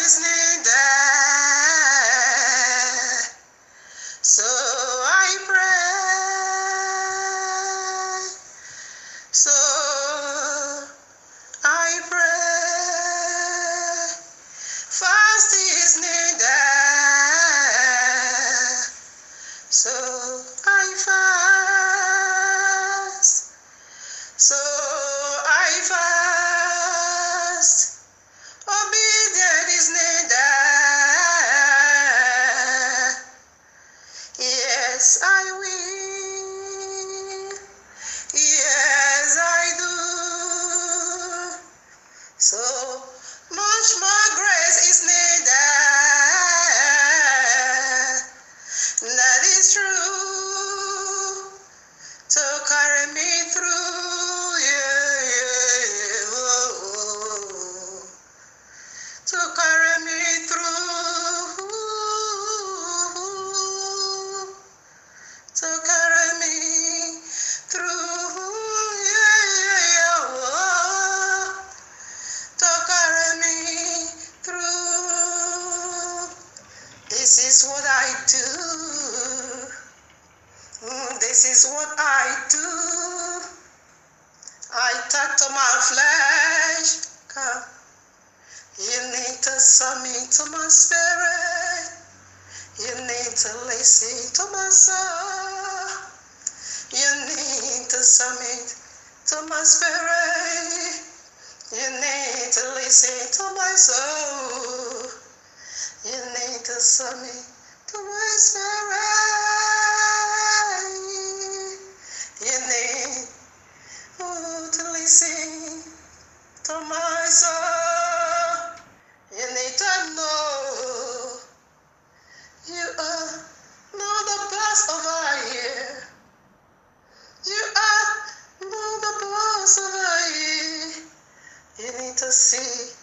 is needed. So I pray. So I pray. Fast is needed. So I fast. So I fast. Obedience is needed. Yes, I will. Yes, I do. So much more grace is needed. That is true. To carry me through. Yeah, yeah, yeah. Oh. To carry me through. To carry me through. Yeah, yeah, yeah. Oh. To carry me through. This is what I do. This is what I do. I talk to my flesh. Come. You need to submit to my spirit. You need to listen to my soul. You need to submit to my spirit. You need to listen to my soul. You need to submit to my spirit. You need to listen to my soul. You need to know you are not the boss over here. You are not the boss over here. You need to see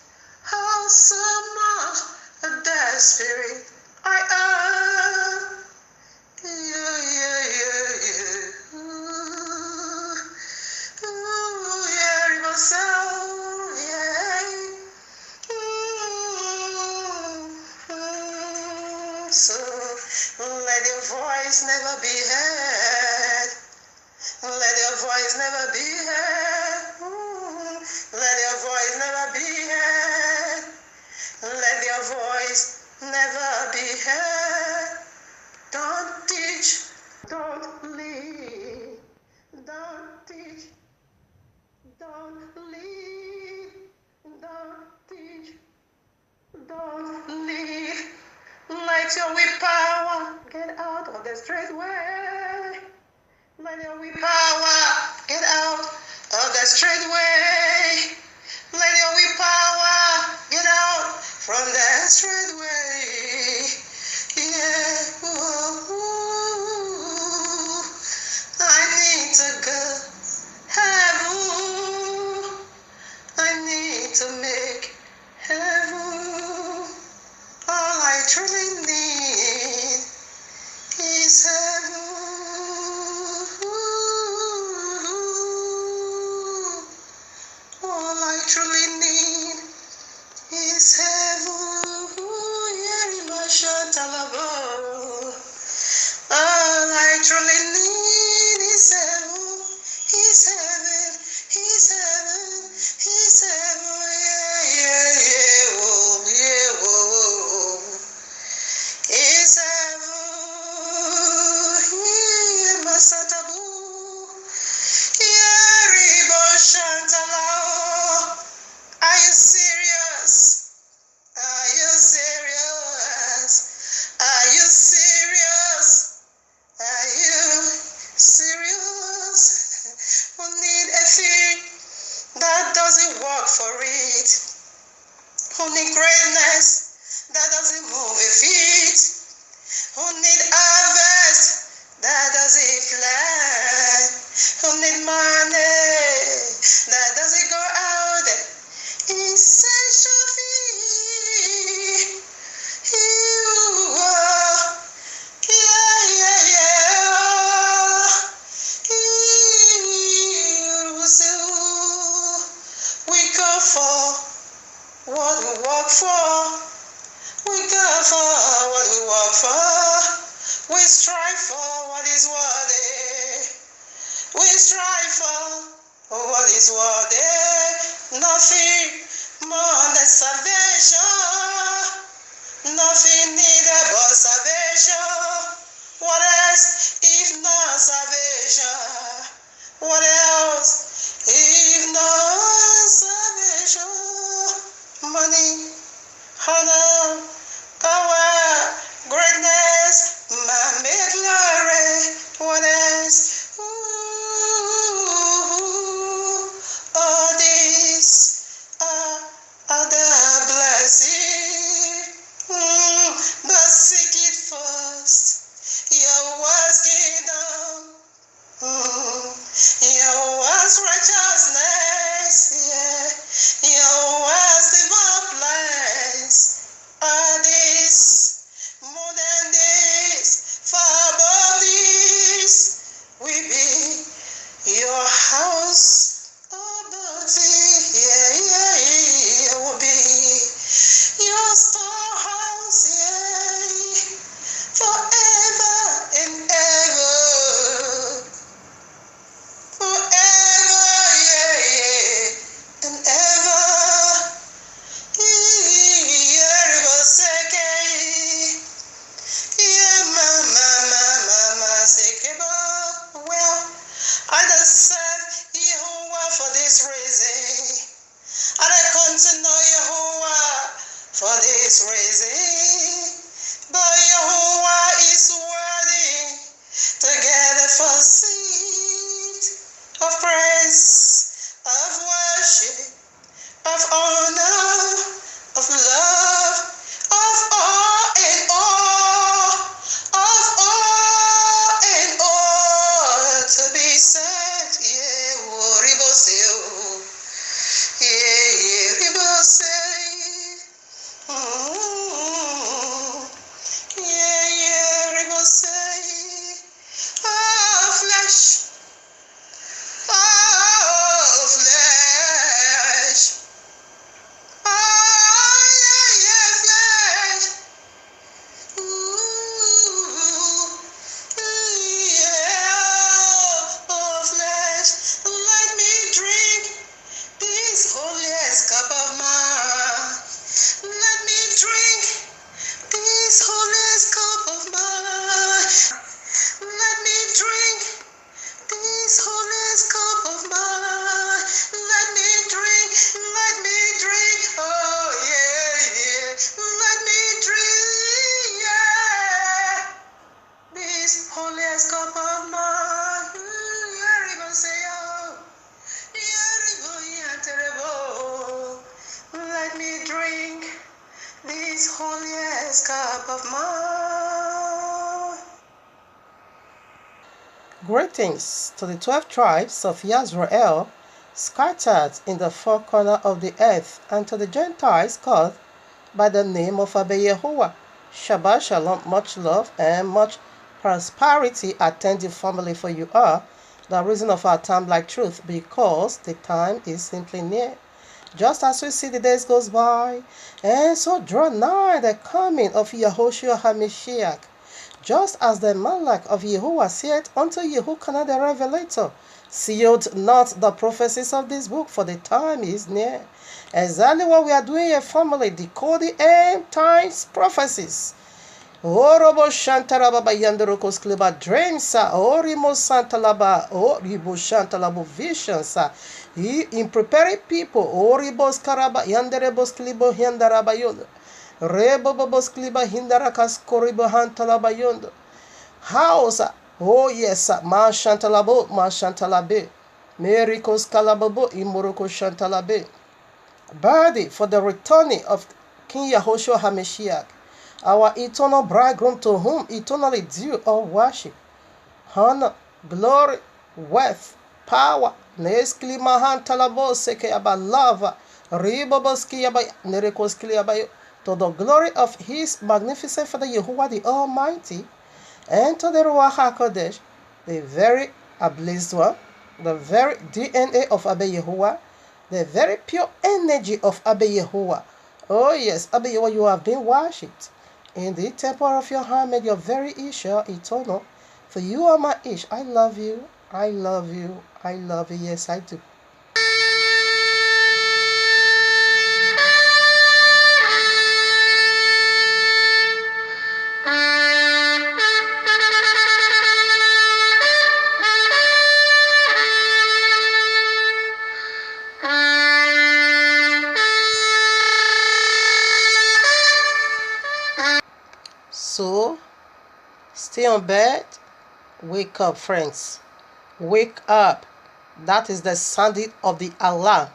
how so much a dead spirit I am. Yeah, yeah, yeah, yeah. Ooh, yeah, river sound, yeah. So let your voice never be heard. Let your voice never be heard. Let your voice never be heard. Let your voice never be heard. Don't teach, don't lead. Don't teach, don't lead. Don't teach, don't lead. Let your willpower get out of the straight way. Let your willpower get out of the straight way. Let your willpower get out from the straight way. Yeah. Ooh. I need to go heaven. I need to make heaven. All I truly need is heaven. All I truly need is heaven. All I truly need is heaven. Is heaven. Is heaven. Is heaven. Yeah, yeah, yeah. Oh, yeah, oh. Is heaven. Yeah, Masatabu. Yeah, Ribo Shantala. Are you serious? Are you serious? Are you serious? Are you serious? Who need a thing that doesn't work for it? Who need greatness that doesn't move a feet? Who need harvest that doesn't plant? Who need money that doesn't go out? Essential fee. You are. Yeah, yeah, yeah. We go for what we work for. We go for what we work for. We strive for what is worthy. We strive for what is worthy. Nothing more than salvation. Nothing needed but salvation. What else if not salvation? What else if not salvation? Money, honor, power, greatness, man-made glory. What else? All these are other blessings. But seek it first, YAHUAH'S kingdom, YAHUAH'S righteousness, yeah, YAHUAH'S divine plans. Are these more than this, far above this? We be your house above thee, yeah, will be your storehouse, yeah, forever and ever, forever, yeah, and ever. Well, I just serve YAHUAH for this reason. I don't come to know YAHUAH for this reason. But YAHUAH is worthy to get the first seat of praise, of worship, of honor, of love, of all and all, of all and all to be said. Yeah, Riboseo. Yeah, Riboseo. Yeah, Riboseo. Oh, flesh. Oh, flesh. Oh, yeah, flesh. Ooh, yeah, oh, flesh. Let me drink this holiest cup of mine. Let me drink this holiest cup of mine. Let me drink this holiest cup of mine. Let me drink, oh yeah, let me drink, yeah, this holiest cup of mine. Let me drink this holiest cup of mine. Greetings to the 12 tribes of Israel scattered in the four corners of the earth, and to the Gentiles called by the name of YAHUAH. Shabbat Shalom, much love and much prosperity attend your family, for you are the reason of our time like truth, because the time is simply near. Just as we see the days goes by, and so draw nigh the coming of Yahushua HaMashiach. Just as the Malach of YAHUAH said unto Yehukanah the Revelator, sealed not the prophecies of this book, for the time is near. Exactly what we are doing here, family, decoding end times prophecies. Orobo Shantaraba Yandarokos Kliba dreams, Orimo Santalaba, Oribo Shantalabo visions, in preparing people, Oribos Karaba Yandarebos Klibo Yandarabayondo. Rebo babos kliba hindarakas koribo hantalabayondo. House, oh yes, ma shantalabo, ma shantalabe. Merikos kalababo, imoroko shantalabe. Body for the returning of King Yahushua HaMashiach, our eternal bridegroom, to whom eternally due all worship, honor, glory, wealth, power, neskli mahan talabo seke aba love, riboboski aba nerekoskli aba, to the glory of his magnificent Father YAHUAH the Almighty, and to the Ruach HaKodesh, the very ablaze one, the very DNA of Abba YAHUAH, the very pure energy of Abba YAHUAH, Oh yes, Abiyawa, you have been worshipped in the temple of your hand, made your very Isha eternal. For you are my Ish. I love you. I love you. I love you. Yes, I do. So, stay on bed. Wake up, friends. Wake up. That is the sounding of the alarm.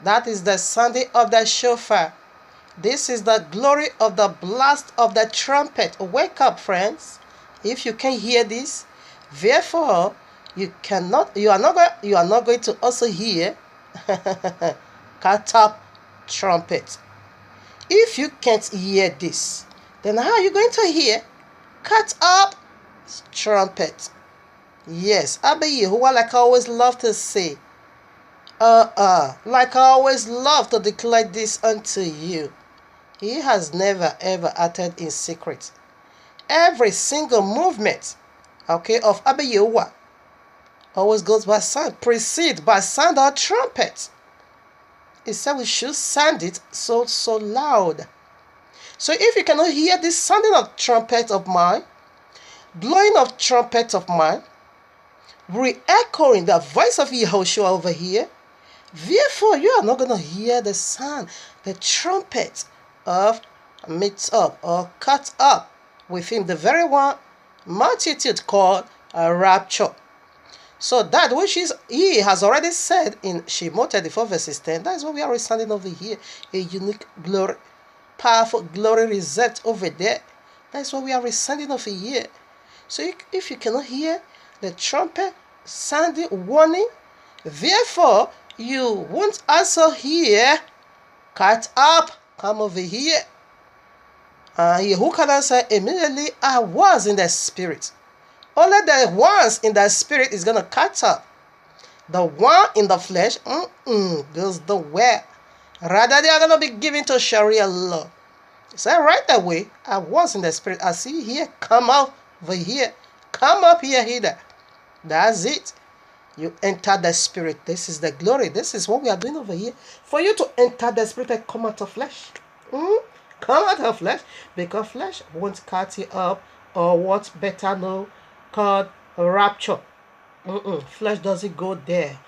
That is the sounding of the shofar. This is the glory of the blast of the trumpet. Wake up, friends. If you can hear this, therefore you are not going to also hear cut up trumpet. If you can't hear this, then how are you going to hear cut up trumpet? Yes, Abba Yahuwah, like I always love to say, like I always love to declare this unto you. He has never ever uttered in secret. Every single movement, okay, of Abba Yahuwah always goes by sound, precede by sound or trumpet. He said we should sound it so loud. So if you cannot hear this sounding of trumpet of mine, blowing of trumpet of mine, re-echoing the voice of Yehoshua over here, therefore you are not going to hear the sound, the trumpet of meet up or cut up with him, the very one multitude called a rapture. So that which is he has already said in Shemot 34 verses 10, that is what we are standing over here. A unique glory, powerful glory reserved over there. That is what we are standing over here. So if you cannot hear the trumpet sounding warning, therefore you won't also hear cut up, come over here. Yehukanan said, immediately I was in the spirit. Only the ones in the spirit is going to cut up. The one in the flesh goes nowhere. Rather, they are going to be given to Sharia law. So right away, I was in the spirit. I see here, come out over here. Come up here. That's it. You enter the spirit. This is the glory. This is what we are doing over here. For you to enter the spirit and come out of flesh. Come out of flesh. Because flesh won't cut you up, or what better know called rapture. Flesh doesn't go there.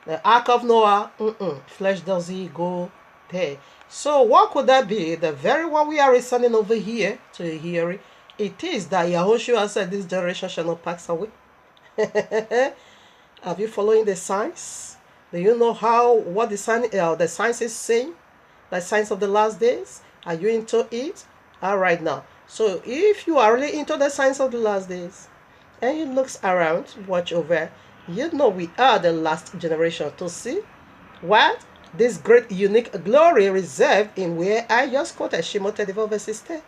The Ark of Noah, flesh doesn't go there. So what could that be? The very one we are listening over here to hear it. It is that Yahushua said this generation shall not pass away. Have you following the signs? Do you know what the science is saying? The signs of the last days? Are you into it? All right now. So if you are really into the signs of the last days, and you look around, watch over, you know we are the last generation to see what? This great unique glory reserved in where I just quoted Shemot 34 verses 10.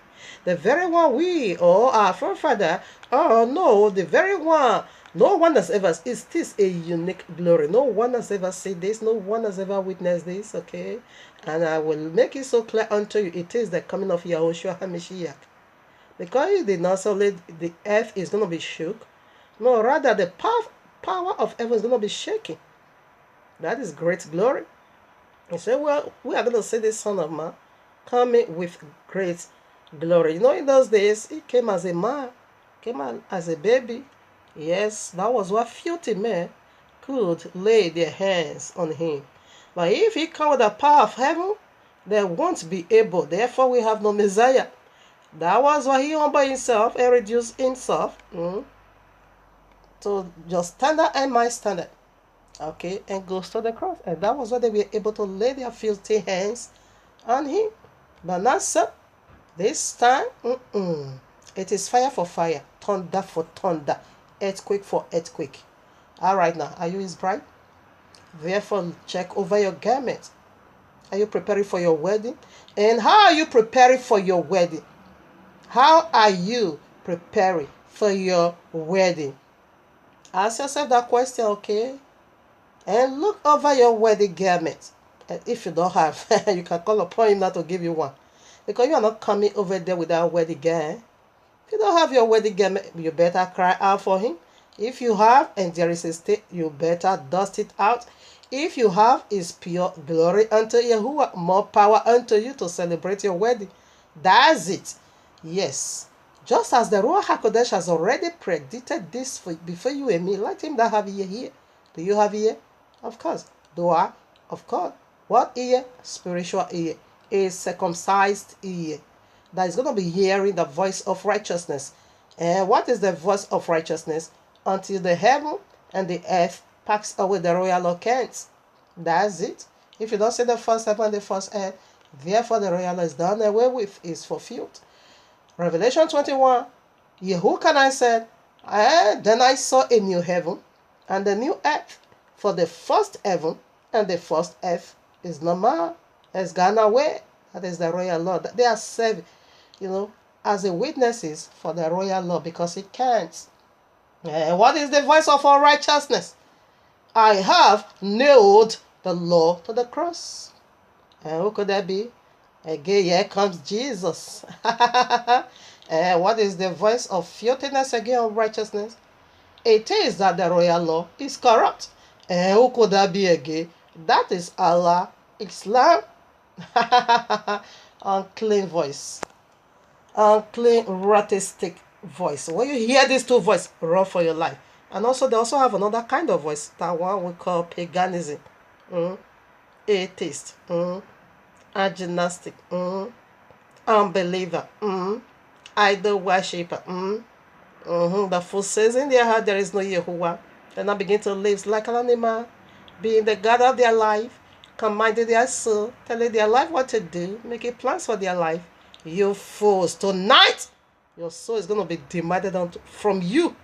The very one we or our forefather, no, the very one. No one has ever, is this a unique glory? No one has ever seen this. No one has ever witnessed this, okay? And I will make it so clear unto you, it is the coming of Yahushua HaMashiach. Because he did not say the earth is going to be shook. No, rather the power of heaven is going to be shaking. That is great glory. He said, well, we are going to see the Son of Man coming with great glory. You know, in those days, he came as a man, came out as a baby. Yes, that was what filthy men could lay their hands on him. But if he come with the power of heaven, they won't be able. Therefore, we have no Messiah. That was why he humbled himself and reduced himself to just standard and my standard. Okay, and goes to the cross. And that was why they were able to lay their filthy hands on him. But not so. This time, it is fire for fire, thunder for thunder, earthquake for earthquake. All right now, are you his bride? Therefore, check over your garment. Are you preparing for your wedding? And how are you preparing for your wedding? How are you preparing for your wedding? Ask yourself that question, okay? And look over your wedding garment. If you don't have, you can call upon him not to give you one. Because you are not coming over there without a wedding gown. If you don't have your wedding gown, you better cry out for him. If you have, and there is a state, you better dust it out. If you have, is pure glory unto Yahuwah, more power unto you to celebrate your wedding. That's it. Yes. Just as the Ruach HaKodesh has already predicted this before you and me, let him that have ear here. Do you have ear? Of course. Do I? Of course. What ear? Spiritual ear. A circumcised ear. That is going to be hearing the voice of righteousness. And what is the voice of righteousness? Until the heaven and the earth packs away the royal occurrence. That's it. If you don't see the first heaven and the first earth, therefore the royal is done away with, is fulfilled. Revelation 21, Yehochanan said, then I saw a new heaven and a new earth, for the first heaven and the first earth is no more, has gone away. That is the royal law. They are served, as a witnesses for the royal law, because it can't. And what is the voice of all righteousness? I have nailed the law to the cross. And who could that be? Again, here comes Jesus. And what is the voice of filthiness again of righteousness? It is that the royal law is corrupt. And who could that be again? That is Allah, Islam. Unclean voice. Unclean, ratistic voice. When you hear these two voices, run for your life. And also, they also have another kind of voice. That one we call paganism. Atheist. Agnostic, unbeliever, idol worshiper, The fool says in their heart there is no Yahuwah. They now begin to live like an animal, being the God of their life, commanding their soul, telling their life what to do, making plans for their life. You fools, tonight your soul is going to be demanded from you.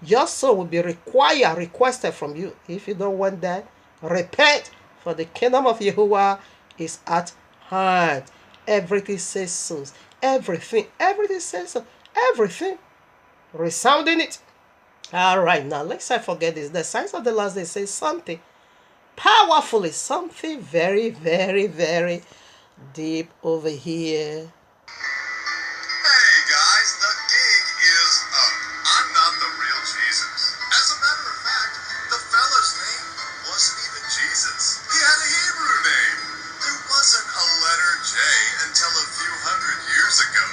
Your soul will be requested from you. If you don't want that, repent, for the kingdom of Yahuwah is at hand. Everything says so. Everything says so. Everything. Resounding it. All right, now let's not forget this. The signs of the last day say something powerfully, something very, very, very deep over here. Hey guys, the gig is up. I'm not the real Jesus. As a matter of fact, the fella's name wasn't even Jesus. He had a Hebrew name. There wasn't a letter J until a few hundred years ago.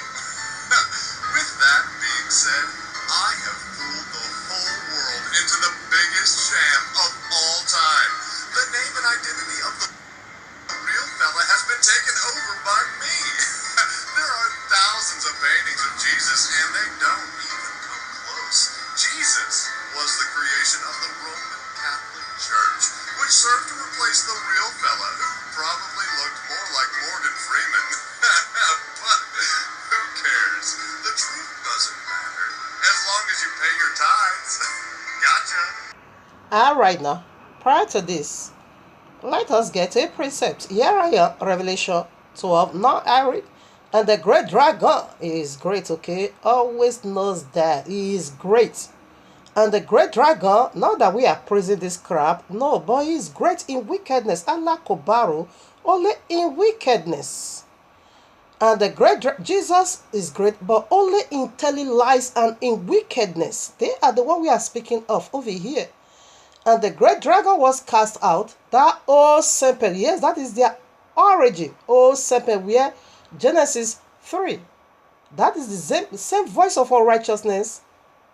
With that being said, I have fooled the whole world into the biggest sham of all time. The name and identity of the real fella has been taken over by me. There are thousands of paintings of Jesus, and they don't even come close. Jesus was the creation of the Roman Catholic Church, which served to replace the real fella, who probably looked more like Morgan Freeman. But who cares? The truth doesn't matter, as long as you pay your tithes. Gotcha. All right, now, prior to this, let us get a precept. Here I am, Revelation 12. Now I read, and the great dragon is great, okay? Always knows that he is great. And the great dragon, not that we are praising this crap, no, but he is great in wickedness. Allah Kobaru, only in wickedness. And the great Jesus is great, but only in telling lies and in wickedness. They are the one we are speaking of over here. And the great dragon was cast out, that old serpent. Yes, that is their origin. Old serpent, where Genesis 3. That is the same voice of all righteousness.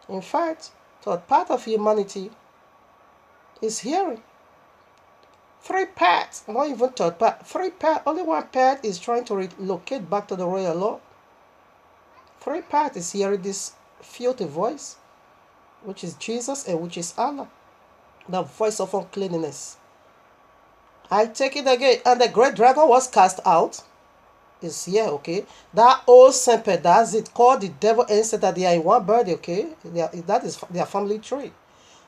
In fact, third part of humanity is hearing. 3 parts, not even third part. 3 parts, only 1 part is trying to relocate back to the royal law. 3 parts is hearing this filthy voice, which is Jesus and which is Allah. The voice of uncleanness. I take it again. And the great dragon was cast out. Is here, okay? That old serpent, that's it, called the devil, and said that they are in one body, okay? That is their family tree.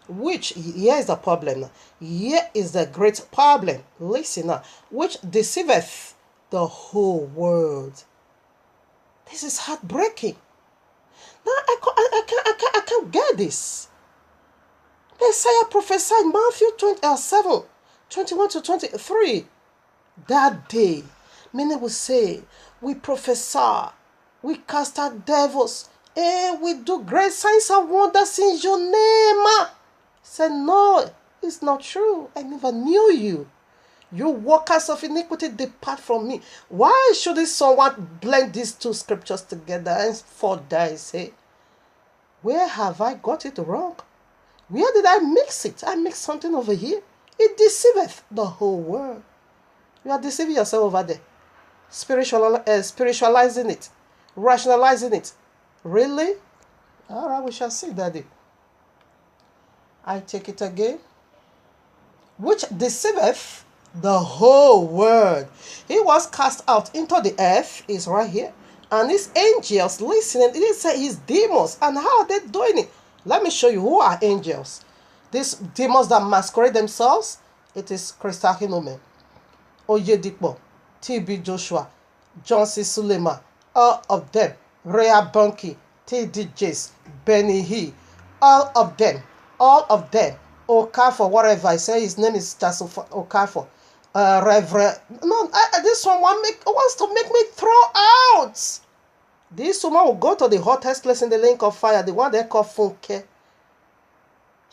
Which, here is the problem. Here is the great problem. Listen now. Which deceiveth the whole world. This is heartbreaking. Now, I can't get this. Messiah prophesied Matthew 7, 21 to 23. That day, many will say, we prophesy, we cast out devils, and we do great signs and wonders in your name. Say, no, it's not true. I never knew you. You workers of iniquity, depart from me. Why should someone blend these two scriptures together and for die say, where have I got it wrong? Where did I mix it? I mixed something over here. It deceiveth the whole world. You are deceiving yourself over there. Spiritualizing it. Rationalizing it. Really? All right, we shall see, Daddy. I take it again. Which deceiveth the whole world. He was cast out into the earth, is right here. And his angels listening. It didn't say his demons. And how are they doing it? Let me show you who are angels. These demons that masquerade themselves, it is Krista Hinome, Oyedipo, T.B. Joshua, John C. Suleiman, all of them, Rhea Bunky, T.D. Jace, Benny He, all of them, Okafor, whatever I say, his name is Tasso Okafor, Reverend, no, this one wants to make me throw out. This woman will go to the hottest place in the lake of fire, the one they call Funke.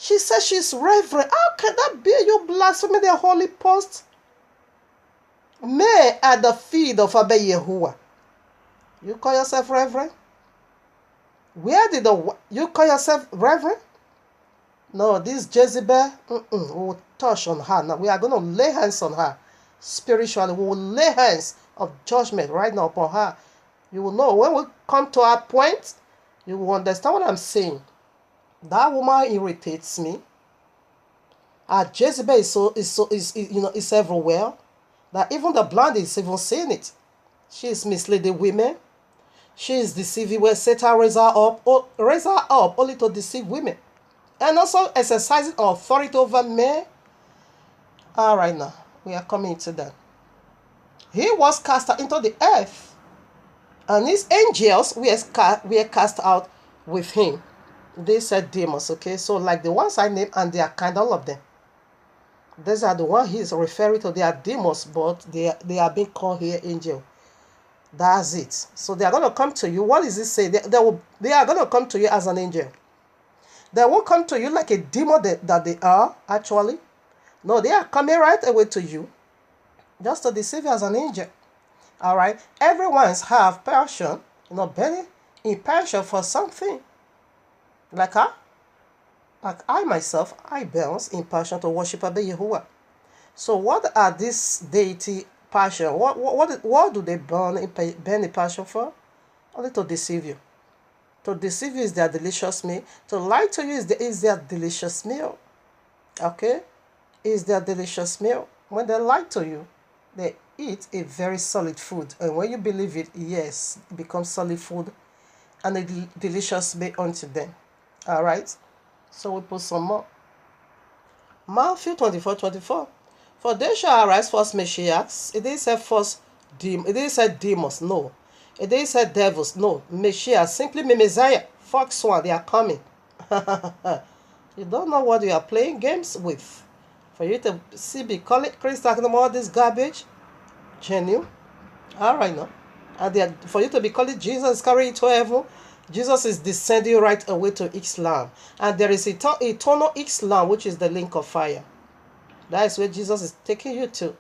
She says she's reverend. How can that be? You blaspheme the Holy Post? May at the feet of Abba Yahuwah. You call yourself reverend? Where did you call yourself reverend? No, this Jezebel, we will touch on her. Now we are going to lay hands on her. Spiritually, we will lay hands of judgment right now upon her. You will know when we come to our point, you will understand what I'm saying. That woman irritates me. Jezebel is everywhere. That even the blind is even seeing it. She is misleading women. She is deceiving where Satan raise her up only to deceive women. And also exercising authority over men. All right, now we are coming to that. He was cast out into the earth, and his angels were cast out with him. They said demons, okay? So like the ones I named, and they are kind, all of them. These are the ones he is referring to. They are demons, but they are being called here angel. That's it. So they are going to come to you. What does it say? They are going to come to you as an angel. They won't come to you like a demon that they are, actually. No, they are coming right away to you, just to deceive you as an angel. All right? Everyone's have passion, burning in passion for something. Like I myself, I burns in passion to worship Abba Yahuwah. So what are this deity passion? What do they burn in passion for? Only to deceive you. To deceive you is their delicious meal. To lie to you is their delicious meal. Okay? Is their delicious meal. When they lie to you, they eat a very solid food. And when you believe it, yes, it becomes solid food and a delicious meal unto them. All right? So we put some more. Matthew 24:24. For they shall arise false messiahs. It didn't say false demons. It didn't say demons. No. It didn't say devils. No. Messiah. Simply Messiah. Fox one. They are coming. You don't know what you are playing games with. For you to be calling Chris talking about all this garbage. Genuine. All right now. And for you to be calling Jesus carrying to heaven. Jesus is descending right away to Islam. And there is eternal Islam, which is the link of fire. That is where Jesus is taking you to.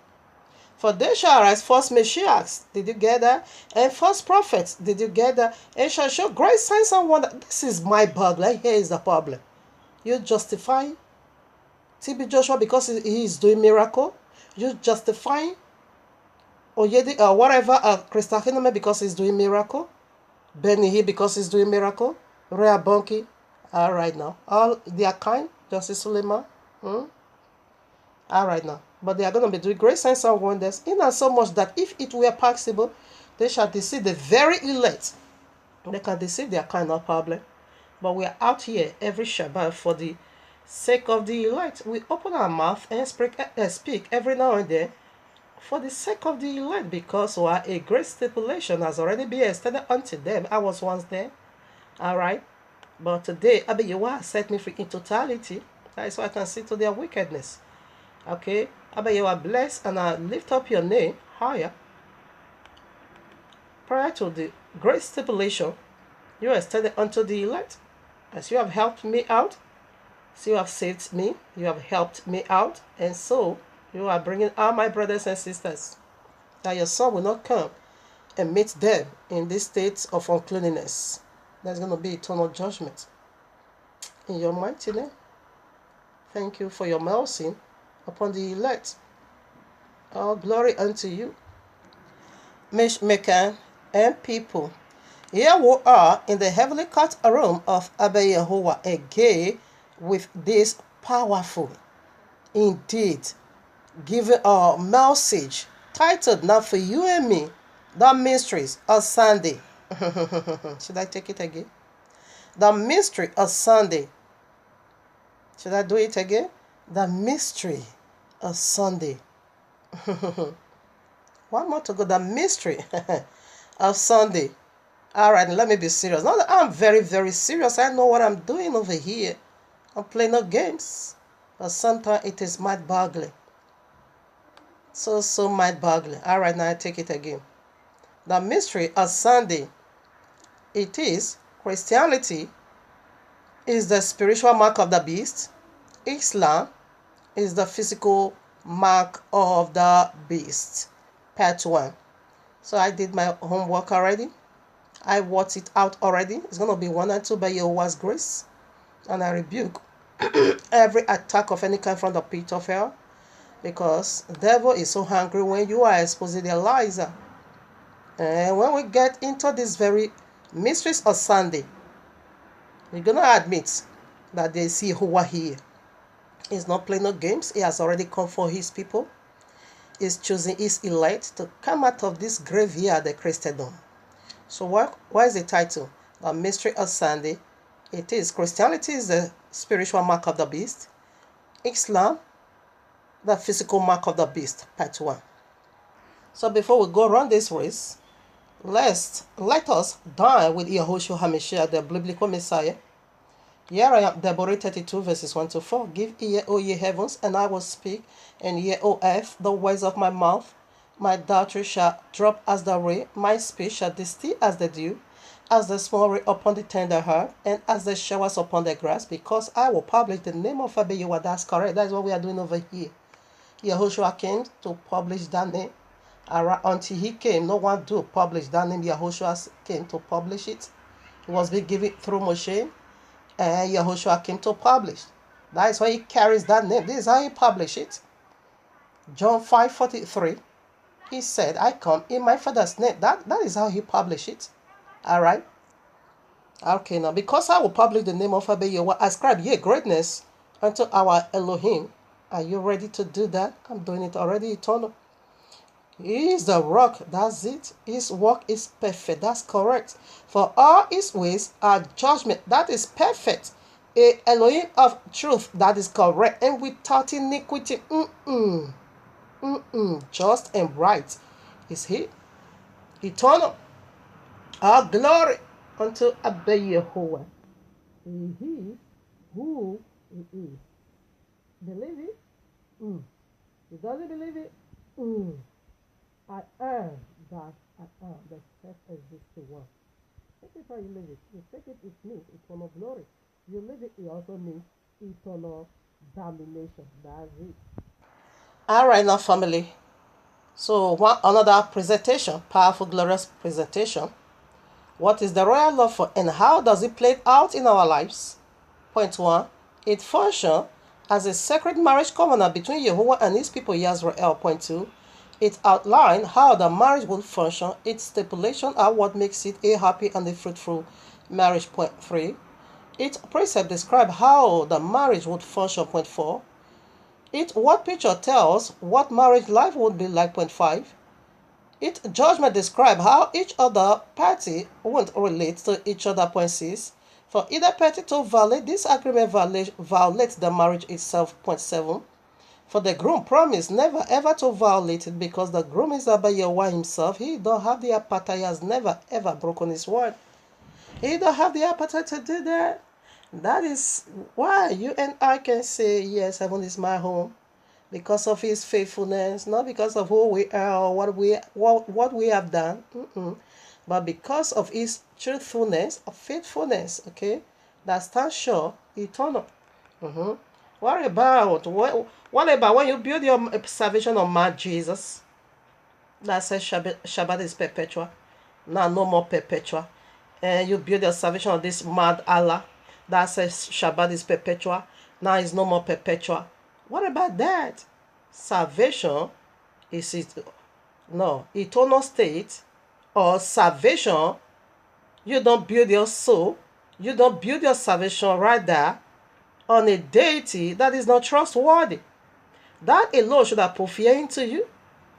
For they shall arise false messiahs. Did you get that? And false prophets. Did you get that? And shall show great signs and wonders. This is my problem. Here is the problem. You justify T.B. Joshua because he is doing miracle. You justify Oyedi or whatever Krista Hinome because he's doing miracle. Benny He because he's doing miracle. Rhea Bunky. All right now. All they are kind. Justice Suleiman. All right now. But they are going to be doing great signs and wonders. In and so much that if it were possible, they shall deceive the very elect. They can deceive their kind, no problem. But we are out here every Shabbat for the sake of the elect. We open our mouth and speak every now and then for the sake of the elect, because a great stipulation has already been extended unto them. I was once there. All right. But today, Abba Yahuwah set me free in totality. That is why I can see to their wickedness. Okay. Abba Yahuwah bless and I lift up your name higher. Prior to the great stipulation, you extended unto the elect. As you have helped me out, so you have saved me, you have helped me out, and so you are bringing all my brothers and sisters, that your son will not come and meet them in this state of uncleanness. There's going to be eternal judgment. In your mighty name, thank you for your mercy upon the elect. All glory unto you, Meshmekan and people. Here we are in the heavenly courtroom of Abba Yahuwah again with this powerful, indeed, giving a message titled Not for You and Me, The Mysteries of Sunday. Should I take it again? The Mystery of Sunday. Should I do it again? The Mystery of Sunday. One more to go. The Mystery of Sunday. All right, let me be serious. Now that I'm very, very serious. I know what I'm doing over here. I'm playing no games. But sometimes it is mind-boggling. So mind-boggling. All right, now I take it again. The mystery of Sunday. It is Christianity is the spiritual mark of the beast. Islam is the physical mark of the beast. Part 1. So I did my homework already. I worked it out already. It's going to be 1 and 2 by YAHUAH'S grace. And I rebuke every attack of any kind from the pit of hell. Because the devil is so hungry when you are exposing their lies. And when we get into this very mysteries of Sunday, we're going to admit that they see Yahuwah here. He's not playing no games. He has already come for his people. He's choosing his elect to come out of this graveyard, the Christendom. So what is the title? The Mystery of Sunday. It is Christianity is the spiritual mark of the beast. Islam, the physical mark of the beast. Part 1. So before we go around this race, let us die with Yahushua HaMashiach, the biblical Messiah. Here I am, Deborah 32 verses 1 to 4. Give ear, O ye heavens, and I will speak, and ye, O earth, the words of my mouth. My doctrine shall drop as the rain, my speech shall distill as the dew, as the small rain upon the tender herb, and as the showers upon the grass, because I will publish the name of Abba Yahuwah. That's correct. That's what we are doing over here. Yahushua came to publish that name. Until he came, no one do publish that name. Yahushua came to publish it. It was being given through Moshe, and Yahushua came to publish. That is why he carries that name. This is how he published it. John 5:43. He said, I come in my Father's name. That is how he published it. All right. Okay, now because I will publish the name of Abba Yahuwah, ascribe ye greatness unto our Elohim. Are you ready to do that? I'm doing it already, eternal. He is the rock. That's it. His work is perfect. That's correct. For all his ways are judgment. That is perfect. A Elohim of truth. That is correct. And without iniquity. Just and right is he. Eternal. All glory unto Abba Yahuwah. He is who he is. Believe it? He doesn't believe it? I am that I am, the self-existing one. Take it how you live it. You take it means eternal glory. You live it, it also means eternal domination. That's it. Alright now, family. So another presentation, powerful, glorious presentation. What is the royal law for and how does it play out in our lives? Point 1. It functions as a sacred marriage covenant between Yahuwah and his people Israel. Point 2. It outlines how the marriage will function. Its stipulation are what makes it a happy and a fruitful marriage. Point 3. Its precept describe how the marriage would function. Point 4. What picture tells what marriage life would be like. Point 5. Its judgment describe how each other party won't relate to each other. Point 6. For either party to violate this agreement violates the marriage itself. Point 7. For the groom promised never ever to violate it because the groom is Abba Yahuwah himself. He don't have the appetite. He has never ever broken his word. He don't have the appetite to do that. That is why you and I can say, yes, heaven is my home. because of his faithfulness, not because of who we are or what we have done, but because of his truthfulness, of faithfulness, okay, that stands sure, eternal. What about when you build your salvation on Mad Jesus? That says Shabbat is perpetual. Now no more perpetual. And you build your salvation on this mad Allah. That says Shabbat is perpetual. Now it's no more perpetual. What about that? Salvation is it? No, eternal state or salvation. You don't build your soul. You don't build your salvation right there on a deity that is not trustworthy. That alone should have put fear into you.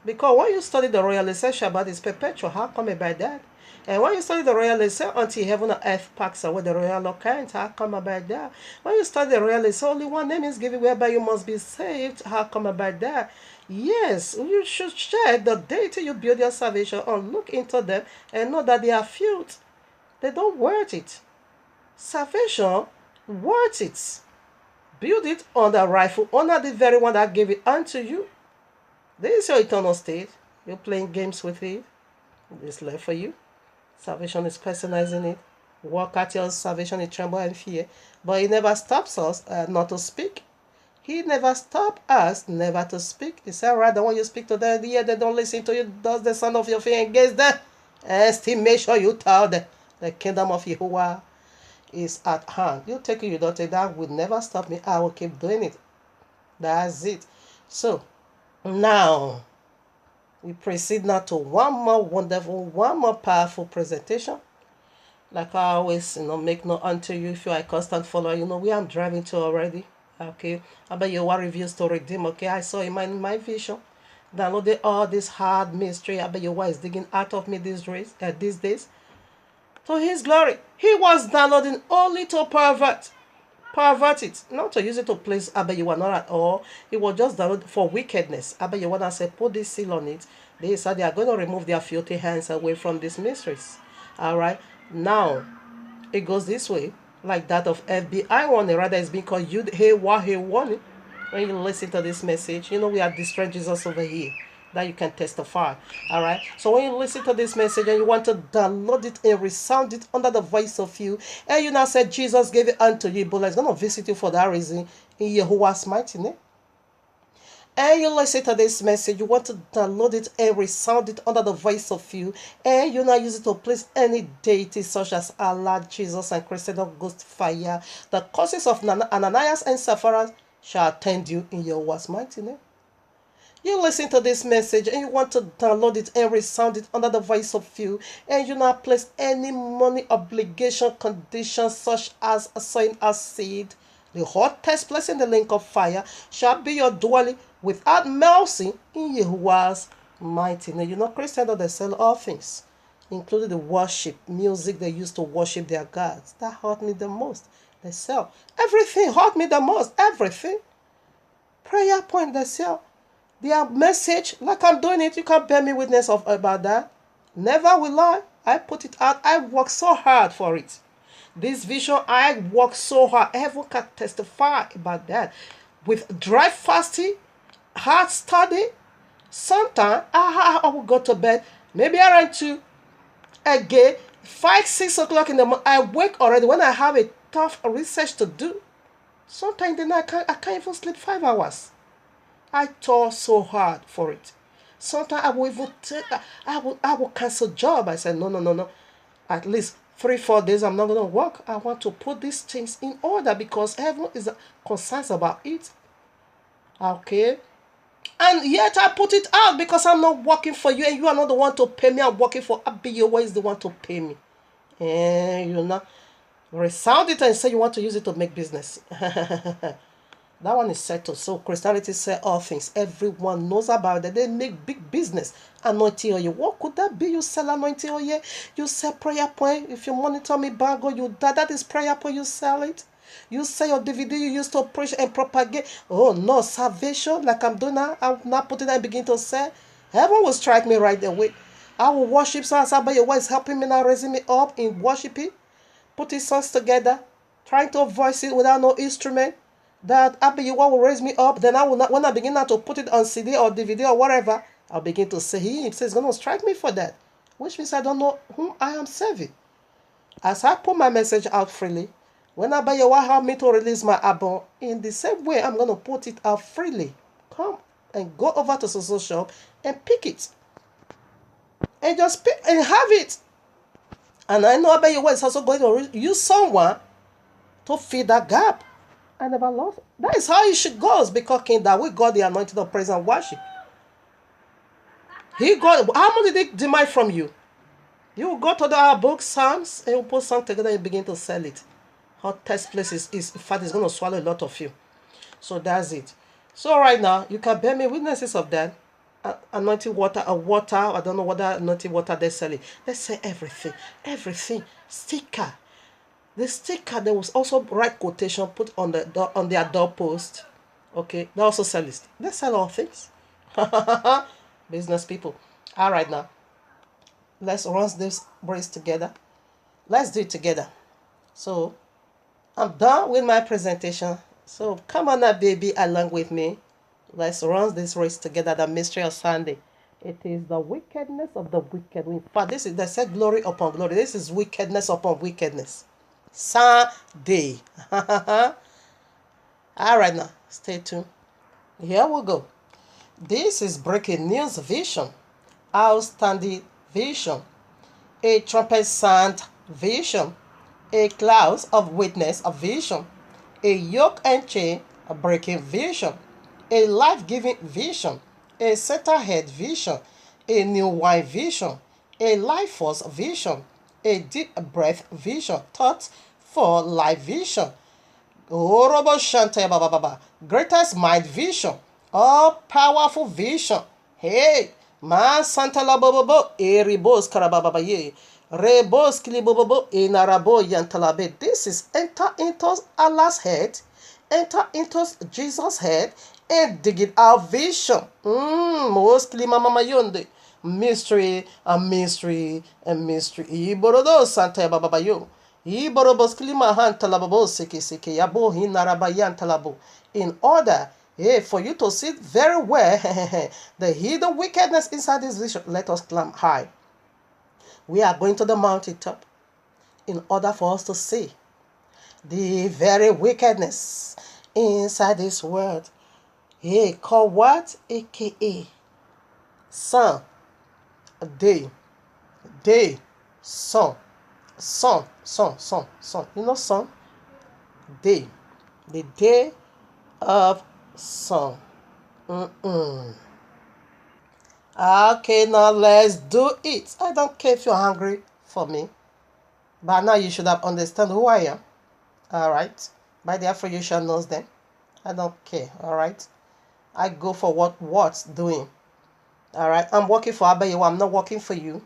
Because when you study the royal, it says Shabbat is perpetual. How come about that? And when you study the royal, it says until heaven and earth pass away, the royal occurrence. How come about that? When you study the royal, it says only one name is given whereby you must be saved. How come about that? Yes, you should check the deity you build your salvation on. Look into them and know that they are feud. They don't worth it. Salvation worth it. Build it on the rightful honor, the very one that gave it unto you. This is your eternal state. You're playing games with it. It's left for you. Salvation is personalizing it. Walk out your salvation in tremble and fear. But he never stops us not to speak. He never stops us never to speak. He said, rather, when you speak to them, the ear they don't listen to you, does the sound of your feet engage them. And still make sure you tell them the kingdom of Yahuwah is at hand. You take it, you don't take that, will never stop me. I will keep doing it. That's it. So, now, we proceed now to one more wonderful, one more powerful presentation. Like I always, make note unto you if you are a constant follower. You know where I'm driving to already. Okay, about your reviews to redeem. Okay, I saw in my vision. Downloaded all this hard mystery. About your is digging out of me these days. To his glory, he was downloading only to pervert it, not to use it to place Abayewa, not at all. It was just downloaded for wickedness. Abayewa said, put this seal on it. They said they are going to remove their filthy hands away from these mysteries. Alright, now it goes this way, like that of FBI warning, rather it's being called YAHUAH'S warning. When you listen to this message, we are destroying Jesus over here, that you can testify. All right, so when you listen to this message and you want to download it and resound it under the voice of you, and you now said Jesus gave it unto you, but it's going to visit you for that reason in YAHUAH'S mighty name. And you listen to this message, you want to download it and resound it under the voice of you, and you now use it to place any deity such as Allah, Jesus, and Christ Ghost fire. The causes of Ananias and Sapphira shall attend you in YAHUAH'S mighty name. You listen to this message and you want to download it and resound it under the voice of you, and you now place any money obligation conditions such as sowing a seed. The hottest place in the link of fire shall be your dwelling without mercy in YAHUAH'S mighty name. Christians, they sell all things, including the worship, music they used to worship their gods. That hurt me the most. They sell everything, hurt me the most, everything. Prayer point, they sell. Their message, like I'm doing it, you can't bear me witness about that. Never will I. I put it out. I work so hard for it. This vision, I work so hard. Everyone can testify about that. With dry fasting, hard study, sometimes I will go to bed, maybe around 2, again, 5, 6 o'clock in the morning. I wake already when I have a tough research to do. Sometimes then I can't even sleep 5 hours. I toil so hard for it. Sometimes I will even I will cancel job. I said no. At least 3-4 days I'm not going to work. I want to put these things in order because everyone is concerned about it. Okay. And yet I put it out because I'm not working for you and you are not the one to pay me. I'm working for Abiyawa is the one to pay me. And you know, resound it and say you want to use it to make business. That one is settled. So Christianity says all things. Everyone knows about it. They make big business. Anointing oil. What could that be? You sell anointing oil. You sell prayer point. If you monitor me bango, that is prayer point. You sell it. You sell your DVD you used to preach and propagate. Oh no, salvation like I'm doing now. I'm not putting it and begin to sell. Heaven will strike me right away. I will worship songs. Your wife is helping me now, raising me up in worshiping. Putting songs together. Trying to voice it without no instrument. that Abba Yahweh will raise me up, then I will not, when I begin now to put it on CD or DVD or whatever, I'll begin to say he himself is going to strike me for that, which means I don't know whom I am serving. As I put my message out freely, when Abba Yahweh help me to release my album, in the same way I'm going to put it out freely. Come and go over to social shop and pick it. And just pick and have it. And I know Abba Yahweh is also going to use someone to fill that gap. I never lost it. That is how it should go, because King David got the anointing of praise and worship. He got, how much did he demand from you? You go to the book Psalms and you put something together and begin to sell it. Hottest place is in fact, it's going to swallow a lot of you. So that's it. So right now, you can bear me witnesses of that. Anointing water, water, I don't know what that anointing water they're selling. They say everything. Sticker. The sticker, there was also right quotation put on their doorpost. Okay, they also sell it. They sell all things. Business people. All right now, let's run this race together. Let's do it together. So I'm done with my presentation. So come on now, baby, along with me. Let's run this race together. The mystery of Sunday. It is the wickedness of the wicked. In fact, this is, they said, glory upon glory. This is wickedness upon wickedness. Sunday. All right now, stay tuned. Here we go. This is breaking news vision, outstanding vision, a trumpet sound vision, a cloud of witness of vision, a yoke and chain of breaking vision, a life-giving vision, a center-head vision, a new wine vision, a life force vision, a deep breath vision, thoughts for life vision, greatest mind vision, all powerful vision. Hey, man Santa la bobo, eribos karababa ye, rebos kilibobo, inarabo yantalabe. This is enter into Allah's head, enter into Jesus' head, and dig it out vision. Mostly mama mayonde. Mystery, a mystery, a mystery. Iborodo Santa Baba yo. Iborobos klima han talabo siki yabo hinarabayan talabo. In order, for you to see very well the hidden wickedness inside this vision, let us climb high. We are going to the mountaintop in order for us to see the very wickedness inside this world. Called what? AKA sun. Day, sun. You know sun? Day. The day of sun. Okay, now let's do it. I don't care if you're hungry for me, but now you should have understand who I am. Alright? By therefore you shall know them. I don't care. Alright? I go for what's doing. Alright, I'm working for Abba Yahweh. I'm not working for you.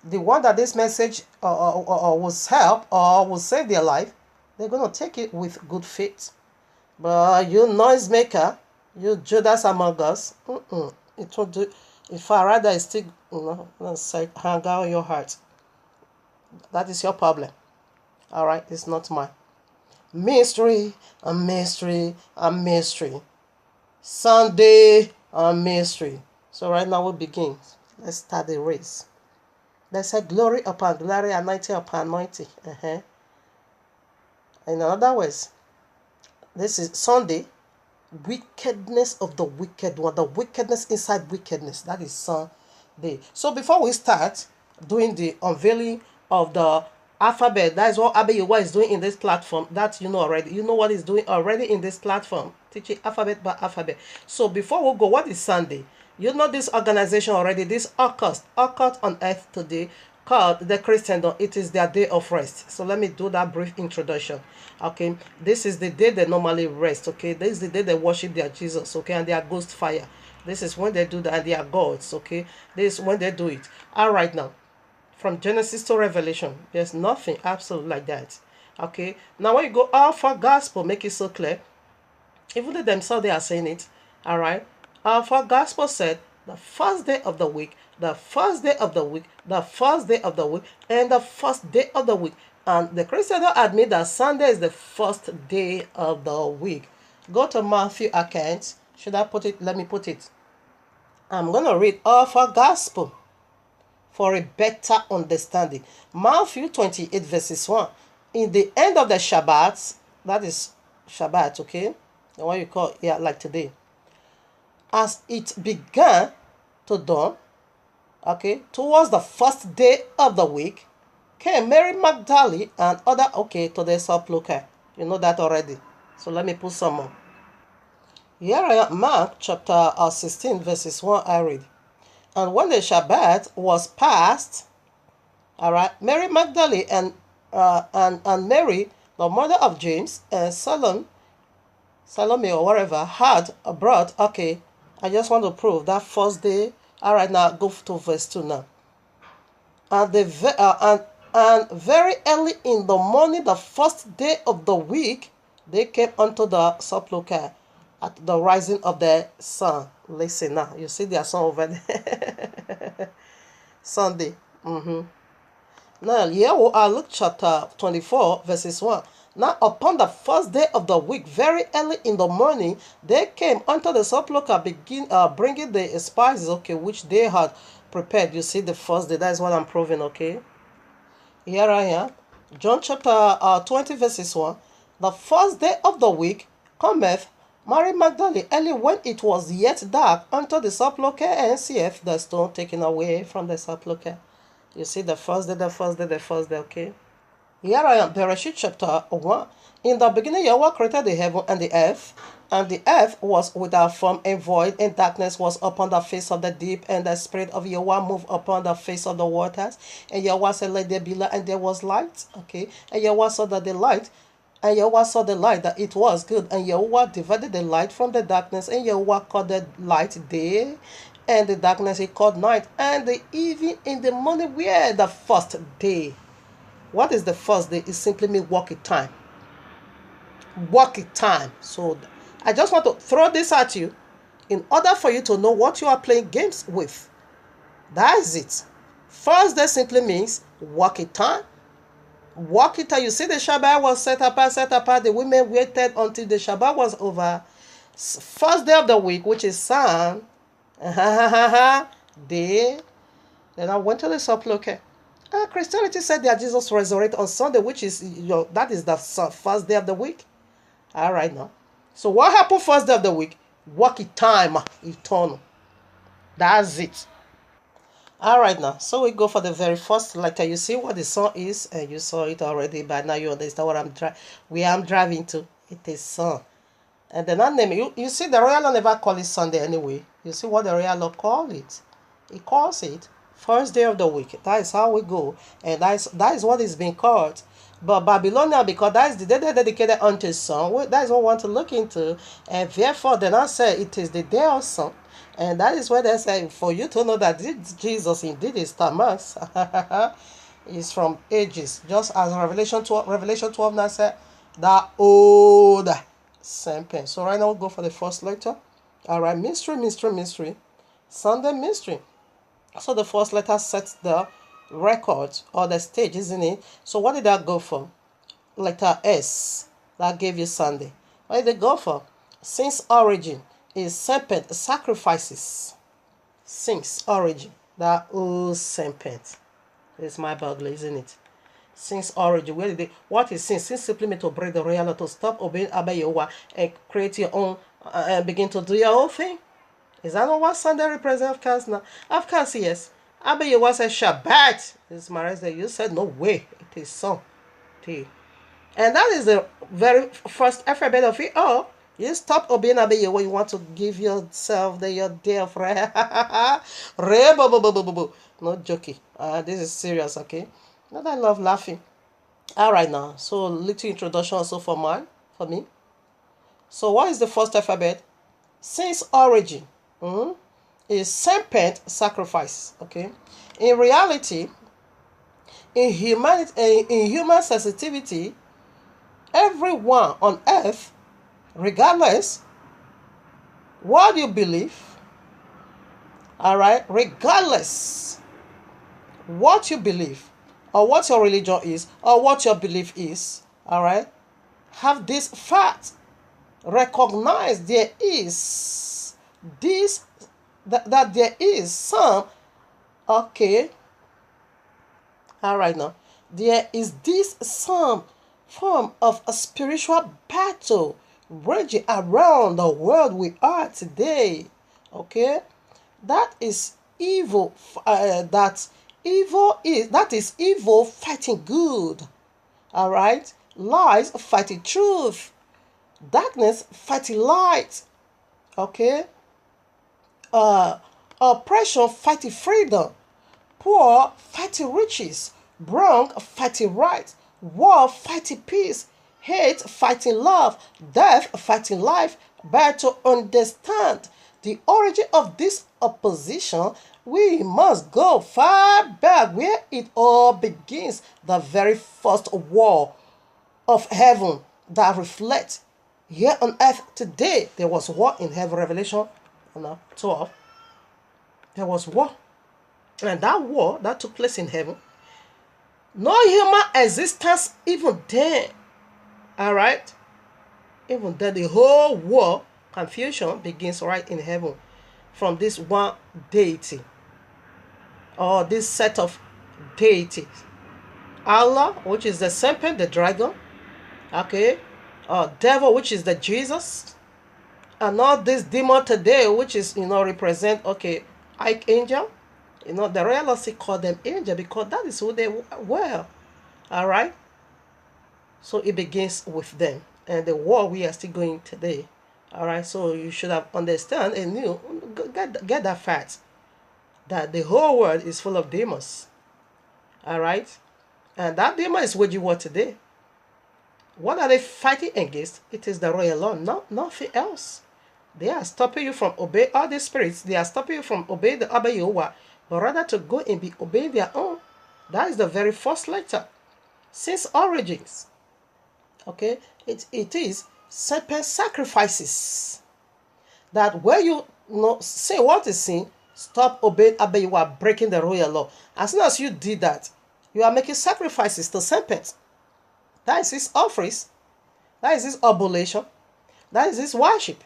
The one that this message will help or will save their life, they're going to take it with good faith. But you noisemaker, you Judas among us, it won't do. If I rather still, hang out in your heart. That is your problem. Alright, it's not mine. Mystery, a mystery, a mystery. Sunday, a mystery. So right now we begin. Let's start the race. Let's say glory upon glory, anointing upon anointing. In other words, this is Sunday. Wickedness of the wicked one. The wickedness inside wickedness. That is Sunday. So before we start doing the unveiling of the alphabet, that is what Abba Yahweh is doing in this platform. That you know already. You know what he's doing already in this platform. Teaching alphabet by alphabet. So before we go, what is Sunday? You know this organization already, this occult on earth today, called the Christendom. It is their day of rest. So let me do that brief introduction. Okay, this is the day they normally rest. Okay, this is the day they worship their Jesus. Okay, and their ghost fire. This is when they do that, and their gods. Okay, this is when they do it. All right, now from Genesis to Revelation, there's nothing absolute like that. Okay, now when you go Alpha Gospel, make it so clear. Even they themselves they are saying it. All right. Alpha Gospel said the first day of the week, the first day of the week, the first day of the week, and the first day of the week. And the Christians don't admit that Sunday is the first day of the week. Go to Matthew account. Should I put it? Let me put it. I'm going to read off our gospel for a better understanding. Matthew 28 verses 1. In the end of the Shabbat, that is Shabbat, okay? The one you call, yeah, like today. As it began to dawn, okay, towards the first day of the week, came Mary Magdalene and other, okay, to the sepulchre. You know that already. So let me put some more. Here I am, Mark chapter 16 verses 1 I read. And when the Shabbat was past, all right, Mary Magdalene and Mary, the mother of James, and Salome or whatever, had brought, okay, I just want to prove that first day. All right, now go to verse 2 now. And very early in the morning, the first day of the week, they came unto the sepulchre at the rising of the sun. Listen now, you see their sun over there. Sunday. Now, here we are, Luke chapter 24, verses 1. Now, upon the first day of the week, very early in the morning, they came unto the sepulchre, bringing the spices, okay, which they had prepared. You see, the first day, that is what I'm proving, okay? Here I am. John chapter 20, verses 1. The first day of the week cometh Mary Magdalene early when it was yet dark unto the sepulchre, and seeth the stone taken away from the sepulchre. You see, the first day, okay? Here I am, Bereshit chapter 1. In the beginning, Yahweh created the heaven and the earth was without form and void, and darkness was upon the face of the deep, and the Spirit of Yahweh moved upon the face of the waters. And Yahweh said, let there be light, and there was light, okay? And Yahweh saw that the light, and Yahweh saw the light, that it was good, and Yahweh divided the light from the darkness, and Yahweh called the light day, and the darkness he called night, and the evening in the morning were the first day. What is the first day? It simply means working time. Working time. So I just want to throw this at you in order for you to know what you are playing games with. That is it. First day simply means working time. Working time. You see, the Shabbat was set apart. The women waited until the Shabbat was over. First day of the week, which is Sun. Day. Then I went to the sepulchre. Christianity said that Jesus resurrected on Sunday, which is that is the first day of the week. All right now. So what happened first day of the week? Working time, eternal. That's it. All right now. So we go for the very first letter. You see what the sun is, and you saw it already, but now you understand what I'm driving to. It is sun. And then I name you see the royal law never call it Sunday anyway. You see what the royal law call it? It calls it first day of the week. That is how we go. And that is what is being called. But Babylonia, because that is the day dedicated unto sun, that is what we want to look into. And therefore, then I say it is the day of sun. And that is where they say, for you to know that Jesus indeed is Tamas, is from ages. Just as Revelation 12 now said, the old serpent. So right now we'll go for the first letter. All right, mystery. Sunday mystery. So the first letter sets the record or the stage, isn't it? So what did that go for? Letter S. That gave you Sunday. What did they go for? Since origin is serpent sacrifices. Since origin. That old serpent. It's my burglar, isn't it? Since origin. Where did they? What is sin? Sin simply means to break the real law, to stop obeying Abba Yehovah and create your own and begin to do your own thing. Is that not what Sunday represents, of course, now? Of course, yes. Abba Yehovah said Shabbat. This is my that you said, no way. It is Sunday. And that is the very first alphabet of it all. You stop obeying Abba Yehovah. You want to give yourself your day of rest. No joking. This is serious, okay? Not I love laughing. All right now. So little introduction also for me. So what is the first alphabet? Since origin. Is serpent sacrifice, okay? In reality, in human sensitivity, everyone on earth, regardless what you believe, all right, regardless what you believe or what your religion is or what your belief is, all right, have this fact. recognize there is this, that there is some, okay, all right now, there is this some form of a spiritual battle raging around the world we are today. Okay, that is evil. That is evil fighting good. All right, lies fighting truth, darkness fighting light. Okay, uh, oppression fighting freedom, poor fighting riches, wrong fighting right, war fighting peace, hate fighting love, death fighting life. But to understand the origin of this opposition, we must go far back where it all begins, the very first war of heaven that reflects here on earth today. There was war in heaven, Revelation 12. There was war. And that war that took place in heaven, no human existence even then. All right? Even then, the whole war, confusion begins right in heaven from this one deity or this set of deities. Allah, which is the serpent, the dragon, okay? Devil, which is the Jesus, and all this demon today, which is, represent, okay, archangel. The royalty called them angel because that is who they were. All right. So it begins with them, and the war we are still going today. All right. So you should have understand and get that fact that the whole world is full of demons. All right, and that demon is waging war today. What are they fighting against? It is the royal law, nothing else. They are stopping you from obeying all the spirits. They are stopping you from obeying the Abba Yahuwah, but rather to go and be obeying their own. That is the very first letter. Since origins, okay, it is serpent sacrifices. That where you say what is sin, stop obeying Abba Yahuwah, breaking the royal law. As soon as you did that, you are making sacrifices to serpents. That is his offerings. That is his oblation. That is his worship.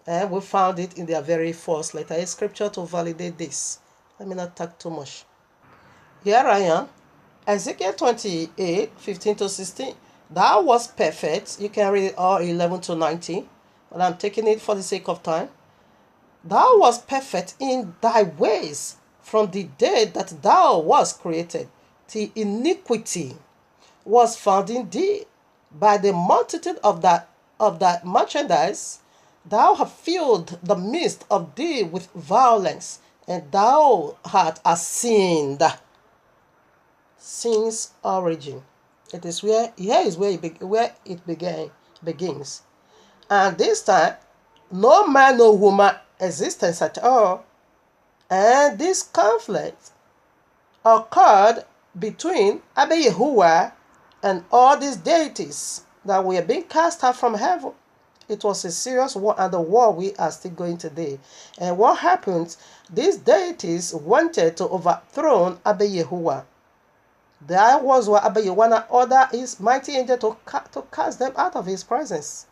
And we found it in their very first letter. A scripture to validate this. Let me not talk too much. Here I am. Ezekiel 28, 15 to 16. Thou was perfect. You can read it all 11 to 19. But I'm taking it for the sake of time. Thou was perfect in thy ways from the day that thou was created. The iniquity was found in thee. By the multitude of that merchandise, thou hast filled the midst of thee with violence, and thou hast sinned. Sin's origin. It is where it begins. And this time, no man, no woman existence at all. And this conflict occurred between Abba Yahuwah and all these deities that were being cast out from heaven. It was a serious war, and the war we are still going today. And what happened? These deities wanted to overthrow Abba Yahuwah. That was what Abba Yahuwah ordered his mighty angel to cast them out of his presence.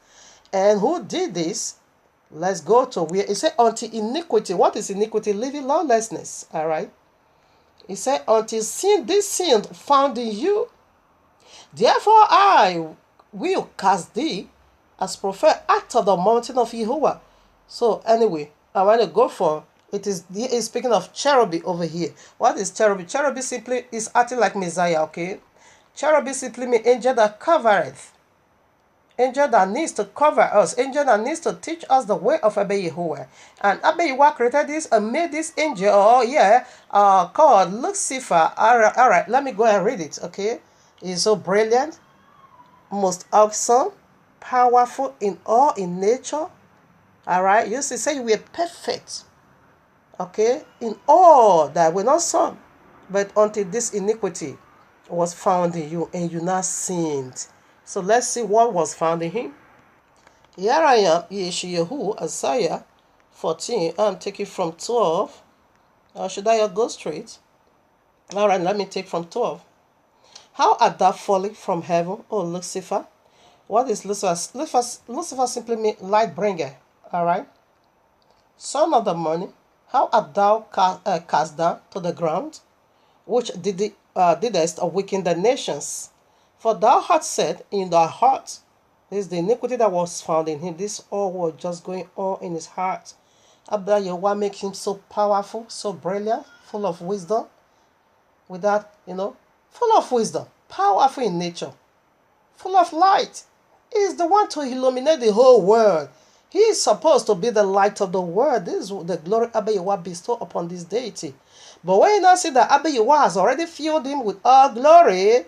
And who did this? Let's go to where it said, until iniquity. What is iniquity? Living lawlessness. All right. He said, until this sin found in you, therefore I will cast thee as prophet out of the mountain of Yahuwah. So anyway, I want to go for it. Is speaking of cherubim over here. What is cherubim? Cherubim simply is acting like Messiah. Okay, cherubim simply means angel that covereth. Angel that needs to cover us. Angel that needs to teach us the way of Abba Yahuwah. And Abba Yahuwah created this and made this angel, called Lucifer. All right, let me go and read it, okay? He's so brilliant, most awesome, powerful in all in nature. All right, you see, say we are perfect, okay, in all that we're not some, but until this iniquity was found in you and you not sinned. So let's see what was found in him. Here I am, Yeshayahu, Isaiah 14. I'm taking from 12. Or should I go straight? All right, let me take from 12. How art thou fallen from heaven, O Lucifer? What is Lucifer? Lucifer simply means light bringer. All right. Son of the morning, how art thou cast down to the ground, which didst awaken the nations? For thou hast said in thy heart, this is the iniquity that was found in him. This all was just going on in his heart. Abba Yahweh makes him so powerful, so brilliant, full of wisdom, without, full of wisdom, powerful in nature, full of light. He is the one to illuminate the whole world. He is supposed to be the light of the world. This is the glory Abba Yahweh bestowed upon this deity. But when you now see that Abba Yahweh has already filled him with all glory,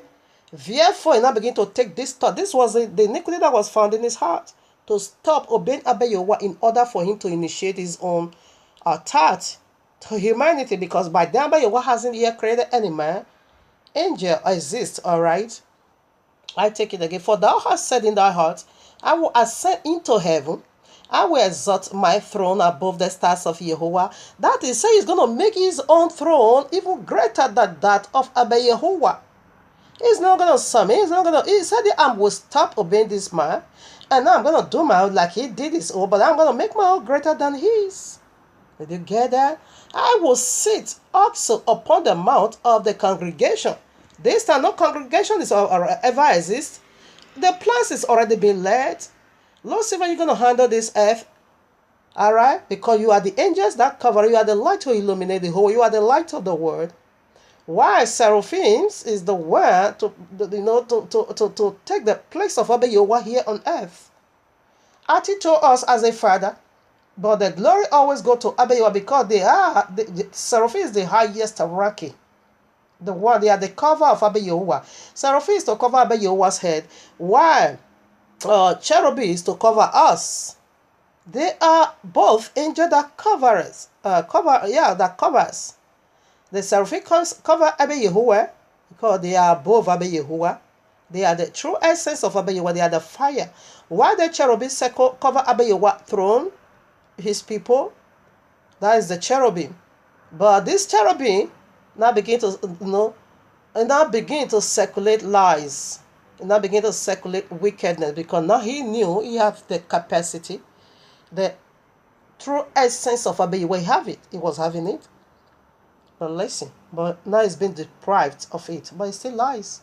therefore, he now begin to take this thought. This was the iniquity that was found in his heart, to stop obeying Abba Yahweh in order for him to initiate his own thought to humanity. Because by then, Abba Yahweh hasn't yet created any man. Angel exists, all right? I take it again. For thou hast said in thy heart, I will ascend into heaven. I will exalt my throne above the stars of Yahuwah. That is, say he's going to make his own throne even greater than that of Abba Yahuwah. He's not going to summon. He's not going to. He said, I will stop obeying this man, and now I'm going to do my own like he did his own, but I'm going to make my own greater than his. Did you get that? I will sit also upon the mount of the congregation. This time, no congregation is or ever exist. The plans is already been led. Lucifer, you're going to handle this earth. All right? Because you are the angels that cover. You are the light to illuminate the whole. You are the light of the world. Why seraphims is the one to take the place of Abba Yahweh here on earth. Ati told us as a father, but the glory always go to Abba Yahweh because the seraphim is the highest ranking. They are the cover of Abba Yahweh. Seraphim is to cover Abba Yahweh's head, while cherubim is to cover us. They are both angels that covers. That covers. The seraphim cover Abba Yahweh because they are above Abba Yahweh. They are the true essence of Abba Yahweh. They are the fire. While the cherubim cover Abba Yahweh throne, his people, that is the cherubim. But this cherubim now begin to circulate lies. And now begin to circulate wickedness, because now he knew he has the capacity, the true essence of Abba Yahweh. He was having it. But listen, but now he's been deprived of it. But he still lies.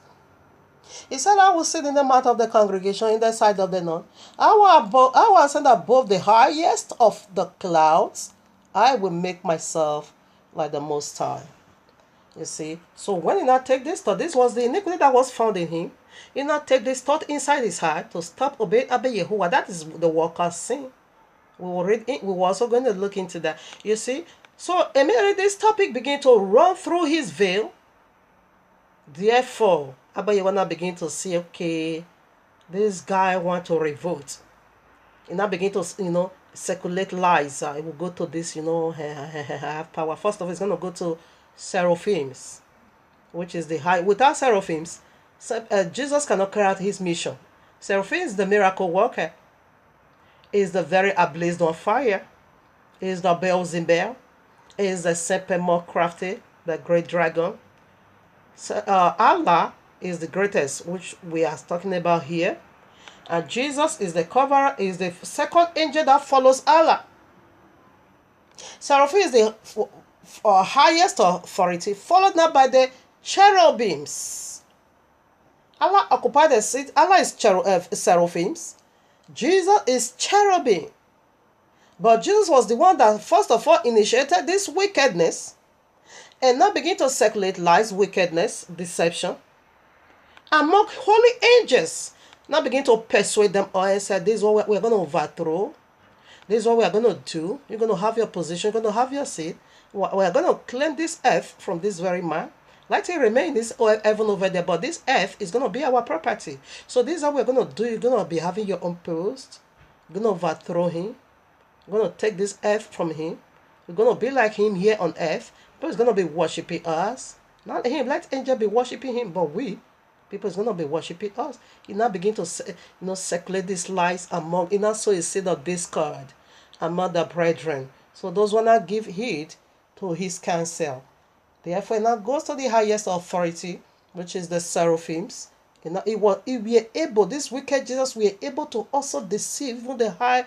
He said, I will sit in the mouth of the congregation in the side of the north. I will ascend above the highest of the clouds. I will make myself like the Most High. You see, so when he not take this thought, this was the iniquity that was found in him. He not take this thought inside his heart to stop obeying Abba Yahuwah. That is the work of sin. We will read it. We were also going to look into that. You see, so immediately this topic began to run through his veil. Therefore, Abba Yahuwah now begin to see, okay, this guy want to revolt. He now begin to, circulate lies. He will go to this, have power. First of all, he's going to go to seraphims, which is the high. Without seraphims, Jesus cannot carry out his mission. Seraphim is the miracle worker. He is the very ablaze on fire. He is the Beelzebub. He is the serpent more crafty, the great dragon. So, Allah is the greatest, which we are talking about here. And Jesus is the coverer, is the second angel that follows Allah. Seraphim is the highest authority, followed now by the cherubims. Allah occupied the seat. Allah is seraphims. Jesus is cherubim. But Jesus was the one that first of all initiated this wickedness, and now begin to circulate lies, wickedness, deception among holy angels. Now begin to persuade them all and say, this is what we're going to overthrow. This is what we're going to do. You're going to have your position. You're going to have your seat. We're going to claim this earth from this very man. Let it remain this heaven over there, but this earth is going to be our property. So this is how we're going to do. You're going to be having your own post. You're going to overthrow him. You're going to take this earth from him. You're going to be like him here on earth, but he's going to be worshiping us. Not him. Let angels be worshiping him, but we, people, is going to be worshiping us. He now begin to circulate these lies among, he now sow a seed of discord among the brethren. So those will not give heed to his counsel. Therefore, he now goes to the highest authority, which is the seraphims. You know, we are able, this wicked Jesus, we are able to also deceive even the high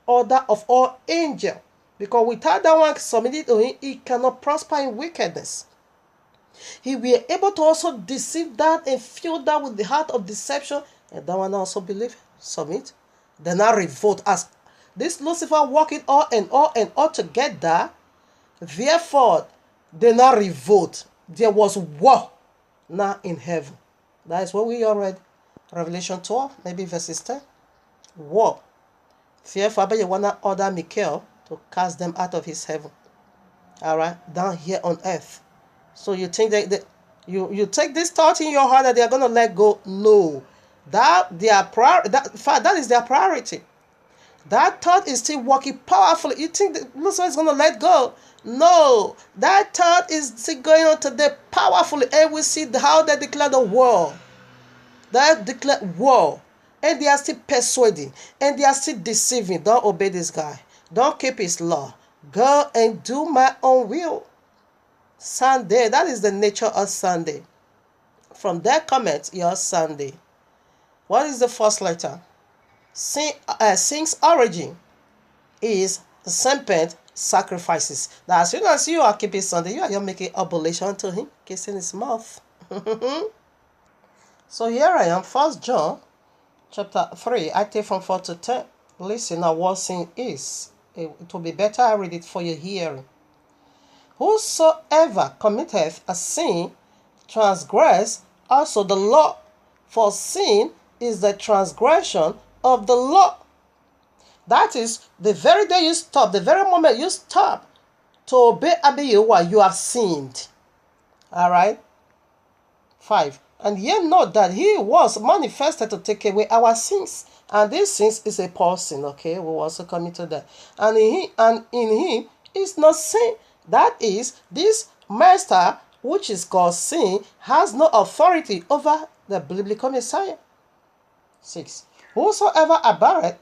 order of all angels. Because without that one submitted to him, he cannot prosper in wickedness. He were able to also deceive that and fill that with the heart of deception, and that one also believe, submit. Then now revolt as this Lucifer walking all together. Therefore, they now revolt. There was war now in heaven. That is what we all read. Revelation 12, maybe verses 10. War. Therefore, you want to order Michael to cast them out of his heaven. Alright, down here on earth. So you think that you take this thought in your heart that they are going to let go? No. That is their priority. That thought is still working powerfully. You think that Lucifer is going to let go? No. That thought is still going on today powerfully. And we see how they declare the war. They declare war. And they are still persuading. And they are still deceiving. Don't obey this guy. Don't keep his law. Go and do my own will. Sunday. That is the nature of Sunday. From that comment, your Sunday. What is the first letter? Sin's origin is serpent sacrifices. Now, as soon as you are keeping Sunday, you're making oblation to him, kissing his mouth. So here I am, 1 John chapter 3. I take from 4 to 10. Listen now what sin is. It will be better I read it for your hearing. Whosoever committeth a sin transgress also the law, for sin is the transgression of the law. That is, the very day you stop, the very moment you stop to obey Yahuwah, you have sinned. Alright? 5. And ye know that he was manifested to take away our sins. And this sins is a person, okay? We will also come into that. And in him is no sin. That is, this master, which is called sin, has no authority over the biblical Messiah. 6. Whosoever abideth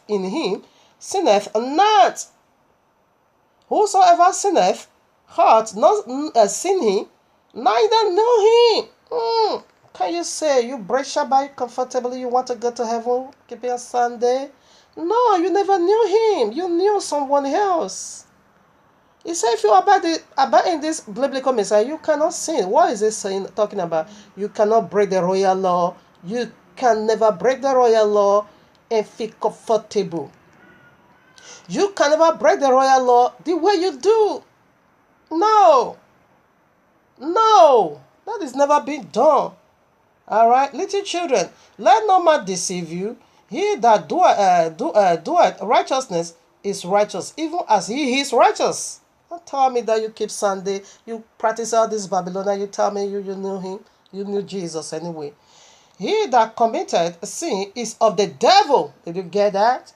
in him sinneth not. Whosoever sinneth hath not seen him, neither know him. Can you say you break Shabbat comfortably, you want to go to heaven, keeping a Sunday? No, you never knew him. You knew someone else. He said if you abide in this biblical Messiah, you cannot sin. What is this saying, talking about? You cannot break the royal law. You can never break the royal law and feel comfortable. You can never break the royal law the way you do. No. No. That has never been done. Alright, little children, let no man deceive you. He that doeth righteousness is righteous, even as he is righteous. Don't tell me that you keep Sunday, you practice all this Babylonian, you tell me you knew him, you knew Jesus anyway. He that committed sin is of the devil. Did you get that?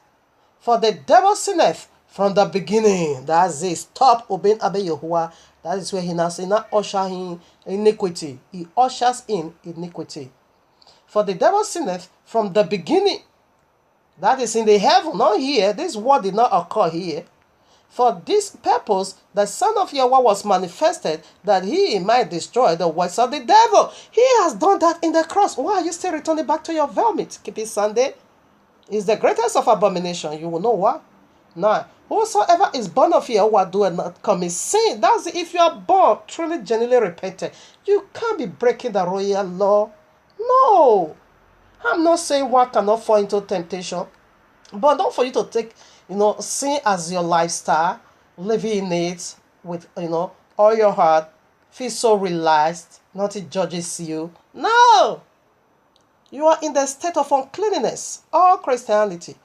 For the devil sinneth from the beginning. That's it. Stop obeying Yahuwah. That is where he now says, not usher in iniquity. He ushers in iniquity. For the devil sinneth from the beginning. That is in the heaven, not here. This word did not occur here. For this purpose, the Son of Yahweh was manifested, that he might destroy the works of the devil. He has done that in the cross. Why are you still returning back to your vomit? Keep it Sunday. It's the greatest of abomination. You will know why. Now, whosoever is born of Yahweh doeth not commit sin. That's if you are born, truly, genuinely repented. You can't be breaking the royal law. No. I'm not saying one cannot fall into temptation. But don't for you to take, sin as your lifestyle, living in it with, all your heart, feel so relaxed, nothing judges you. No! You are in the state of uncleanness, all Christianity.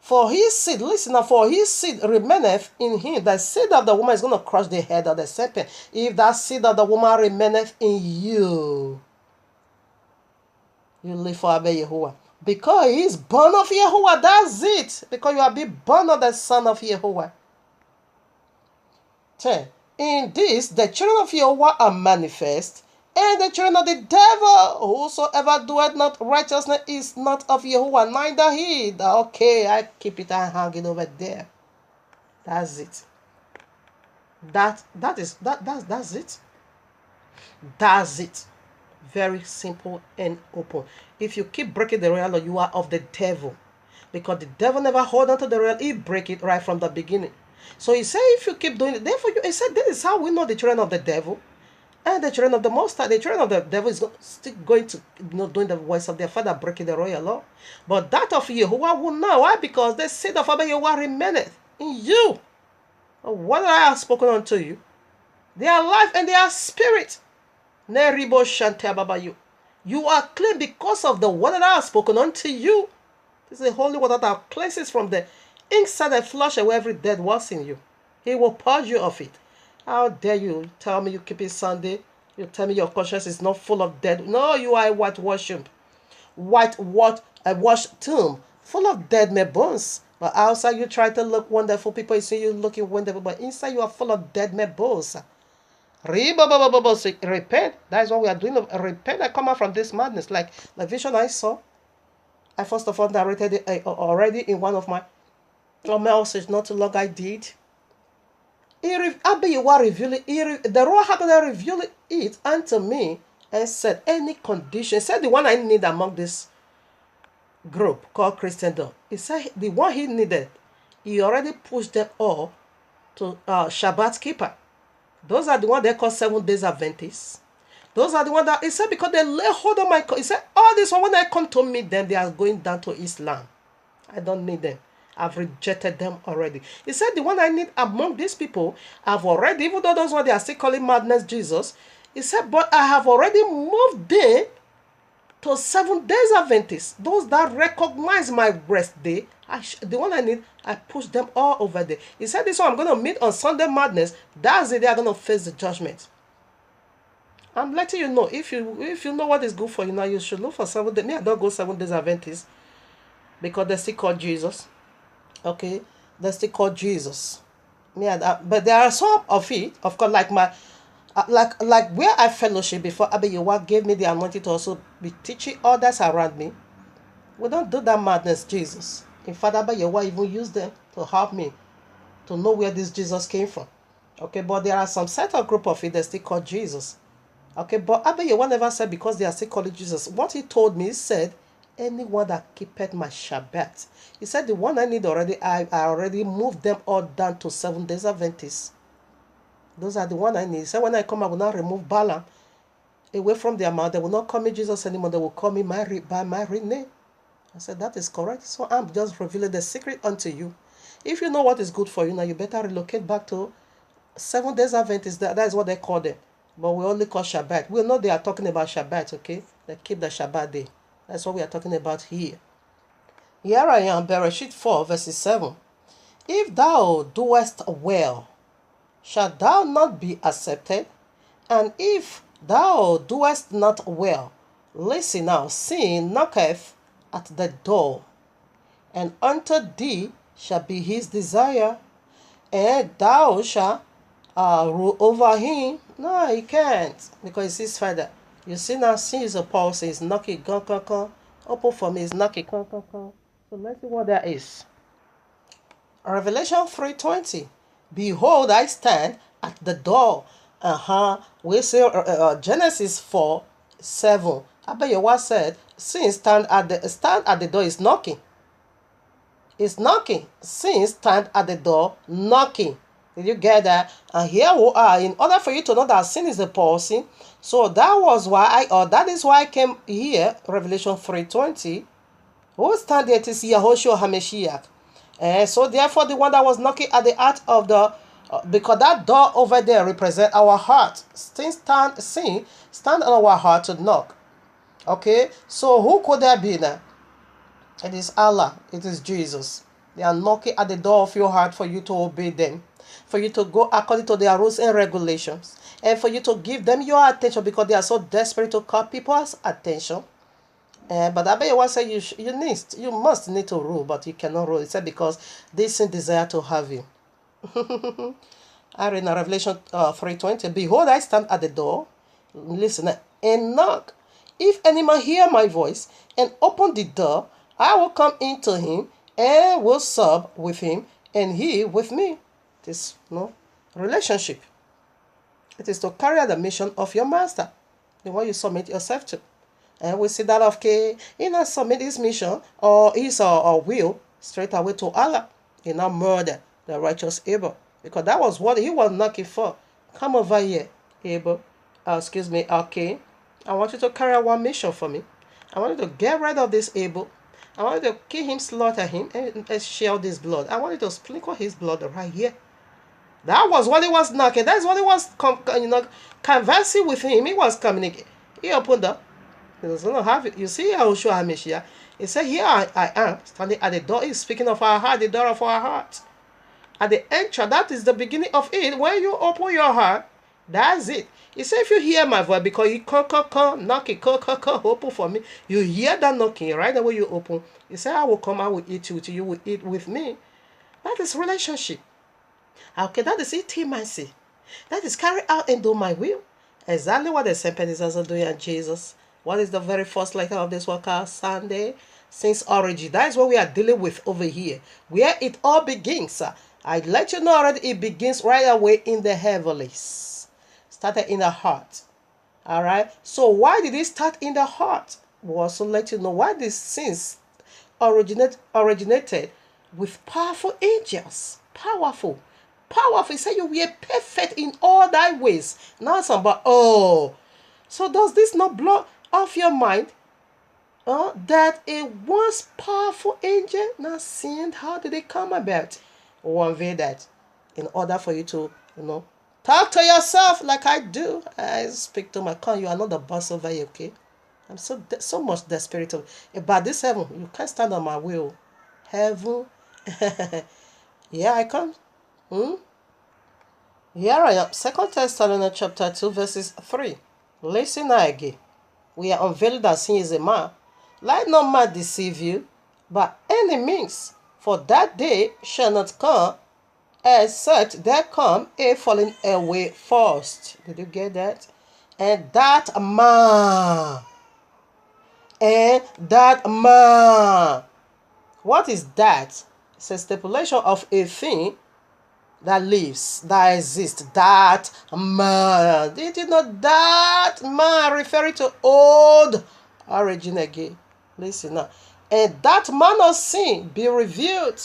For his seed, listen now, for his seed remaineth in him. The seed of the woman is going to crush the head of the serpent. If that seed of the woman remaineth in you, you live for Yahuwah. Because he is born of Yahuwah, that's it. Because you are being born of the Son of Yahuwah. 10. In this, the children of Yahuwah are manifest, and the children of the devil. Whosoever doeth not righteousness is not of Yahuwah, neither he. Okay, I keep it and hang it over there. That's it. That's it. That's it. Very simple and open. If you keep breaking the royal law, you are of the devil. Because the devil never hold on to the royal, he break it right from the beginning. So he said, if you keep doing it, therefore he said, this is how we know the children of the devil. And the children of the Most High, the children of the devil is still going to doing the voice of their father, breaking the royal law. But that of Yahuwah will know. Why? Because the seed of Abba Yahuwah remaineth in you. What I have spoken unto you, they are life and they are spirit. Neribo Shante Babayu. You are clean because of the word that I have spoken unto you. This is the holy water that cleanses from the inside and flush away every dead was in you. He will purge you of it. How dare you tell me you keep it Sunday? You tell me your conscience is not full of dead. No, you are a whitewashed tomb full of dead men bones. But outside you try to look wonderful. People see you looking wonderful, but inside you are full of dead men bones. Repent. That is what we are doing. Repent and come out from this madness. Like the vision I saw. I first of all narrated it already in one of my messages not too long I did. Abiyuwa revealed it. The Ruach HaKodesh revealed it unto me and said, any condition. Said the one I need among this group called Christendom. He said the one he needed, he already pushed them all to Shabbat keeper. Those are the ones they call 7 days Adventists. Those are the ones that, he said, because they lay hold on my, he said, all this one, when I come to meet them, they are going down to Islam. I don't need them. I've rejected them already. He said, the one I need among these people, I've already, even though those ones they are still calling madness Jesus, he said, but I have already moved them to 7 days Adventists. Those that recognize my rest day, the one I need, I push them all over there. He said, this one I'm going to meet on Sunday madness. That's the day I'm going to face the judgment. I'm letting you know, if you know what is good for you now, you should look for 7 days. Me, I don't go 7 days Adventists because they still call Jesus. Okay, they still call Jesus. But there are some of it, of course, like my, like where I fellowship before Abba Yahuwah gave me the anointing to also be teaching others around me. We don't do that madness, Jesus. In fact, Abba Yahuwah even used them to help me to know where this Jesus came from. Okay, but there are some set of group of it that still call Jesus. Okay, but Abba Yahuwah never said because they are still calling Jesus. What he told me, he said, anyone that keepeth my Shabbat. He said, the one I need already, I already moved them all down to 7 days Adventists. Those are the one I need. He said, when I come, I will not remove Balaam away from their mouth. They will not call me Jesus anymore. They will call me by my real name. I said, that is correct. So I'm just revealing the secret unto you. If you know what is good for you now, you better relocate back to 7 days Adventists. That is what they call them. But we only call Shabbat. We know they are talking about Shabbat, okay? They keep the Shabbat day. That's what we are talking about here. Here I am, Bereshit 4, verses 7. If thou doest well, shalt thou not be accepted? And if thou doest not well, listen now, sin knocketh at the door, and unto thee shall be his desire, and thou shalt rule over him. No, he can't, because it says further. You see now, sin is a pulse, is knocking, open for me is knocking, So let's see what that is. Revelation 3:20. Behold, I stand at the door. We say Genesis 4:7. Abba Yahuwah said, sin stand at the door is knocking. It's knocking. Sin stand at the door knocking. Did you get that? And here we are. In order for you to know that sin is a person, so that is why I came here. Revelation 3:20. Who stand there? It is Yahushua HaMashiach. And so therefore, the one that was knocking at the heart of the, because that door over there represent our heart. Sin stand on our heart to knock. Okay. So who could that be now? It is Allah. It is Jesus. They are knocking at the door of your heart for you to obey them, for you to go according to their rules and regulations, and for you to give them your attention because they are so desperate to call people's attention. But Abba Yahuwah said you must need to rule, but you cannot rule. He said because they sin desire to have you. I read in Revelation 3:20. Behold, I stand at the door, listen, and knock. If any man hear my voice and open the door, I will come into him and will sup with him, and he with me. It is relationship. It is to carry out the mission of your master. the one you submit yourself to. And we see that of Cain, he not submit his mission or his or will straight away to Allah. He not murder the righteous Abel. Because that was what he was knocking for. Come over here, Abel. Cain. I want you to carry out one mission for me. I want you to get rid of this Abel. I want you to kill him, slaughter him, and share this blood. I want you to sprinkle his blood right here. That was what he was knocking. That's what he was conversing with him. He was communicating. He opened up. He was going to have it. You see Yahushua HaMashiach. He said, here I am, standing at the door. He's speaking of our heart, the door of our heart. At the entrance, that is the beginning of it. When you open your heart, that's it. He said, if you hear my voice, because you come, knocking, open for me. You hear that knocking right away you open. He said, I will come, I will eat with you, you will eat with me. That is relationship. Okay, that is intimacy. That is carry out and do my will. Exactly what the serpent is also doing in Jesus. What is the very first letter of this work out Sunday? Since origin. That is what we are dealing with over here. Where it all begins. I let you know already it begins right away in the heavens. Started in the heart. Alright. So why did it start in the heart? We'll also let you know why these sins originated with powerful angels. Powerful. He said you were perfect in all thy ways. Now somebody, so does this not blow off your mind? That a once powerful angel now sinned? How did it come about? We'll unveil that in order for you to, talk to yourself like I do. I speak to my con. You are not the boss over here, okay? I'm so much desperate about this heaven. You can't stand on my will. Heaven. Yeah, I come. Here I am. 2 Thessalonians chapter 2 verses 3. Listen now again. We are unveiling that sin is a man. Let no man deceive you by any means. For that day shall not come, except there come a falling away first. Did you get that? And that man. What is that? It's a stipulation of a thing that lives, that exists, that man. Did you know that man referring to old origin again? Listen now. And that man of sin be revealed,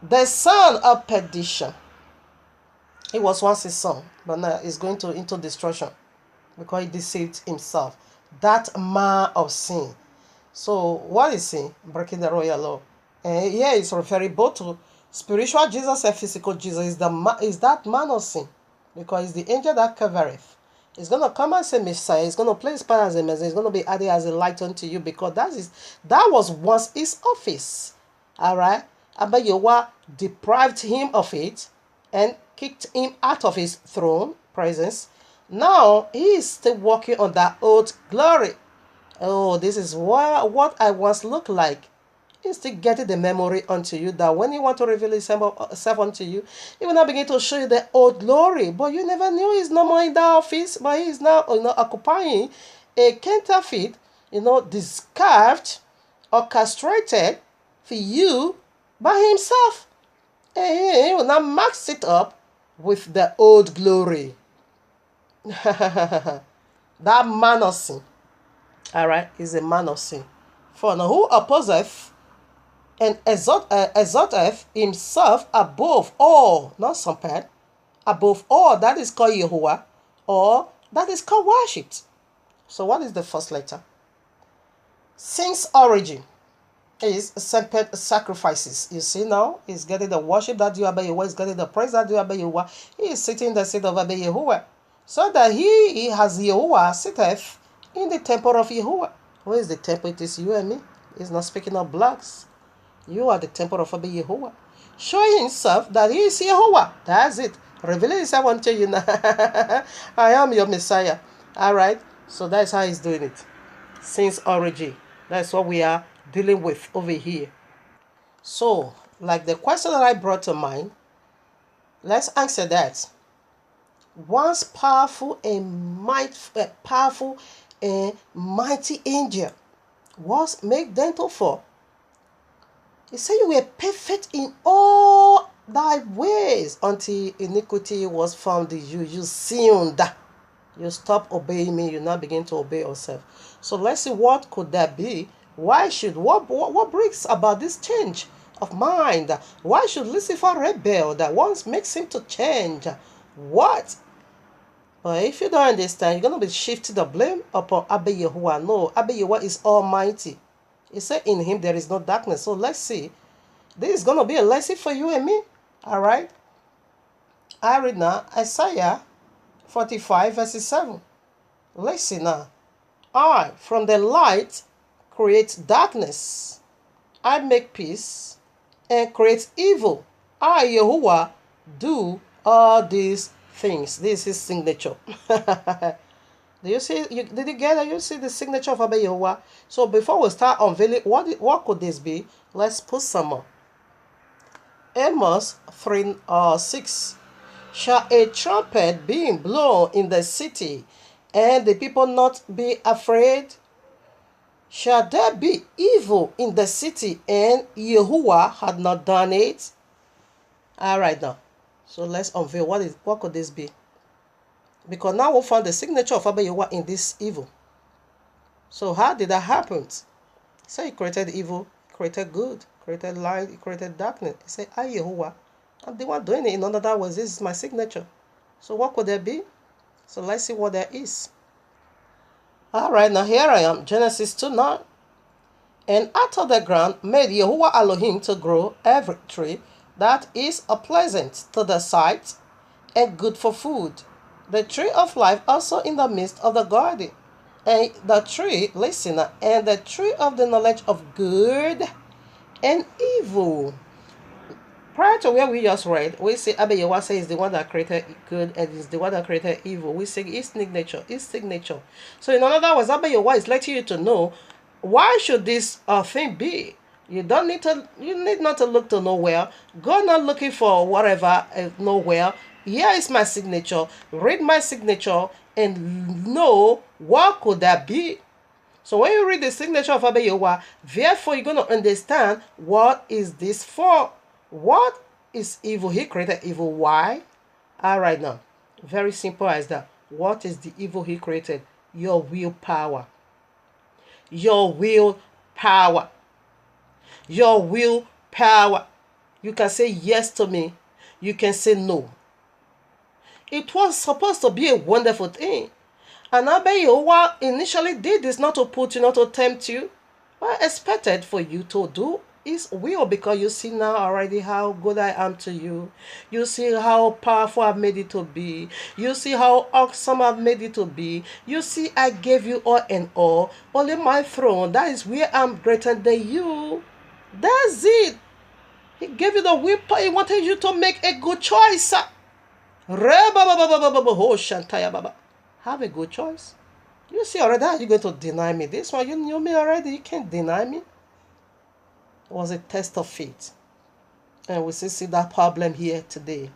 the son of perdition. He was once his son, but now he's going into destruction because he deceived himself. That man of sin. So what is sin? Breaking the royal law. And here it's referring both to spiritual Jesus and physical Jesus. Is that man of sin, because it's the angel that covereth. He's going to come as a Messiah. He's going to play his part as a Messiah. He's going to be added as a light unto you, because that was once his office. Alright? Abba Yahweh deprived him of it and kicked him out of his throne presence. Now he is still walking on that old glory. Oh, this is what I once looked like. He's still getting the memory unto you, that when he want to reveal himself unto you, he will not begin to show you the old glory. But you never knew he's no more in that office, but he is now occupying a counterfeit, discarved, orchestrated for you by himself. And he will now max it up with the old glory. That man of sin, alright, is a man of sin. For now, who opposeth and exalteth himself above all, not some part, above all that is called Yahuwah, or that is called worship. So what is the first letter? Since origin is separate sacrifices. You see now, he's getting the worship that you obey Yahuwah, he's getting the praise that you obey Yahuwah. He is sitting in the seat of obey Yahuwah. So that he has Yahuwah sitteth in the temple of Yahuwah. Who is the temple? It is you and me. He's not speaking of blacks. You are the temple of Abba Yahuwah. Showing himself that he is Yahuwah. That's it. Revealing himself unto you now. I am your Messiah. Alright. So that's how he's doing it. Since origin. That's what we are dealing with over here. So, like the question that I brought to mind, let's answer that. Once powerful and mighty angel was made dental for. He said you were perfect in all thy ways until iniquity was found in you. You sinned. You stop obeying me, you now begin to obey yourself. So let's see, what could that be? What brings about this change of mind? Why should Lucifer rebel? That once makes him to change. What? But if you don't understand, you're going to be shifting the blame upon Abba Yahuwah. No, Abba Yahuwah is almighty. He said in him there is no darkness. So let's see. This is going to be a lesson for you and me. All right? I read now Isaiah 45 verses 7. Listen now. I, from the light, create darkness. I make peace and create evil. I, Yahuwah, do all these things. This is his signature. Do you see? Did you get it? You see the signature of Abba Yahuwah? So before we start unveiling, what could this be? Let's put some more. Amos 3:6. Shall a trumpet be blown in the city, and the people not be afraid? Shall there be evil in the city, and Yahuwah had not done it? All right now. So let's unveil what could this be? Because now we found the signature of Abba Yahuwah in this evil. So how did that happen? So he created evil, created good, created light, he created darkness. He said, I Yahuwah, I'm the one doing it. In other words, this is my signature. So what could there be? So let's see what there is. All right, now here I am, Genesis 2:9. And out of the ground made Yahuwah Elohim to grow every tree that is pleasant to the sight and good for food, the tree of life also in the midst of the garden, and the tree, listen, and the tree of the knowledge of good and evil. Prior to where we just read, we say Abba Yahuwah says the one that created good and is the one that created evil. We say his signature. So in other words, Abba Yahuwah is letting you to know, why should this thing be? You need not to look to nowhere. Go not looking for whatever nowhere. Here is my signature. Read my signature and know what could that be. So when you read the signature of Abba Yahuwah, therefore you're going to understand what is this for. What is evil? He created evil. Why? All right now. Very simple as that. What is the evil he created? Your willpower. Your willpower. Your willpower. You can say yes to me. You can say no. It was supposed to be a wonderful thing. And Abba Yahuwah initially did this not to put you, not to tempt you, but expected for you to do his will, because you see now already how good I am to you. You see how powerful I've made it to be. You see how awesome I've made it to be. You see I gave you all and all. Only my throne, that is where I'm greater than you. That's it. He gave you the will. He wanted you to make a good choice. Have a good choice. You see already how you're going to deny me. This one, you knew me already. You can't deny me. It was a test of faith. And we still see that problem here today.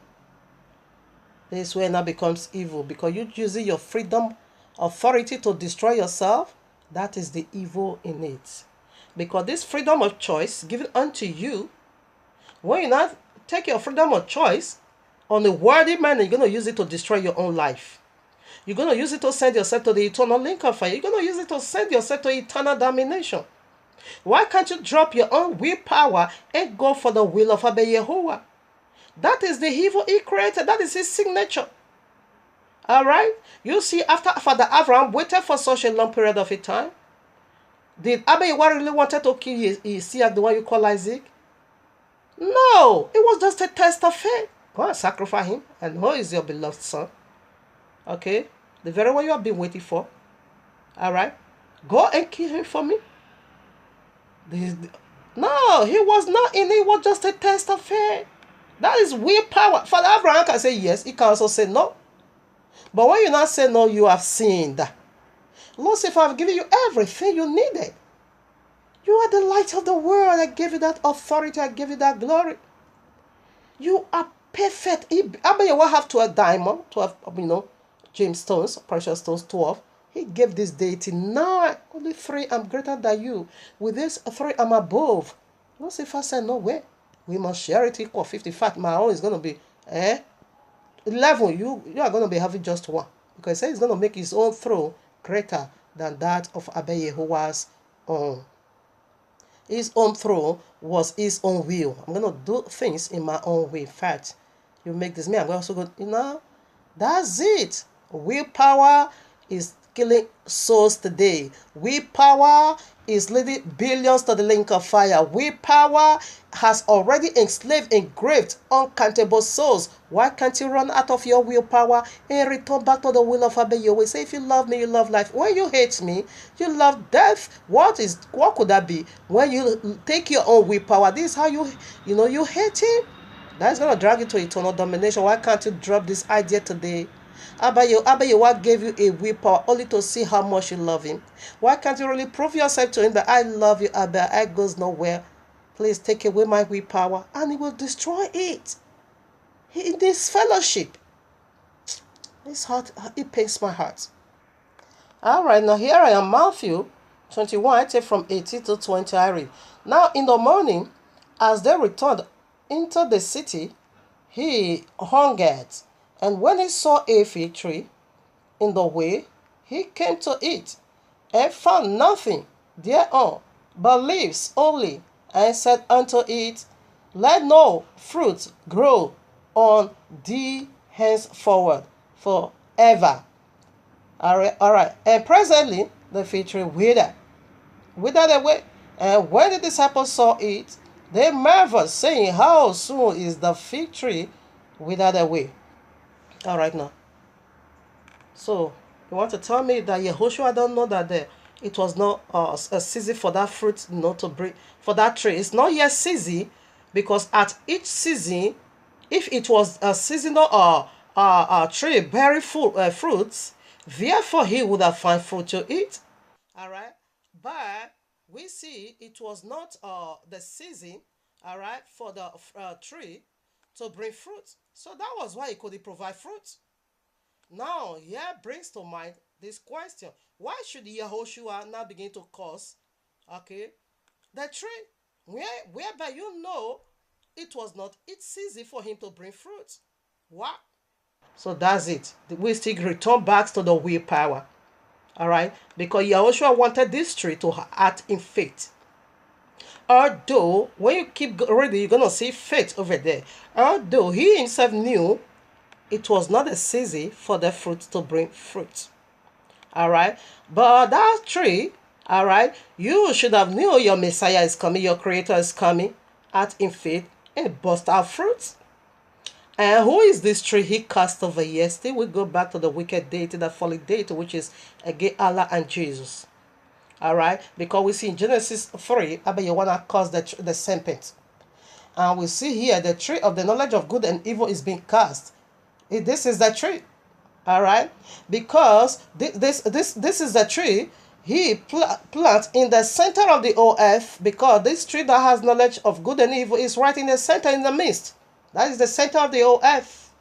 This is where it now becomes evil, because you're using your freedom, authority to destroy yourself. That is the evil in it. Because this freedom of choice given unto you, when you not take your freedom of choice on a worthy manner, you're going to use it to destroy your own life. You're going to use it to send yourself to the eternal link of fire. You're going to use it to send yourself to eternal damnation. Why can't you drop your own willpower and go for the will of Abba Yahuwah? That is the evil he created. That is his signature. All right? You see, after Father Abraham waited for such a long period of time, did Abba Yahuwah really wanted to kill his Isaac, the one you call Isaac? No. It was just a test of faith. Go and sacrifice him. And who is your beloved son? Okay? The very one you have been waiting for. All right? Go and kill him for me. No, he was not in it. It was just a test of faith. That is willpower. Father Abraham can say yes. He can also say no. But when you not say no, you have sinned. Lord said, if I've given you everything you needed, you are the light of the world. I gave you that authority. I gave you that glory. You are perfect. Abba Yahuwah have 12 diamonds, 12, gemstones, precious stones, 12. He gave this deity 9. Only 3 I'm greater than you. With this 3 I'm above. Lucifer said, no way. We must share it equal 50. In fact, my own is going to be 11. You are going to be having just 1. Because he said he's going to make his own throne greater than that of YAHUAH'S own. His own throne was his own will. I'm going to do things in my own way. In fact, you make this me, I'm also going, that's it. Willpower is killing souls today. Willpower is leading billions to the lake of fire. Willpower has already enslaved, engraved uncountable souls. Why can't you run out of your willpower and return back to the will of Yahweh? Say, if you love me, you love life. When you hate me, you love death. What could that be? When you take your own willpower, this is how you hate him. That's going to drag you to eternal domination. Why can't you drop this idea today? What gave you a willpower only to see how much you love him? Why can't you really prove yourself to him that I love you, Abba? I goes nowhere. Please take away my willpower, and he will destroy it. In this fellowship, this heart, it pains my heart. All right, now here I am, Matthew 21. I take from 18 to 20. I read. Now in the morning, as they returned into the city, he hungered. And when he saw a fig tree in the way, he came to it, and found nothing thereon but leaves only, and said unto it, Let no fruit grow on thee henceforward forever. All right. And presently the fig tree withered away. And when the disciples saw it, they marveled, saying, How soon is the fig tree withered away? All right now. So you want to tell me that Yehoshua don't know that it was not a season for that fruit, to bring for that tree. It's not yet season, because at each season, if it was a seasonal tree bearing fruits, therefore he would have found fruit to eat. All right, but we see it was not the season, all right, for the tree to bring fruit. So that was why he couldn't provide fruit. Now, here brings to mind this question. Why should Yehoshua now begin to curse, the tree? Whereby it was not its season for him to bring fruit. What? So that's it. We still return back to the willpower. All right? Because Yehoshua wanted this tree to act in faith. Although, when you keep reading, you're going to see faith over there. Although he himself knew it was not a season for the fruit to bring fruit. All right? But that tree, all right, you should have known your Messiah is coming, your Creator is coming, act in faith, and burst out fruit. And who is this tree he cast over yesterday? We go back to the wicked deity, the fallen deity, which is again Allah and Jesus. All right, because we see in Genesis 3, you want to curse the serpent. And we see here the tree of the knowledge of good and evil is being cast. This is the tree. All right, because this is the tree he plants in the center of the earth, because this tree that has knowledge of good and evil is right in the center, in the midst. That is the center of the earth.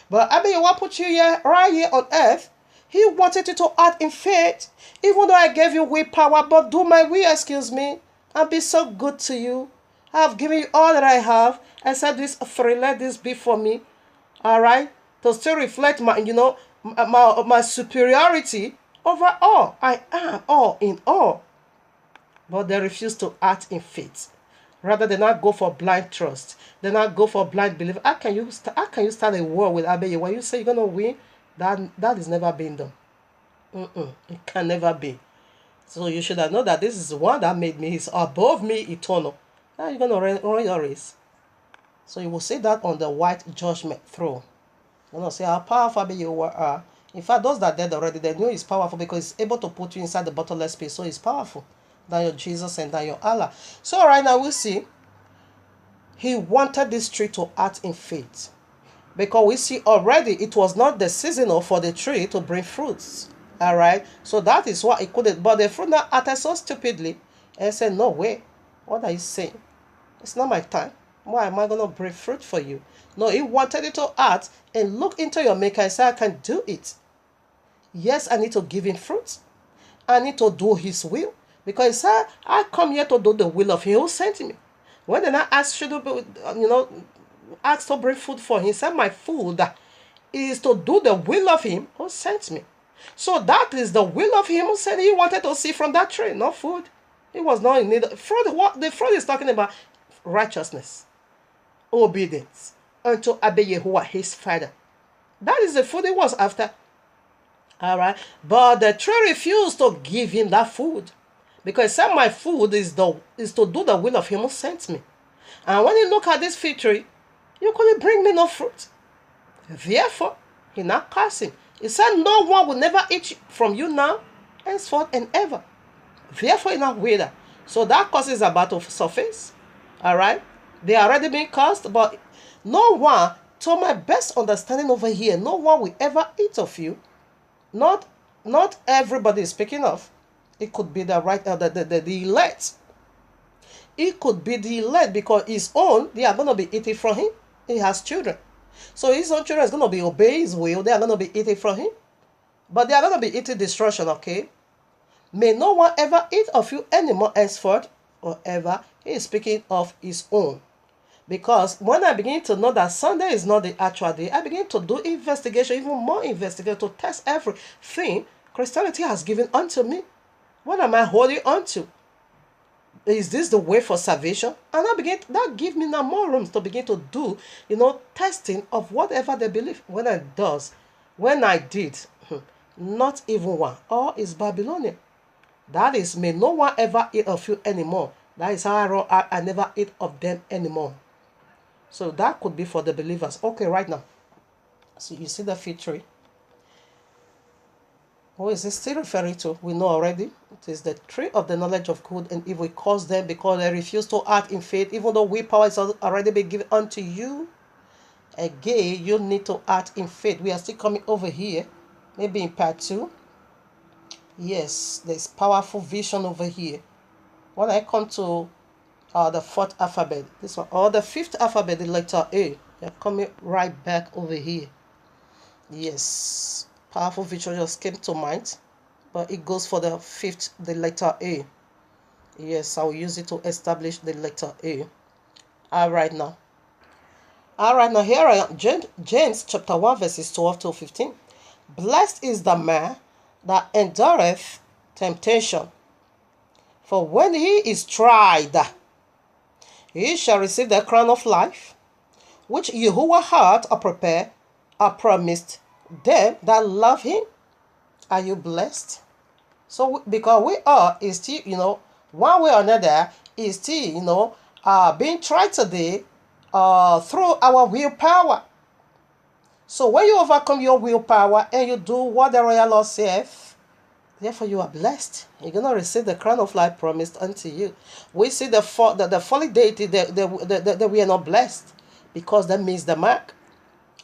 But Abiyawa put you here, right here on earth. He wanted you to act in faith. Even though I gave you willpower, but do my will, excuse me, and be so good to you. I have given you all that I have. I said this free, let this be for me. All right? To still reflect my superiority over all. I am all in all. But they refuse to act in faith. Rather, they not go for blind trust. They not go for blind belief. How can you start a war with Abiyawa when you say you're going to win? That is never been done. It can never be. So you should have known that this is the one that made me. He's above me, eternal. Now you're going to run your race. So you will see that on the white judgment throne. You're going to say how powerful you are. In fact, those that are dead already, they know he's powerful because he's able to put you inside the bottomless pit. So he's powerful than your Jesus and than your Allah. So right now we see he wanted this tree to act in faith. Because we see already it was not the seasonal for the tree to bring fruits. All right. So that is why it couldn't. But the fruit now acted so stupidly and said, no way. What are you saying? It's not my time. Why am I going to bring fruit for you? No, he wanted it to act and look into your maker and say, I can do it. Yes, I need to give him fruit. I need to do his will. Because he said, I come here to do the will of him who sent me. When they not ask, asked to bring food for him, he said, my food is to do the will of him who sent me. So that is the will of him who said he wanted to see from that tree, not food. He was not in need of fruit. What the fruit is talking about? Righteousness, obedience unto Abba Yahuwah, his father. That is the food he was after. All right. But the tree refused to give him that food. Because it said my food is to do the will of him who sent me. And when you look at this fig tree, you couldn't bring me no fruit. Therefore, he now cursed him. He said, no one will never eat from you now, henceforth and ever. Therefore, he now wither. So that curse is about to surface. All right. They are already being cursed, but no one, to my best understanding over here, no one will ever eat of you. Not everybody is speaking of. It could be the elect. It could be the elect because his own, they are going to be eating from him. He has children. So his own children is going to be obey his will. They are going to be eating from him. But they are going to be eating destruction, okay? May no one ever eat of you anymore henceforth or ever. He is speaking of his own. Because when I begin to know that Sunday is not the actual day, I begin to do investigation, even more investigation, to test everything Christianity has given unto me. What am I holding on to? Is this the way for salvation? And that give me now more room to begin to do, testing of whatever they believe. When I did, not even one, all is Babylonian. That is, may no one ever eat of you anymore. That is how I never eat of them anymore. So that could be for the believers. Okay, right now. So you see the fig tree. Who is it still referring to? We know already. It is the tree of the knowledge of good and evil. It caused them because they refused to act in faith, even though willpower is already been given unto you. Again, you need to act in faith. We are still coming over here. Maybe in part 2. Yes, there's powerful vision over here. When I come to the 4th alphabet, this one, or the 5th alphabet, the letter A, they're coming right back over here. Yes, powerful vision just came to mind, but it goes for the 5th, the letter A. Yes, I will use it to establish the letter A. All right now, here I am. James chapter 1 verses 12 to 15. Blessed is the man that endureth temptation, for when he is tried, he shall receive the crown of life, which Yahuwah hath promised them that love him. Are you blessed? So because we are is still, one way or another, is still, being tried today through our willpower. So when you overcome your willpower and you do what the royal law says, therefore you are blessed. You're going to receive the crown of life promised unto you. We see the folly deity that we are not blessed because that means the mark.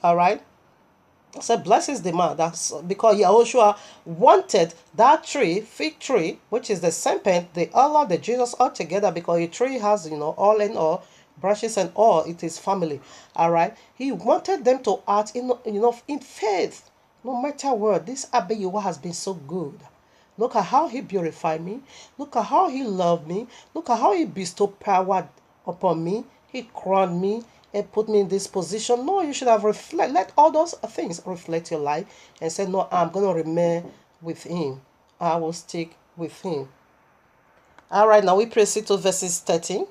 All right. So blessed is the man. That's because Yahushua wanted that tree, fig tree, which is the serpent, the Allah, the Jesus all together, because a tree has, all in all, branches and all, it is family. All right. He wanted them to act in faith. No matter what, this Abba Yahuwah has been so good. Look at how he purified me. Look at how he loved me. Look at how he bestowed power upon me. He crowned me and put me in this position. No, you should have let all those things reflect your life and say, no, I'm going to remain with him. I will stick with him. All right, now we proceed to verses 13.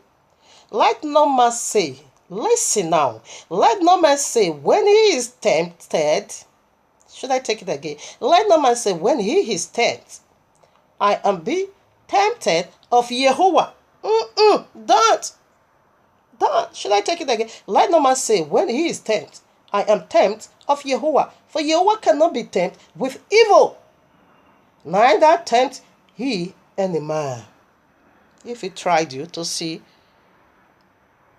Let no man say, listen now. Let no man say, when he is tempted. Should I take it again? Let no man say, when he is tempted, I am be tempted of Yahuwah. Don't. Should I take it again? Let no man say, when he is tempted, I am tempted of Yahuwah. For Yahuwah cannot be tempted with evil. Neither tempt he any man. If he tried you to see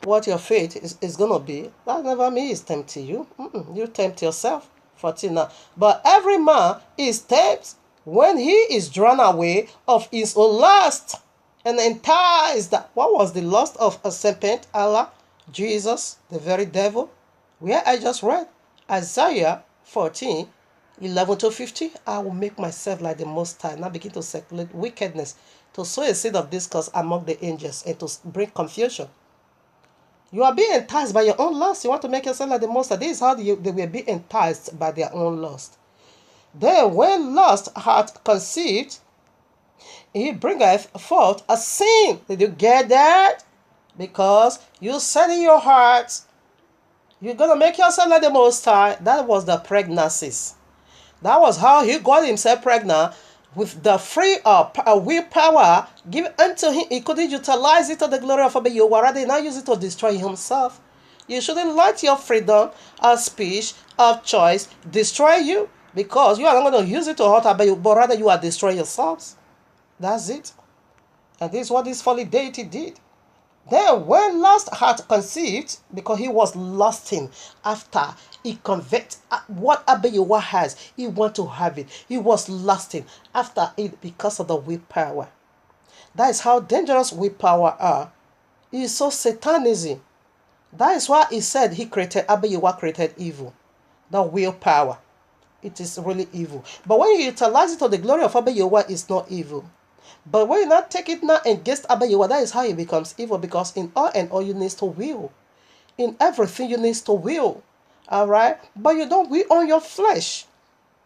what your fate is going to be, that never means he's tempting you. You tempt yourself. 14 now. But every man is tempted when he is drawn away of his own lust and enticed. What was the lust of a serpent? Allah, Jesus, the very devil. Where I just read Isaiah 14, 11 to 50. I will make myself like the Most High. Now begin to circulate wickedness, to sow a seed of discourse among the angels, and to bring confusion. You are being enticed by your own lust. You want to make yourself like the Most High. This is how they will be enticed by their own lust. Then when lust hath conceived, he bringeth forth a sin. Did you get that? Because you said in your heart, you're going to make yourself like the Most High. That was the pregnancies. That was how he got himself pregnant with the free willpower given unto him. He couldn't utilize it to the glory of Yahuwah. Rather, not use it to destroy himself. You shouldn't let your freedom of speech, of choice, destroy you, because you are not going to use it to hurt Yahuwah, but rather you are destroying yourselves. That's it. And this is what this folly deity did. Then when lust had conceived, because he was lusting after he convert what Yahuwah has, he want to have it. He was lusting after it because of the willpower. That is how dangerous willpower are. It is so satanism. That is why he said Yahuwah created evil. The willpower. It is really evil. But when you utilize it to the glory of Yahuwah, it's not evil. But when you not take it now against Yahuwah, that is how it becomes evil, because in all and all you need to will. In everything you need to will. Alright? But you don't will on your flesh.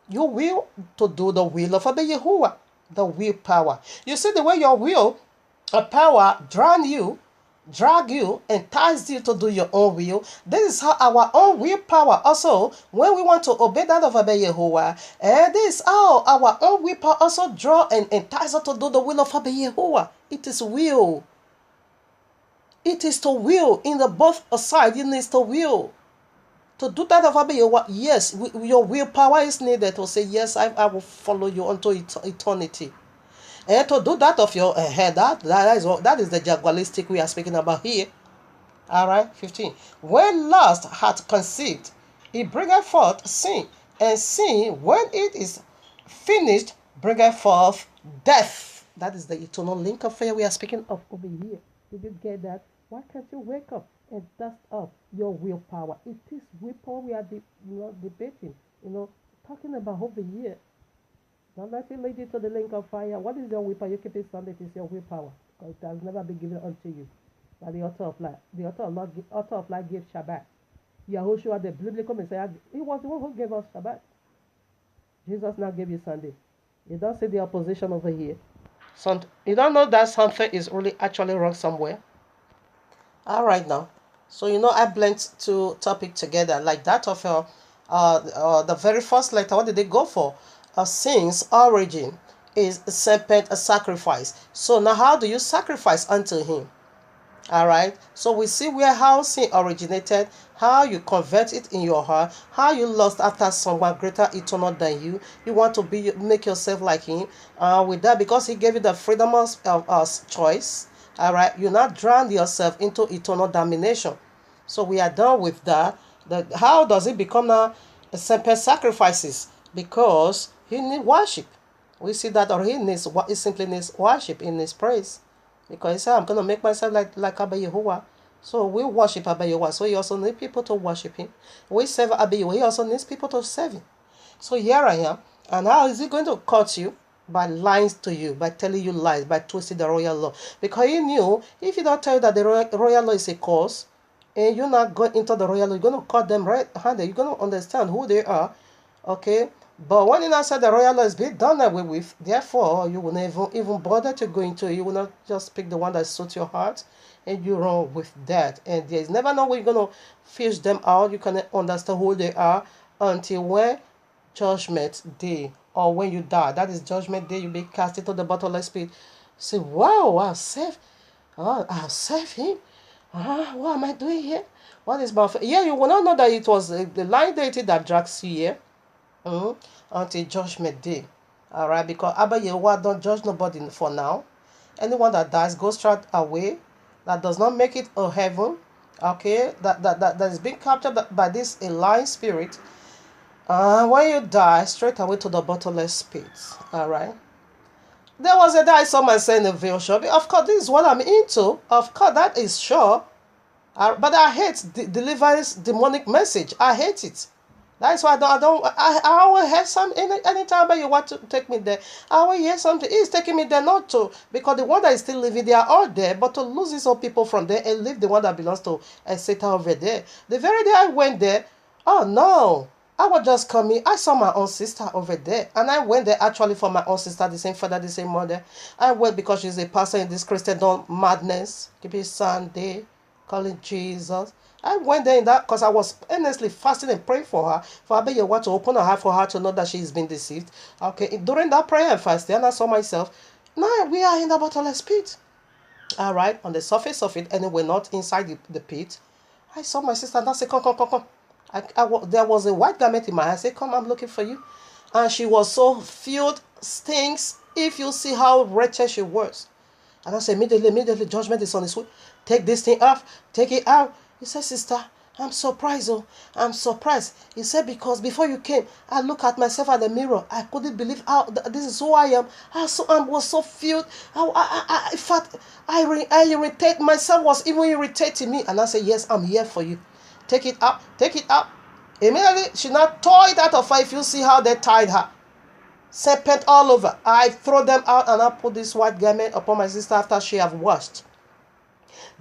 You will to do the will of Yahuwah. The willpower. You see the way your will, a power drag you, entice you to do your own will. This is how our own willpower also, when we want to obey that of Yahuwah, and this is how our own willpower also draw and entice us to do the will of Yahuwah. It is will. It is to will. In the both side, you need to will. To do that of Yahuwah, yes, your willpower is needed to say, yes, I will follow you unto eternity. And to do that of your head, that is the jagualistic we are speaking about here. Alright, 15. When lust hath conceived, it bringeth forth sin. And sin, when it is finished, bringeth forth death. That is the eternal link of fire we are speaking of over here. Did you get that? Why can't you wake up and dust up your willpower? It is willpower we are debating, talking about over here. Don't let it lead you to the link of fire. What is your willpower? You keep it Sunday, it is your willpower. Because it has never been given unto you by the author of life. The author of life gave Shabbat. Yahushua, the biblical Messiah, he was the one who gave us Shabbat. Jesus now gave you Sunday. You don't see the opposition over here. You don't know that something is really actually wrong somewhere. All right now. So I blend two topics together, like that of the very first letter. What did they go for? Sin's origin is serpent sacrifice. So now how do you sacrifice unto him? Alright, so we see how sin originated, how you convert it in your heart, how you lust after someone greater, eternal than you. You want to make yourself like him. With that, because he gave you the freedom of choice. Alright, you not drown yourself into eternal damnation. So we are done with that. How does it become now serpent sacrifices? Because he needs worship. We see that, or he simply needs worship in his praise. Because he said, I'm going to make myself like Abba Yahuwah. So we worship Abba Yahuwah. So he also needs people to worship him. We serve Abba Yahuwah. He also needs people to serve him. So here I am. And how is he going to cut you? By lying to you, by telling you lies, by twisting the royal law. Because he knew, if he don't tell you that the royal law is a cause, and you're not going into the royal law, you're going to cut them right-handed. You're going to understand who they are. Okay? But when you now say the royal law is being done away with, therefore, you will never even bother to go into it. You will not just pick the one that suits your heart, and you run with that. And there is never no way you're going to fish them out. You can understand who they are until when? Judgment day, or when you die. That is judgment day. You'll be cast into the bottomless pit. Say, wow, I'll save him. What am I doing here? What is my... Yeah, you will not know that it was the lying deity that drags you here. Until judgment day. Alright, because Abba Yahuwah don't judge nobody for now. Anyone that dies goes straight away. That does not make it a heaven. Okay, that is being captured by this lying spirit. When you die, straight away to the bottomless pit. Alright. There was a day I saw myself in a veil shop. Of course, this is what I'm into. Of course, that is sure. But I hate delivers demonic message. I hate it. That's why I will have some anytime you want to take me there. I will hear something. He's taking me there not to, because the one that is still living, they are all there, but to lose these old people from there and leave the one that belongs to Satan over there. The very day I went there, oh no, I was just coming. I saw my own sister over there. And I went there actually for my own sister, the same father, the same mother. I went because she's a pastor in this Christendom madness. Keep it Sunday, calling Jesus. I went there in that because I was earnestly fasting and praying for her. For I bet you want to open her heart for her to know that she is being deceived. Okay, during that prayer and fasting, and I saw myself, now we are in the bottomless pit. All right, on the surface of it, and we're not inside the pit. I saw my sister and I said, come, come, come, come. There was a white garment in my hand. I said, come, I'm looking for you. And she was so filled, stinks. If you see how wretched she was. And I said, immediately, judgment is on its way. Take this thing off. Take it out. He said, sister, I'm surprised. Oh, I'm surprised. He said, because before you came, I looked at myself at the mirror. I couldn't believe how this is who I am. I was so filled. In fact, I irritate myself was even irritating me. And I said, yes, I'm here for you. Take it up. Take it up. Immediately, she now tore it out of her. If you see how they tied her. Serpent all over. I throw them out and I put this white garment upon my sister after she have washed.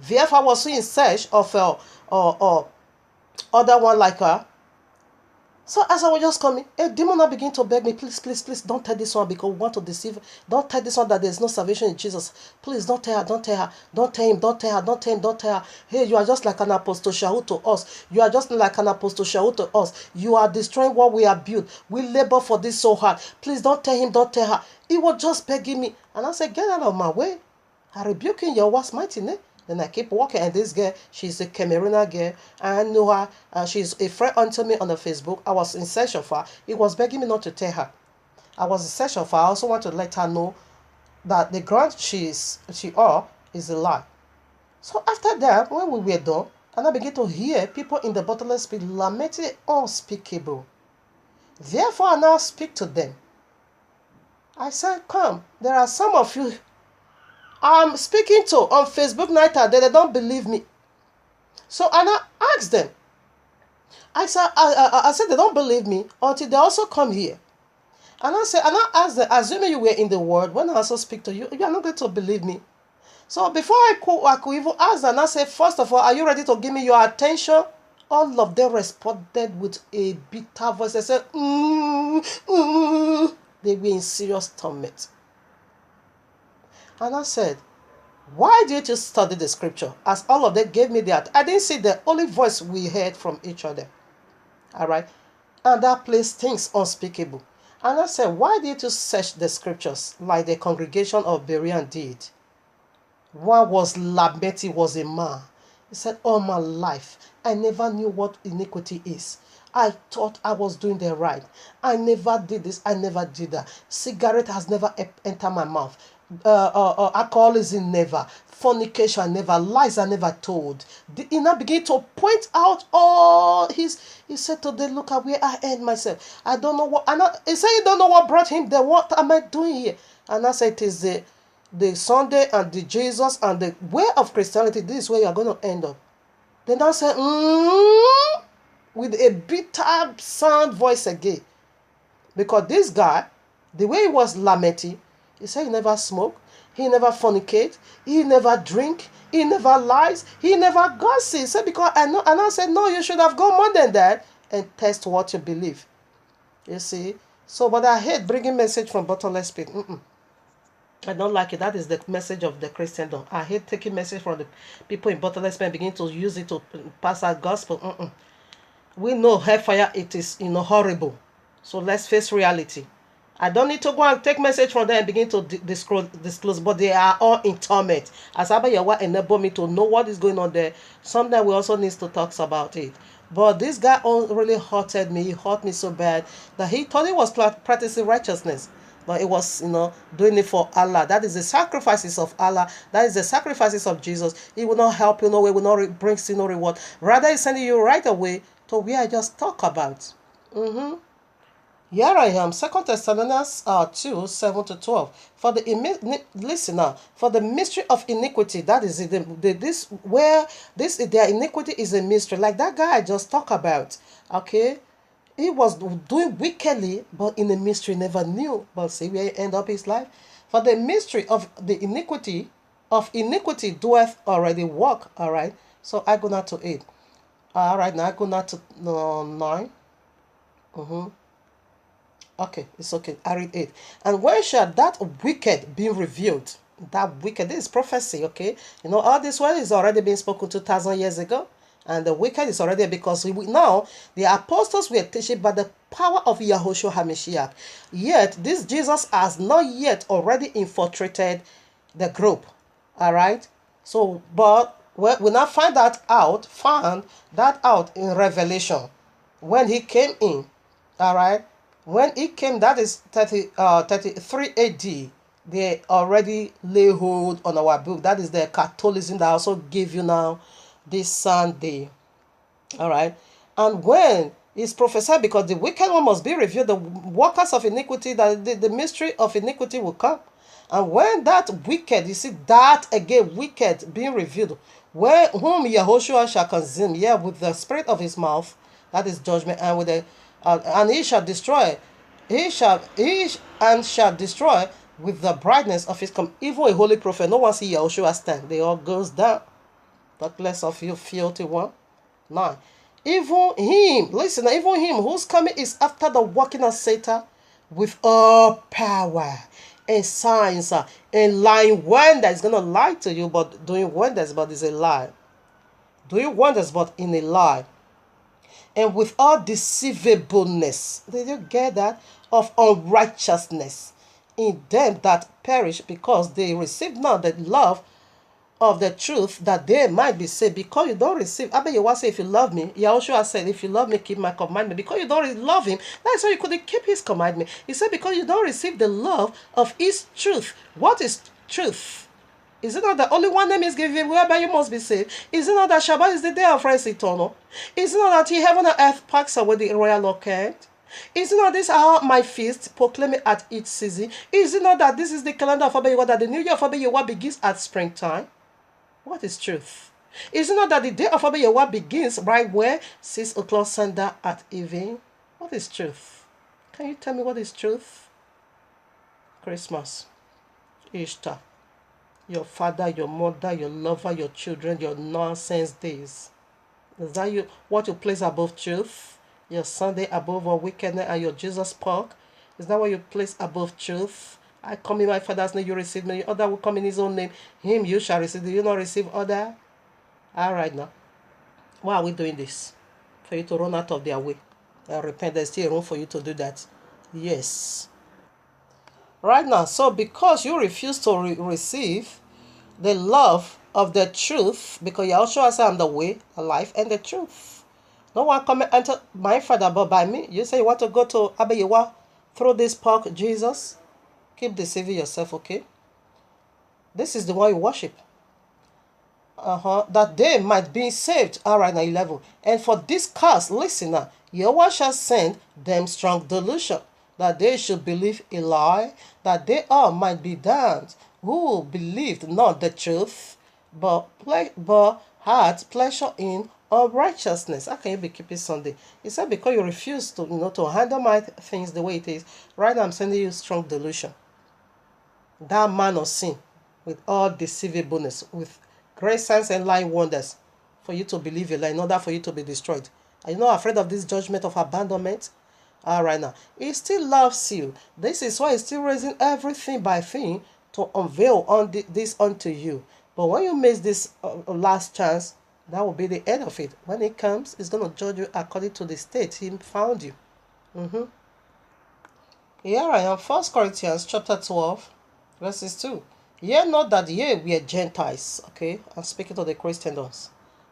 Therefore, I was in search of other one like her. So as I was just coming, a demon now began to beg me, please, please, please, don't tell this one because we want to deceive. Don't tell this one that there's no salvation in Jesus. Please don't tell her, don't tell her, don't tell him, don't tell her, don't tell him, don't tell her. Hey, you are just like an apostle Shahu to us. You are just like an apostle Shahu to us. You are destroying what we have built. We labor for this so hard. Please don't tell him, don't tell her. He was just begging me. And I said, get out of my way. I rebuke you in your worst mighty name. Then I keep walking, and this girl, she's a Cameroonian girl. I know her. She's a friend unto me on the Facebook. I was in search of her. He was begging me not to tell her. I was in search of her. I also want to let her know that the ground she is a lie. So after that, when we were done, and I began to hear people in the bottomless pit lamenting unspeakable. Therefore, I now speak to them. I said, come, there are some of you I'm speaking to on Facebook night and day, they don't believe me. So and I asked them. I said they don't believe me until they also come here. And I asked them, assuming you were in the world, when I also speak to you, you are not going to believe me. So before I could even ask them, I said, first of all, are you ready to give me your attention? All of them responded with a bitter voice. They said, They were in serious torment. And I said, why did you study the scripture? As all of them gave me that. I didn't see the only voice we heard from each other. All right. And that place things unspeakable. And I said, why did you search the scriptures like the congregation of Berean did? One was Lameti, was a man. He said, all my life, I never knew what iniquity is. I thought I was doing the right. I never did this. I never did that. Cigarette has never entered my mouth. Alcoholism never. Fornication never. Lies are never told. He now began to point out all his. He said today, look at where I end myself. I don't know what. He said you don't know what brought him there. What am I doing here? And I said it is the Sunday and the Jesus and the way of Christianity. This is where you are going to end up. Then I said, with a bitter sound voice again. Because this guy, the way he was lamenting, he said he never smoke, he never fornicate, he never drink, he never lies, he never gossip. He said, because I know, and I said, no, you should have gone more than that and test what you believe. You see? So, but I hate bringing message from bottomless pit. I don't like it. That is the message of the Christendom. I hate taking message from the people in bottomless pit and begin to use it to pass our gospel. We know hellfire, it is horrible. So let's face reality. I don't need to go and take message from them and begin to disclose, but they are all in torment. As Abba Yahweh enable me to know what is going on there, sometimes we also need to talk about it. But this guy really hurted me. He hurt me so bad that he thought he was practicing righteousness. But it was, doing it for Allah. That is the sacrifices of Allah. That is the sacrifices of Jesus. It will not help you no way. It will not bring you no reward. Rather, it's sending you right away to where I just talk about. Here I am, 2 Thessalonians 2, 7 to 12. For the listener, for the mystery of iniquity, that is their iniquity is a mystery. Like that guy I just talked about. Okay? He was doing wickedly, but in a mystery never knew. But see where he end up his life. For the mystery of the iniquity doeth already work. Alright. So I go now to 8. Alright, now I go now to 9. Okay, it's okay. I read it. And when shall that wicked be revealed? That wicked, this is prophecy, okay? You know, all this word is already been spoken 2,000 years ago. And the wicked is already because now the apostles were teaching by the power of Yahushua HaMashiach. Yet, this Jesus has not yet already infiltrated the group. All right? So, but we now found that out in Revelation when he came in. All right, when he came, that is 33 AD. They already lay hold on our book. That is the Catholicism that I also give you now this Sunday. All right, and when it's prophesied, because the wicked one must be revealed, the workers of iniquity, that the mystery of iniquity will come. And when that wicked, you see that again, wicked being revealed, where whom Yahushua shall consume, yeah, with the spirit of his mouth, that is judgment, and with the and he shall destroy, shall destroy with the brightness of his come. Even a holy prophet, no one see Yahushua stand. They all goes down. Talk less of you, filthy one. 9. Even him, listen, even him whose coming is after the working of Satan with all power and signs and lying wonders. Going to lie to you, but doing wonders, but it's a lie. Doing wonders, but in a lie. And with all deceivableness, did you get that? Of unrighteousness in them that perish, because they receive not the love of the truth, that they might be saved. Because you don't receive, I bet you want to say, if you love me, Yahushua said, if you love me, keep my commandment. Because you don't love him, that's why you couldn't keep his commandment. He said, because you don't receive the love of his truth. What is truth? Is it not the only one name is given whereby you must be saved? Is it not that Shabbat is the day of rest eternal? Is it not that he heaven and earth packs away the royal occurred? Is it not this hour my feast proclaiming at each season? Is it not that this is the calendar of Abayyawa, that the new year of Abayyawa begins at springtime? What is truth? Is it not that the day of Abayyawa begins right where 6 o'clock Sunday at evening? What is truth? Can you tell me what is truth? Christmas, Easter, your father, your mother, your lover, your children, your nonsense days. Is that what you place above truth? Your Sunday above all wickedness and your Jesus pork? Is that what you place above truth? I come in my father's name, you receive me. The other will come in his own name. Him you shall receive. Do you not receive other? All right now. Why are we doing this? For you to run out of their way and repent. There's still room for you to do that. Yes. Right now. So because you refuse to receive the love of the truth, because Yahushua said, I'm the way, the life, and the truth. No one come and enter my father but by me. You say you want to go to Abayyawa through this park, Jesus? Keep deceiving yourself, okay? This is the one you worship. That they might be saved. All right, now 11. And for this cause, listen now, Yahweh shall send them strong delusion, that they should believe a lie, that they all might be damned, who believed not the truth, but had pleasure in unrighteousness. How can you be keeping Sunday? He said, because you refuse to handle my things the way it is. Right now, I'm sending you strong delusion. That man of sin, with all deceivableness, with great signs and lying wonders, for you to believe a lie, in order for you to be destroyed. Are you not afraid of this judgment of abandonment? All right now, he still loves you. This is why he's still raising everything by thing to unveil this unto you. But when you miss this last chance, that will be the end of it. When it comes, it's going to judge you according to the state he found you. Here I am, 1 Corinthians chapter 12, verses 2. Ye know that ye were Gentiles. Okay, I'm speaking to the Christians,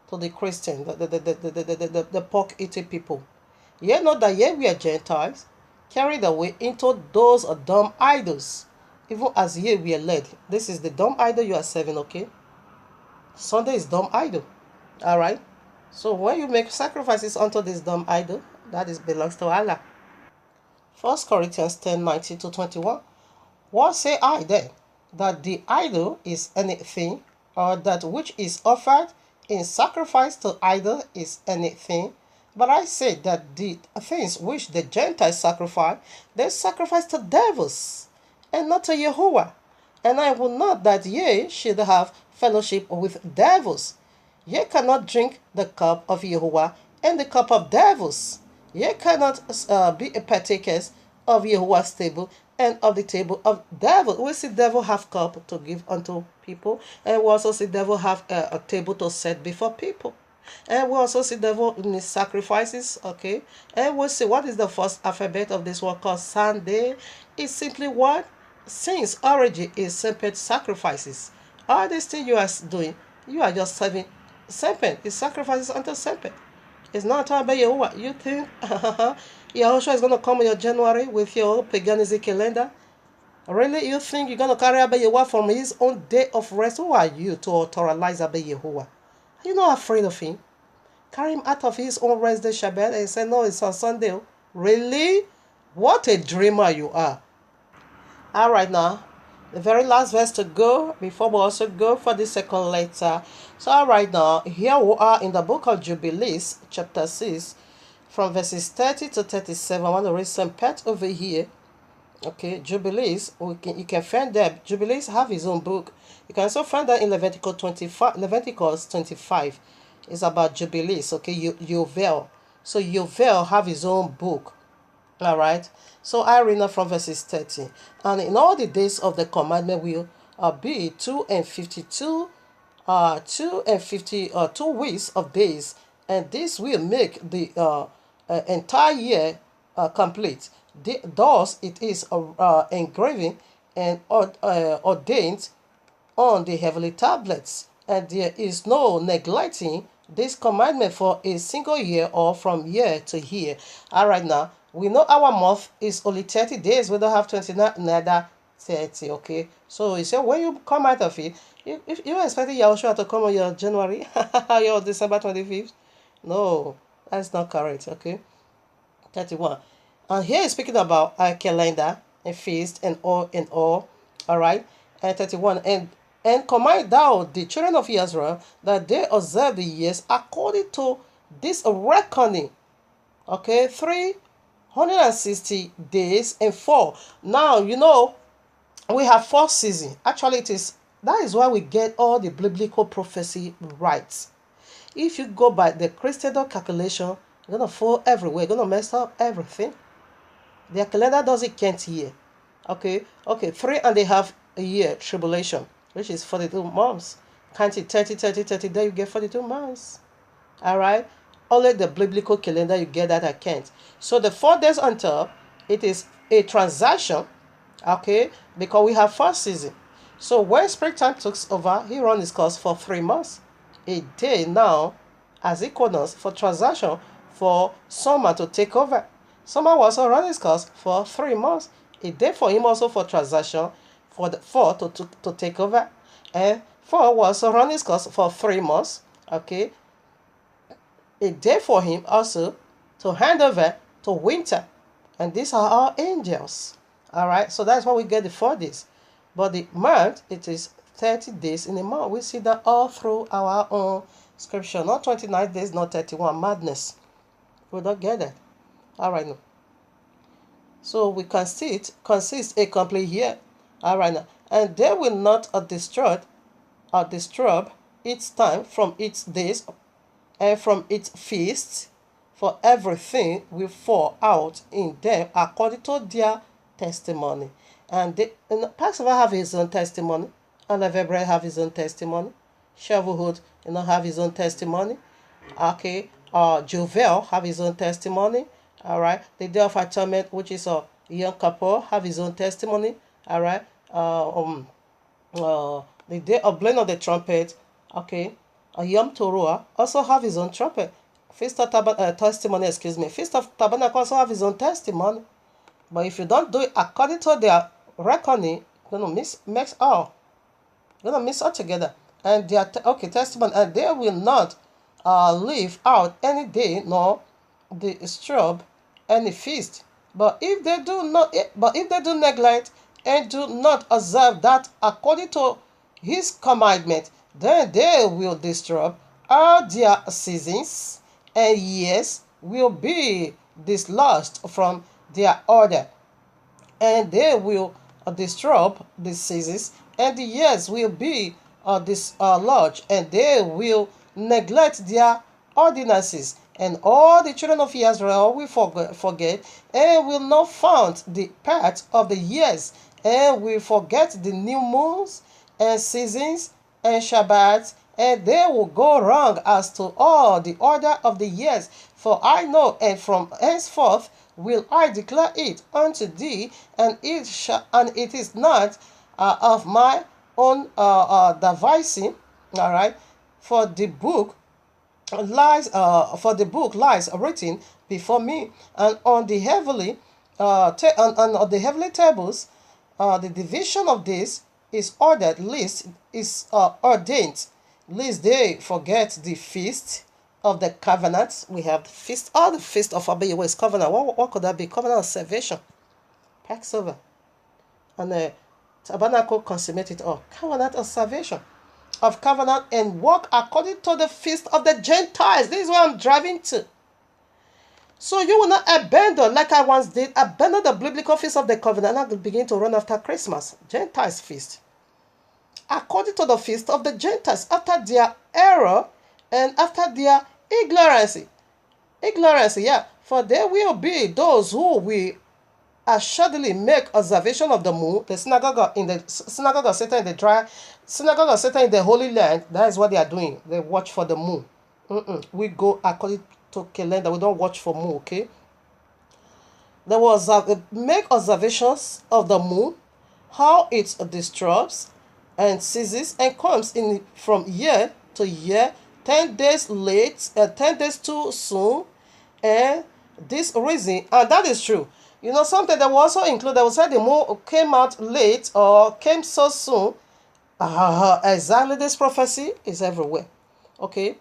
to the Christian, the pork-eating people. Ye know that ye were Gentiles, carried away into those dumb idols, even as ye were led. This is the dumb idol you are serving, okay? Sunday is dumb idol. Alright? So when you make sacrifices unto this dumb idol, that belongs to Allah. 1 Corinthians 10:19-21. What say I then? That the idol is anything, or that which is offered in sacrifice to idol is anything? But I say that the things which the Gentiles sacrifice, they sacrifice to devils, and not to Yahuwah. And I will not that ye should have fellowship with devils. Ye cannot drink the cup of Yahuwah and the cup of devils. Ye cannot be a partakers of Yahuwah's table and of the table of devil. We see devil have cup to give unto people, and we also see devil have a table to set before people. And we also see devil in his sacrifices, okay? And we'll see what is the first alphabet of this word called Sunday. It's simply what? Since origin is serpent sacrifices. All these things you are doing, you are just serving serpent. It's sacrifices unto serpent. It's not talking about Yahuwah. You think Yahushua is going to come in your January with your paganism calendar? Really, you think you're going to carry Abba Yahuwah from his own day of rest? Who are you to authorize Abba Yahuwah? Are you not afraid of him? Carry him out of his own rest day Shabbat and say, no, it's on Sunday. Really? What a dreamer you are. All right, now, the very last verse to go before we also go for the second letter. So, all right, now, here we are in the book of Jubilees, chapter 6, from verses 30 to 37. I want to read some part over here. Okay, Jubilees, you can find that. Jubilees have his own book. You can also find that in Leviticus 25. It's about Jubilees, okay, Yovel. So Yovel have his own book. All right. So I read now from verses 30. And in all the days of the commandment will be 252, 2 weeks of days, and this will make the entire year complete. Thus it is engraving and ordained on the heavenly tablets, and there is no neglecting this commandment for a single year or from year to year. All right, now we know our month is only 30 days. We don't have 29, neither 30. Okay, so you say when you come out of it, if you expecting Yahushua to come on your January, your December 25th, no, that's not correct. Okay, 31. And here is speaking about a calendar and feast and all and all. All right, and 31. And command thou the children of Israel that they observe the years according to this reckoning. Okay, 360 days and 4. Now, you know, we have 4 seasons. Actually, that is why we get all the biblical prophecy right. If you go by the Christendom calculation, you're going to fall everywhere. You're going to mess up everything. Their calendar doesn't count here. Okay, 3.5 a year tribulation, which is 42 months. Count it 30, 30, 30, then you get 42 months. All right, only the biblical calendar you get that account. So the 4 days on top, it is a transaction, okay, because we have 4 seasons. So when springtime takes over, he runs his course for 3 months. A day now as equinox for transaction for summer to take over. Summer will also run his course for 3 months. A day for him also for transaction for the 4 to take over. And 4 will also run his course for 3 months. Okay. A day for him also to hand over to winter. And these are our angels. Alright, so that's why we get the 4 days. But the month, it is 30 days in a month. We see that all through our own scripture. Not 29 days, not 31. Madness. We don't get that. Alright now. So we consist a complete year. Alright now. And they will not disturb its time from its days and from its feasts, for everything will fall out in them according to their testimony. And Passover have his own testimony, and Levi have his own testimony. Shavuot, have his own testimony. Okay, Jovel have his own testimony. All right, the Day of Atonement, which is Yom Kippur, have his own testimony. All right, the Day of Blowing of the Trumpet. Okay, Yom Teruah also have his own trumpet. Feast of Testimony, Feast of Tabernacle also have his own testimony. But if you don't do it according to their reckoning, you're going to mix all. You're going to mix all together. And their testimony, and they will not leave out any day nor disturb any feast. But if they do neglect and do not observe that according to his commandment, then they will disturb all their seasons, and years will be dislodged from their order, and they will disturb the seasons, and the years will be dislodged, and they will neglect their ordinances, And all the children of Israel will forget and will not count the part of the years, and will forget the new moons and seasons and Shabbats, and they will go wrong as to all the order of the years. For I know, and from henceforth will I declare it unto thee, and it is not of my own devising. All right, for the book lies written before me, and on the heavenly on the heavenly tables, the division of this is ordered, lest is ordained, lest they forget the feast of the covenant. We have the feast, all the feast of Abba is covenant. What could that be? Covenant of salvation, Passover, and the tabernacle consummated all. Covenant of salvation, of covenant, and walk according to the feast of the Gentiles. This is where I'm driving to. So you will not abandon, like I once did, abandon the biblical feast of the covenant and begin to run after Christmas, Gentiles feast. According to the feast of the Gentiles, after their error and after their ignorance. Ignorance, yeah. For there will be those who will assuredly make observation of the moon, the synagogue of Satan in the dry, synagogue of Satan in the Holy Land. That is what they are doing. They watch for the moon. We go according to calendar. We don't watch for moon. Okay. There was make observations of the moon, how it disturbs and ceases and comes in from year to year, 10 days late, 10 days too soon, and this reason, and that is true. You know, something that will also include, that will say the moon came out late or came so soon. Exactly, this prophecy is everywhere. Okay.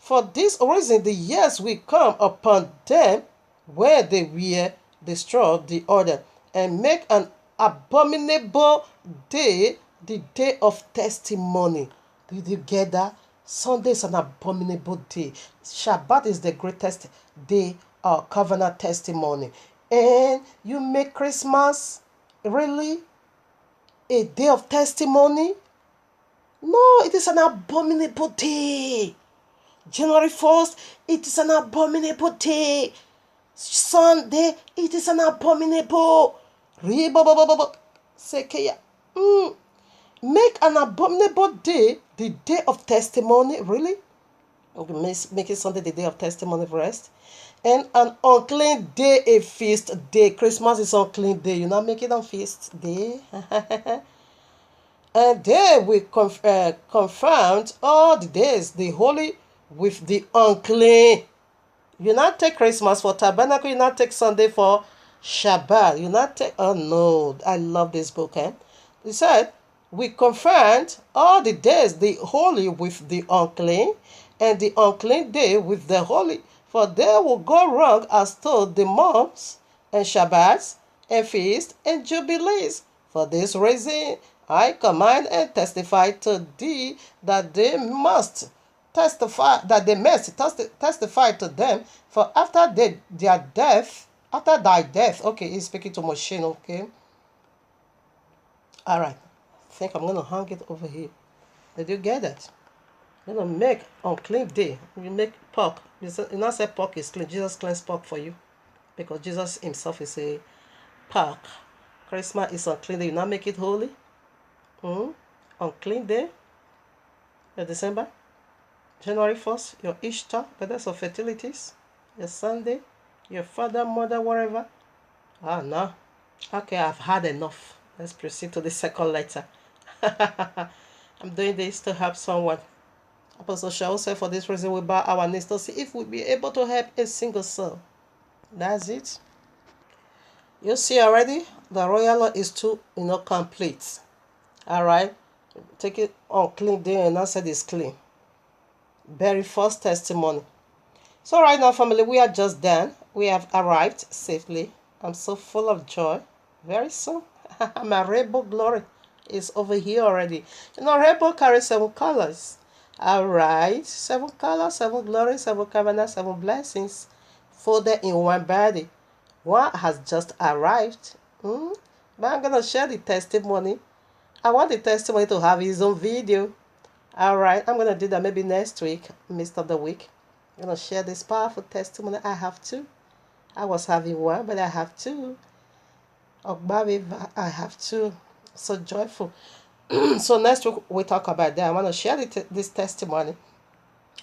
For this reason, the years will come upon them where they will destroy the order and make an abominable day, the day of testimony. Did you get that? Sunday is an abominable day. Shabbat is the greatest day of covenant testimony. And you make Christmas really a day of testimony? No, it is an abominable day. January 1st, it is an abominable day. Sunday, it is an abominable. Make an abominable day the day of testimony, really? Make it Sunday the day of testimony of rest. And an unclean day a feast day. Christmas is unclean day. You not make it on feast day. And they will confound all the days, the holy with the unclean. You not take Christmas for tabernacle. You not take Sunday for Shabbat. You not take. Oh no, I love this book. He said, we confound all the days, the holy with the unclean, and the unclean day with the holy. For they will go wrong as to the months and Shabbats and feasts and jubilees. For this reason, I command and testify to thee that they must testify to them. For after their death, after thy death, okay, he's speaking to Moshe, okay. All right, I think I'm gonna hang it over here. Did you get that? You're gonna make unclean day. You make pork. You not say pork is clean. Jesus cleansed pork for you, because Jesus himself is a pork. Christmas is unclean day. You not make it holy. Unclean day. Your December, January 1st, your Easter, goddess of fertilities, your Sunday, your father, mother, whatever. No. Okay, I've had enough. Let's proceed to the second letter. I'm doing this to help someone. Apostle Shaul said, for this reason we bow our knees to see if we'll be able to help a single soul. That's it. You see already, the royal law is too, complete. All right. Take it on clean day and answer is clean. Very first testimony. So right now, family, we are just done. We have arrived safely. I'm so full of joy. Very soon, my rainbow glory is over here already. Rainbow carries 7 colors. All right, 7 colors, 7 glories, 7 covenants, 7 blessings, folded in one body. One has just arrived. But I'm gonna share the testimony. I want the testimony to have his own video. All right, I'm gonna do that maybe next week, midst of the week. I'm going to share this powerful testimony. I have two. I was having one, but I have two. Ogbavi, I have two. So joyful. So next week we talk about that. I want to share this testimony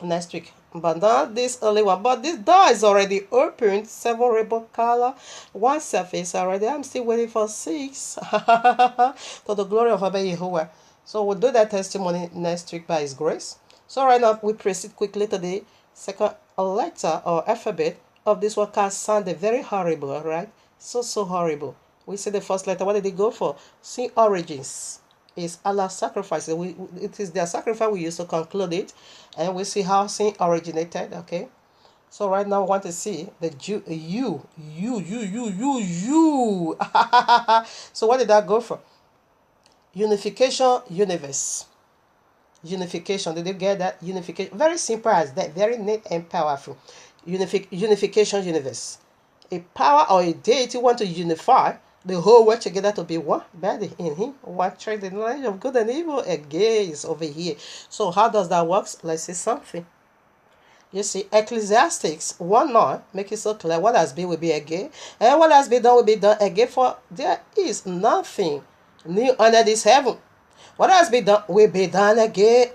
next week. But not this early one. But this door is already opened. 7 rainbow color. 1 surface already. I'm still waiting for 6. To the glory of Abba Yahuwah. So we'll do that testimony next week by His grace. So right now we proceed quickly to the second letter or alphabet of this word called Sunday. Very horrible, right? So horrible. We see the first letter. What did it go for? See origins. Is Allah's sacrifice. It is their sacrifice we used to conclude it. And we see how sin originated. Okay. So right now we want to see the you. So what did that go for? Unification universe. Unification. Did you get that? Unification. Very simple as that. Very neat and powerful. Unification universe. A power or a deity want to unify the whole world together to be one body in Him, one trade, the knowledge of good and evil again is over here. So how does that work? Let's see something. You see, Ecclesiastics 1:9 make it so clear. What has been will be again, and what has been done will be done again. For there is nothing new under this heaven. What has been done will be done again.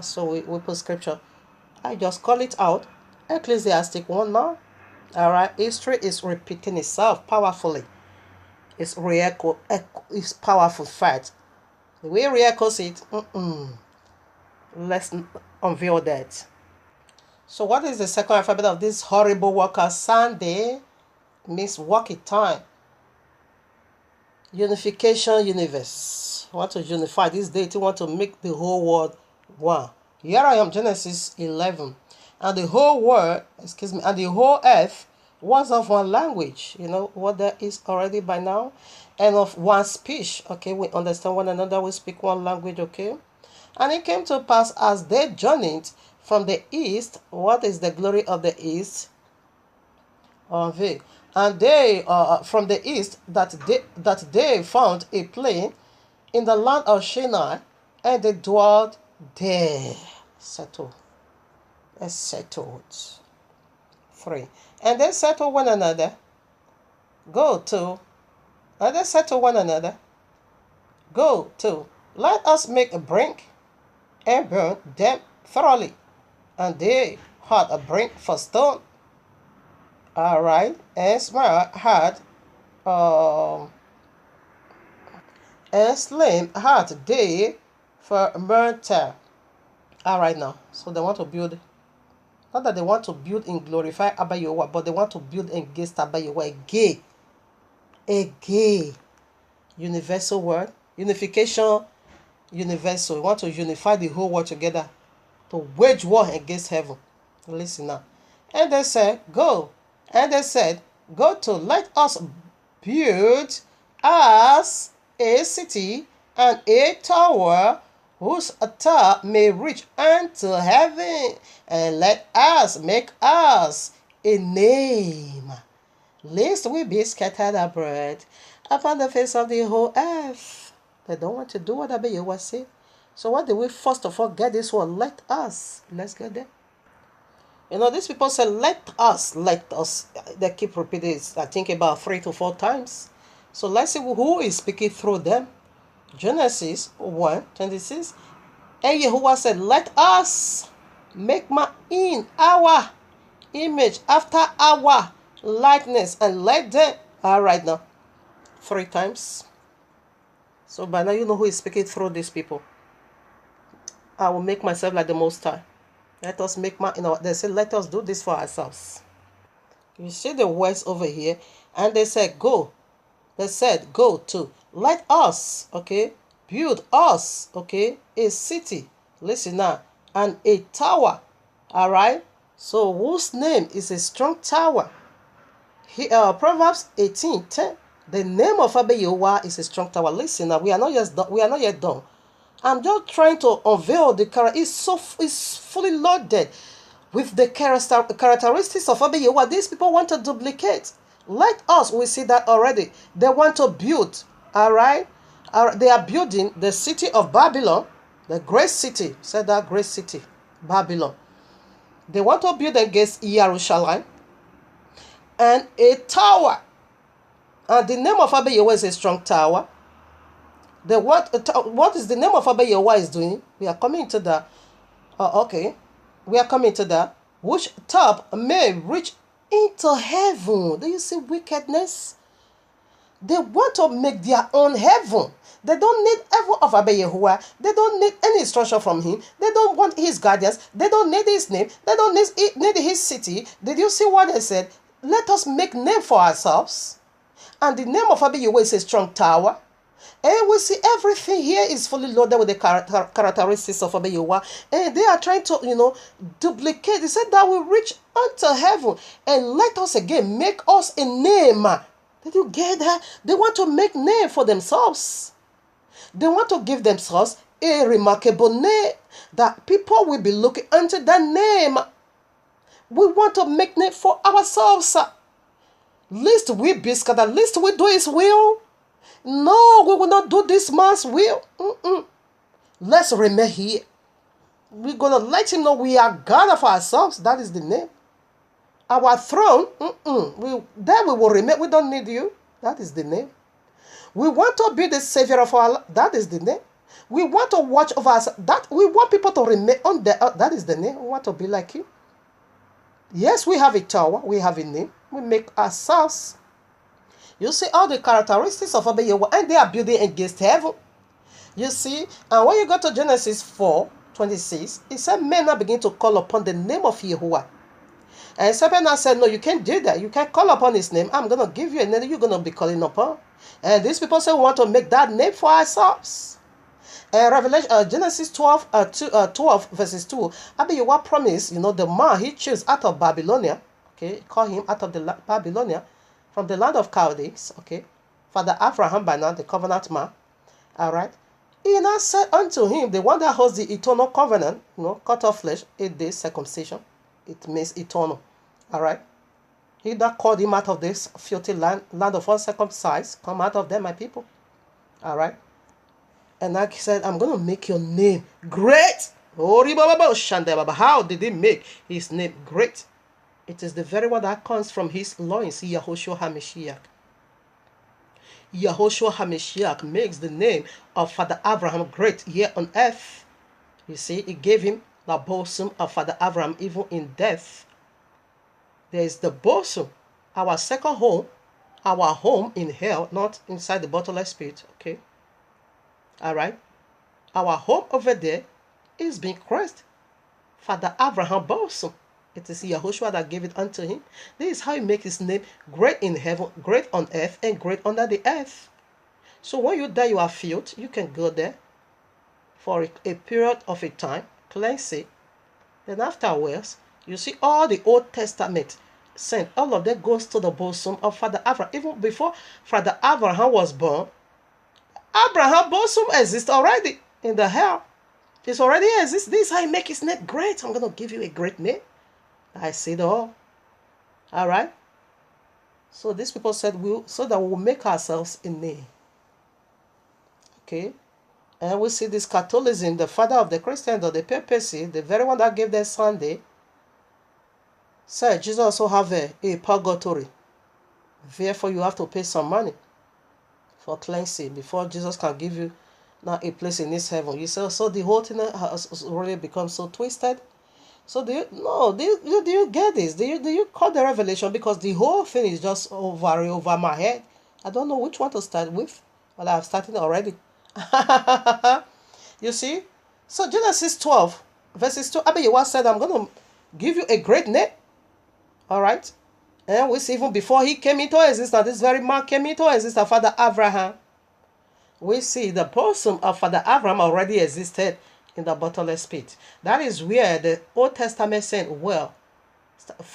So we put scripture. I just call it out. Ecclesiastic 1:9. All right, history is repeating itself powerfully. It's it's powerful fact. The way re-echoes it, let's unveil that. So what is the second alphabet of this horrible worker? Sunday means working time. Unification universe. Want to unify this deity, want to make the whole world one. Here I am, Genesis 11. And the whole world, and the whole earth was of one language. You know what that is already by now? And of one speech. Okay, we understand one another, we speak one language, okay? And it came to pass as they journeyed from the east. What is the glory of the east? And they from the east that they found a plain in the land of Shinar, and they dwelled there. Settled. 3. And they said to one another, let us make a brink and burn them thoroughly. And they had a brink for stone. All right. And Smart had, and slain had they for murder. All right now. So they want to build. Not that they want to build and glorify Abba Yahuwah, but they want to build against Abba Yahuwah. A gay universal word. Unification universal. We want to unify the whole world together to wage war against heaven. Listen now. And they said, go. And they said, go to, let us build us a city and a tower whose top may reach unto heaven, and let us make us a name, lest we be scattered abroad upon the face of the whole earth. They don't want to do what Abba Yahuwah said. So what do we first of all get this one? Let us. Let's get there. You know, these people say, let us. They keep repeating it, I think about 3 to 4 times. So let's see who is speaking through them. Genesis 1:26. And Yahuwah said, let us make man in our image, after our likeness, and let them. All right now. 3 times. So by now you know who is speaking through these people. I will make myself like the Most High. Let us make man, they say, let us do this for ourselves. You see the words over here. And they said, go. They said, go to. Let us, okay, build us, okay, a city. Listen now. And a tower. All right. So whose name is a strong tower? Proverbs 18:10. The name of Abba Yahuwah is a strong tower. Listen now. We are not yet done. I'm just trying to unveil the character. It's fully loaded with the characteristics of Abba Yahuwah. These people want to duplicate. Let us, we see that already. They want to build, all right? They are building the city of Babylon, the great city. Said that great city, Babylon. They want to build against Jerusalem and a tower. And the name of Abba Yahweh is a strong tower. What is the name of Abba Yahweh is doing? We are coming to the okay. We are coming to that. Which top may reach into heaven. Do you see wickedness? They want to make their own heaven. They don't need heaven of Abba Yahuwah. They don't need any instruction from him. They don't want his guidance. They don't need his name. They don't need his city. Did you see what they said? Let us make name for ourselves. And the name of Abba Yahuwah is a strong tower. And we see everything here is fully loaded with the characteristics of Abba Yahuwah. And they are trying to, duplicate. They said that we reach unto heaven. And let us again make us a name. Did you get that? They want to make name for themselves. They want to give themselves a remarkable name that people will be looking unto that name. We want to make name for ourselves. Lest we be scattered, lest we do his will. No, we will not do this man's will. Let's remain here. We're going to let him know we are God of ourselves. That is the name. Our throne, there we will remain. We don't need you. That is the name. We want to be the savior of our life. That is the name. We want to watch over us. That we want people to remain on the earth. That is the name. We want to be like you. Yes, we have a tower. We have a name. We make ourselves. You see all the characteristics of Abba Yahuwah, and they are building against heaven. You see, and when you go to Genesis 4:26, it said, men now begin to call upon the name of Yahuwah. And Satan said, no, you can't do that. You can't call upon his name. I'm going to give you a name you're going to be calling upon. And these people say we want to make that name for ourselves. And Genesis 12 verses 2, Abba Yahuwah promised, the man he chose out of Babylonia, okay, call him out of the Babylonia, from the land of Chaldees, okay, Father Abraham by now, the covenant man, all right. He now said unto him, the one that holds the eternal covenant, cut off flesh, 8 days circumcision, it means eternal, all right. He that called him out of this filthy land of uncircumcised, come out of them, my people, all right. And like he said, I'm going to make your name great. How did he make his name great? It is the very one that comes from his loins, Yahushua HaMashiach. Yahushua HaMashiach makes the name of Father Abraham great here on earth. You see, he gave him the bosom of Father Abraham even in death. There is the bosom, our second home, our home in hell, not inside the bottomless pit, okay? All right? Our home over there is being Christ. Father Abraham bosom. It is Yahushua that gave it unto him. This is how he makes his name great in heaven, great on earth, and great under the earth. So when you die, you are filled. You can go there for a period of a time, cleanse it. Then afterwards, you see all the Old Testament saints, all of them goes to the bosom of Father Abraham. Even before Father Abraham was born, Abraham bosom exists already in the hell. It already exists. This is how he makes his name great. I'm going to give you a great name. I see it all. All right. So these people said, so that we will make ourselves a name. Okay. And we see this Catholicism, the father of the Christians, or the papacy, the very one that gave them Sunday, said Jesus also have a purgatory. Therefore, you have to pay some money for cleansing before Jesus can give you now a place in his heaven. You say, so the whole thing has really become so twisted. So do you get this? Do you call the revelation? Because the whole thing is just over my head. I don't know which one to start with. Well, I've started already. You see? So Genesis 12, verses 2, Abba Yahuwah said, I'm going to give you a great name. All right? And we see even before he came into existence, this very man came into existence, Father Abraham. We see the bosom of Father Abraham already existed in the bottomless pit. That is where the Old Testament saint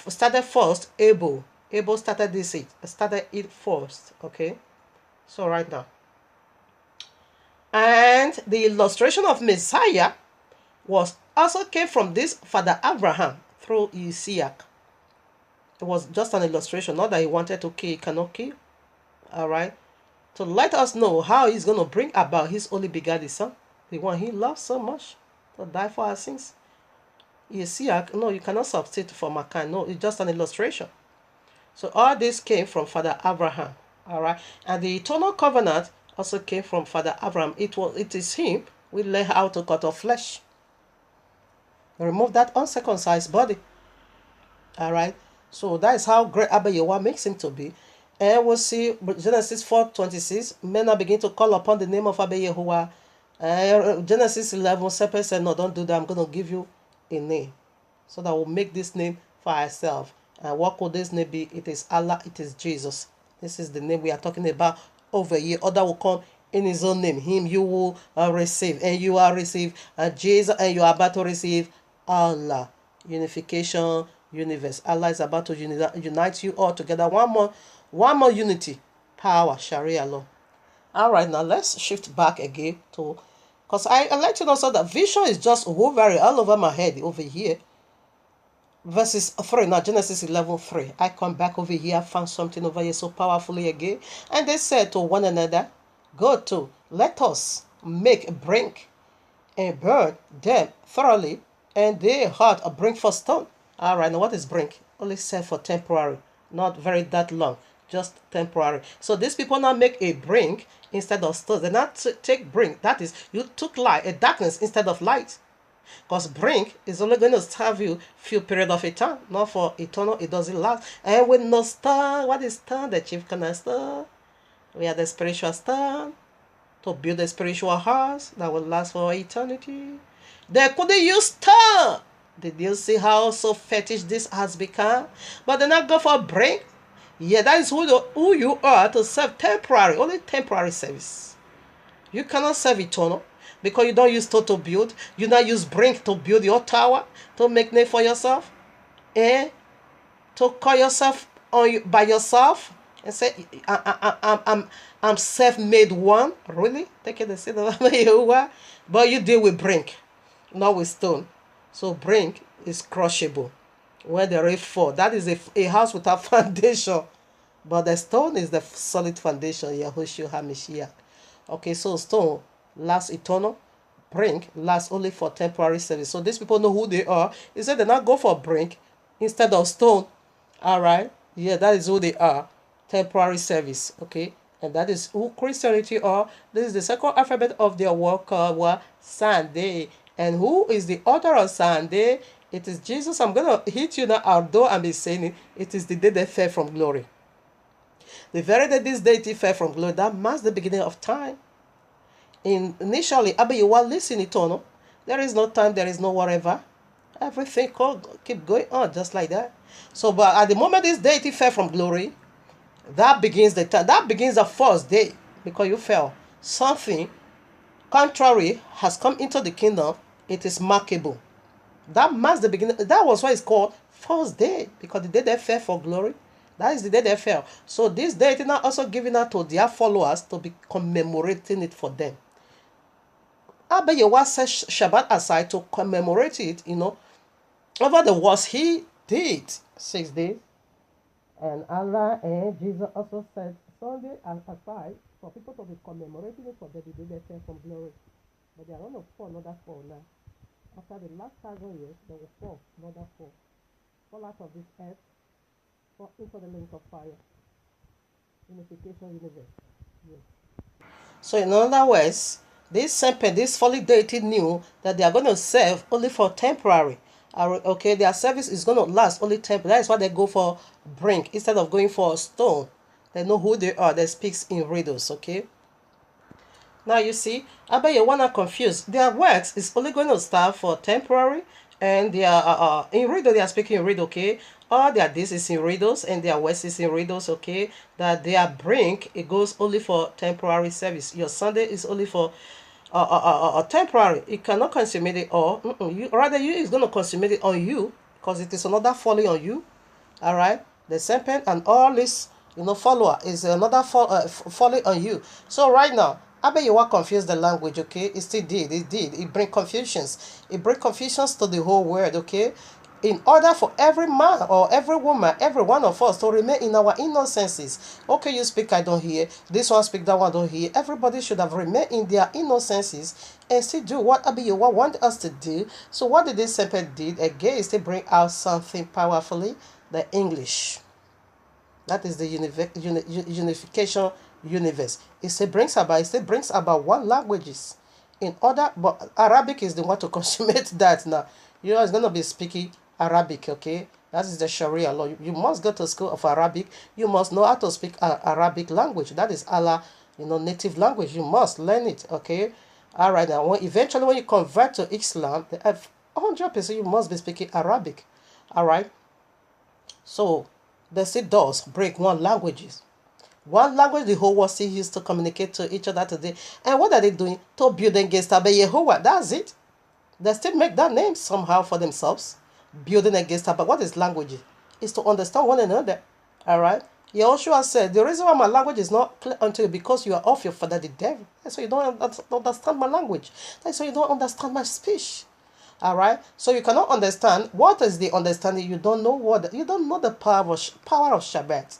started first. Abel started it first. Okay, so right now, and the illustration of Messiah was also came from this Father Abraham through Isaac. It was just an illustration, not that he wanted to kill, he cannot kill. All right, to let us know how he's going to bring about his only begotten son, the one he loves so much, to die for our sins. You see, no, you cannot substitute for Makan. No, it's just an illustration. So all this came from Father Abraham. All right. And the eternal covenant also came from Father Abraham. It is him we learn how to cut off flesh. Remove that uncircumcised body. All right. So that is how great Abba Yahweh makes him to be. And we'll see Genesis 4:26. Men are begin to call upon the name of Abba Yahweh. Genesis 11, serpent said, no, don't do that. I'm going to give you a name. So that we'll make this name for ourselves. And what could this name be? It is Allah, it is Jesus. This is the name we are talking about over here. Other will come in his own name. Him you will receive. And you are received. And Jesus, and you are about to receive Allah. Unification, universe. Allah is about to unite you all together. One more unity. Power, Sharia law. All right, now let's shift back again to, because I like to know so that vision is just hovering all over my head over here. Verses 3, now Genesis 11:3. I come back over here, I found something over here so powerfully again. And they said to one another, go to, let us bring and burn them thoroughly, and they had a brink for stone. All right, now what is brink? Only said for temporary, not very that long, just temporary. So these people now make a brink instead of stone. They not take brink. That is, you took light, a darkness instead of light. Because brink is only going to serve you few period of a time, not for eternal. It doesn't last. And with no star, what is star? The chief cornerstone. We are the spiritual star to build a spiritual house that will last for eternity. They couldn't use star. Did you see how so fetish this has become? But they not go for brink. Yeah, that is who you are to serve temporary, only temporary service. You cannot serve eternal. Because you don't use stone to build. You not use brink to build your tower. To make name for yourself. And to call yourself by yourself. And say, I'm self-made one. Really? Take it and say that. But you deal with brink. Not with stone. So brink is crushable. Where there is fall. That is a house without foundation. But the stone is the solid foundation. Yahushua HaMashiach. Okay, so stone lasts eternal. Brink lasts only for temporary service. So these people know who they are. He said they not go for brink instead of stone. All right. Yeah, that is who they are. Temporary service. Okay. And that is who Christianity are. This is the second alphabet of their word called Sunday. And who is the author of Sunday? It is Jesus. I'm going to hit you now, although I'm saying it. It is the day they fell from glory. The very day this deity fell from glory, that marks the beginning of time. Initially, Abba Yahweh lives in eternal. There is no time, there is no whatever. Everything keep going on just like that. So, but at the moment this deity fell from glory, that begins the time. That begins the first day because you fell. Something contrary has come into the kingdom. It is markable. That marks the beginning. That was why it's called first day, because the day they fell for glory, that is the day they fell. So this deity now also giving out to their followers to be commemorating it for them. Abba Yahweh set Shabbat aside to commemorate it, over the works he did 6 days. And Allah and Jesus also set Sunday aside for people to be commemorating it for the day they fell from glory. But they are going to fall another fall now. After the last 1,000 years, they will fall another fall. Fall out of this earth, fall into the lake of fire. Unification universe. Yes. So in other words, this serpent, this folly deity knew that they are going to serve only for temporary. Okay, their service is going to last only temporary. That is why they go for brink instead of going for a stone. They know who they are. They speak in riddles, okay? Now you see, Abba Yahweh are confused. Their works is only going to start for temporary, and they are in riddle. They are speaking in riddle, okay? All their this is in riddles, and their works is in riddles, okay? That their brink it goes only for temporary service. Your Sunday is only for temporary. It cannot consummate it all. You is going to consummate it on you because it is another folly on you. All right, the serpent and all this follower is another folly on you. So right now, Abba Yahweh confused the language. Okay, it still did. It bring confusions. It bring confusions to the whole world. Okay, in order for every man or every woman, every one of us to remain in our innocences. Okay, you speak, I don't hear. This one speak, that one don't hear. Everybody should have remained in their innocences and still do what Yahuwah want us to do. So what did this serpent did? Again, is to bring out something powerfully, the English. That is the unification universe. It brings about one languages. In order, but Arabic is the one to consummate that now. You know, it's going to be speaking Arabic, okay? That is the Sharia law. You must go to school of Arabic. You must know how to speak Arabic language. That is Allah, native language. You must learn it, okay? All right, now, eventually when you convert to Islam, 100% you must be speaking Arabic, all right? So, the still does break one languages. One language the whole world still used to communicate to each other today. And what are they doing? To build against Yahuwah. That's it. They still make that name somehow for themselves. Building against But what is language? Is to understand one another. Alright? Yahushua said, the reason why my language is not clear unto you because you are of your father the devil. That's why you don't understand my language. That's why you don't understand my speech. Alright? So you cannot understand. What is the understanding? You don't know you don't know the power of Shabbat.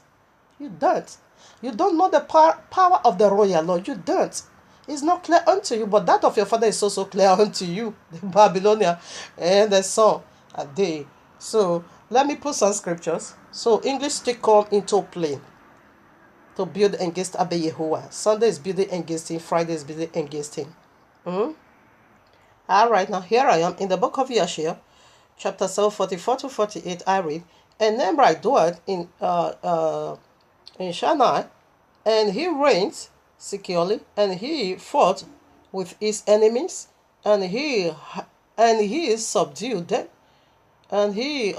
You don't. You don't know the power of the royal law. You don't. It's not clear unto you, but that of your father is also clear unto you. The Babylonia and the son are they. So let me put some scriptures. So English still come into play to build against Yahuwah. Sunday is building against him. Friday is building against him. All right, now here I am in the book of Yeshua, chapter 7, 44 to 48. I read, and Nimrod dwelt in Shinar, and he reigned securely, and he fought with his enemies, and he subdued them, and he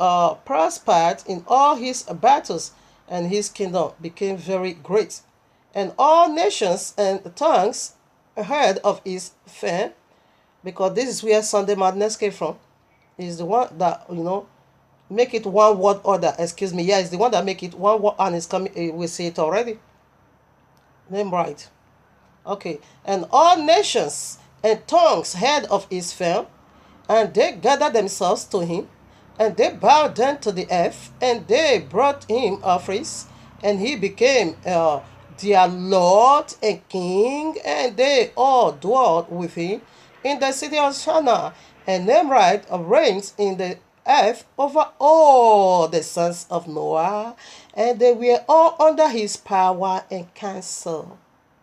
prospered in all his battles, and his kingdom became very great, and all nations and tongues heard of his fame, because this is where Sunday Madness came from. Is the one that make it one word order. Excuse me. Yeah, it's the one that make it one word, and it's coming. We see it already. Name right. Okay. And all nations and tongues heard of his fame, and they gathered themselves to him, and they bowed down to the earth, and they brought him offerings, and he became their Lord and King, and they all dwelt with him in the city of Shinar, and Nimrod reigns in the earth over all the sons of Noah, and they were all under his power and counsel.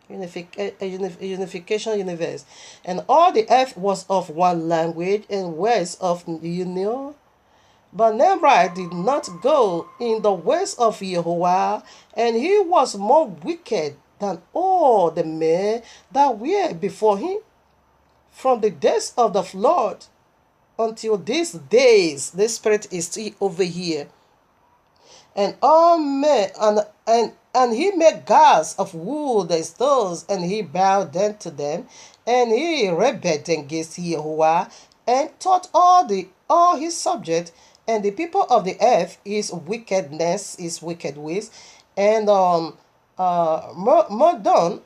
Unification universe. And all the earth was of one language and ways of union. But Nimrod did not go in the ways of Yahuwah, and he was more wicked than all the men that were before him, from the days of the flood until these days. The Spirit is still over here. And all men and he made gods of wood and stones, and he bowed down to them, and he rebelled against Yahuwah, and taught all his subjects and the people of the earth his wickedness, his wicked ways. And Modon,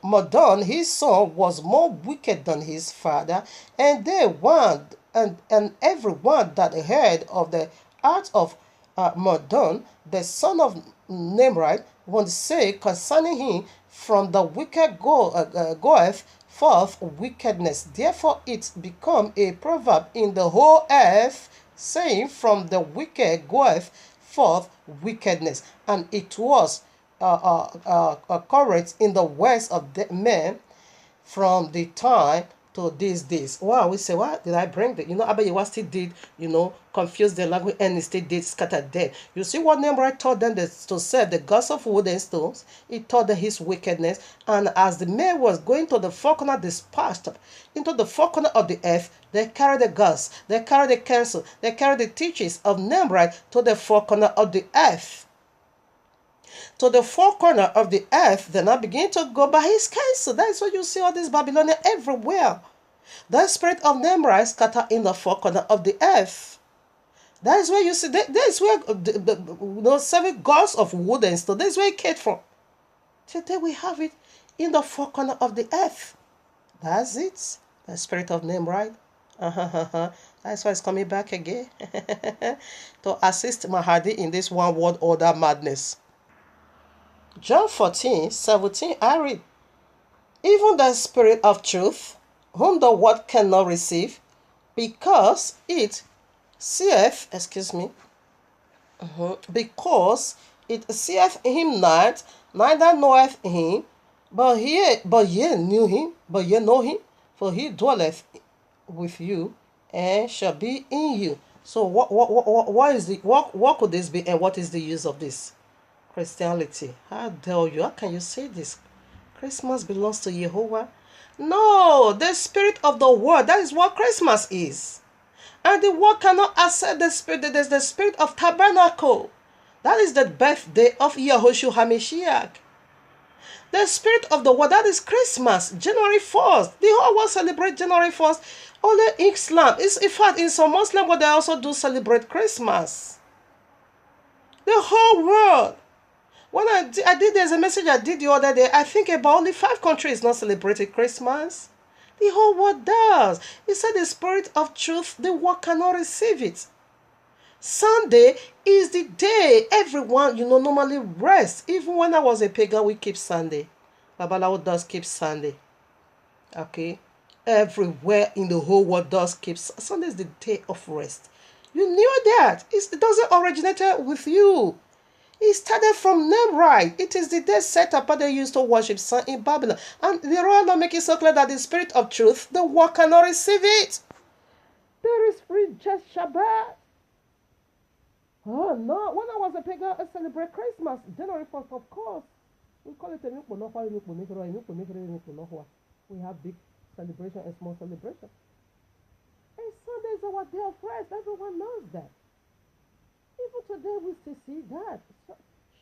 his son, was more wicked than his father, and they one and everyone that heard of the art of Modon, the son of Nimrod, would say concerning him, from the wicked goeth forth wickedness. Therefore it become a proverb in the whole earth, saying, from the wicked goeth forth wickedness. And it was current in the ways of the men from the time to these days. Wow, we say, what did I bring that? Abayewa still did, confuse the language, and still did scatter them. You see what Nimrod taught them to serve the gods of wood and stones. He taught them his wickedness, and as the man was going to the four corner, dispatched into the four corner of the earth, they carried the gods, they carried the counsel, they carried the teachings of Nimrod to the four corner of the earth. To the four corner of the earth, then I begin to go by his counsel. That's why you see all this Babylonian everywhere. The spirit of Nimrod scattered in the four corner of the earth. That is where you see. That is where the seven gods of wood and stone. That is where it came from. Today we have it in the four corner of the earth. That's it. The spirit of Nimrod. That's why it's coming back again to assist Mahdi in this one world order madness. John 14:17, I read, even the Spirit of truth, whom the world cannot receive, because it seeth, because it seeth him not, neither knoweth him, but ye know him, for he dwelleth with you and shall be in you. So what could this be, and what is the use of this? Christianity. How dare you? How can you say this? Christmas belongs to Jehovah. No, the spirit of the world. That is what Christmas is. And the world cannot accept the spirit. There's the spirit of tabernacle. That is the birthday of Yahushua HaMashiach. The spirit of the world, that is Christmas, January 1st. The whole world celebrates January 1st. Only Islam. In fact, in some Muslim world, they also do celebrate Christmas. The whole world. When I did, there's a message I did the other day. I think about only 5 countries not celebrating Christmas. The whole world does. He said the spirit of truth, the world cannot receive it. Sunday is the day everyone, normally rests. Even when I was a pagan, we keep Sunday. Babalawo does keep Sunday. Okay? Everywhere in the whole world does keep Sunday is the day of rest. You knew that. It doesn't originate with you. It started from Nimrod. It is the day set apart they used to worship sun in Babylon. And the royal law make it so clear that the spirit of truth, the world cannot receive it. There is free just Shabbat. Oh no, when I was a pagan, I celebrate Christmas, January 1st, of course. We call it a we have big celebration and small celebration. And Sunday is our day of rest. Everyone knows that. Even today we still see that.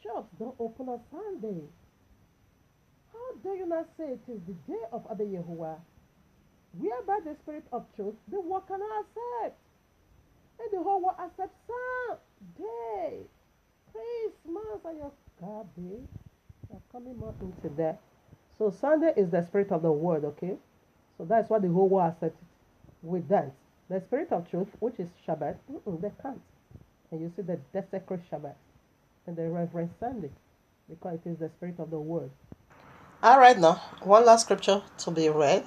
Shops don't open on Sunday. How dare you not say it is the day of Abba Yahuwah? Whereby the spirit of truth, the world cannot accept. And the whole world accepts Sunday. Christmas and your garbage. You're coming more into that. So Sunday is the spirit of the word, okay? So that's why the whole world accepts it. With that, the spirit of truth, which is Shabbat, they can't. And you see the desecrate Shabbat and the reverend Sunday, because it is the spirit of the word. All right, now one last scripture to be read.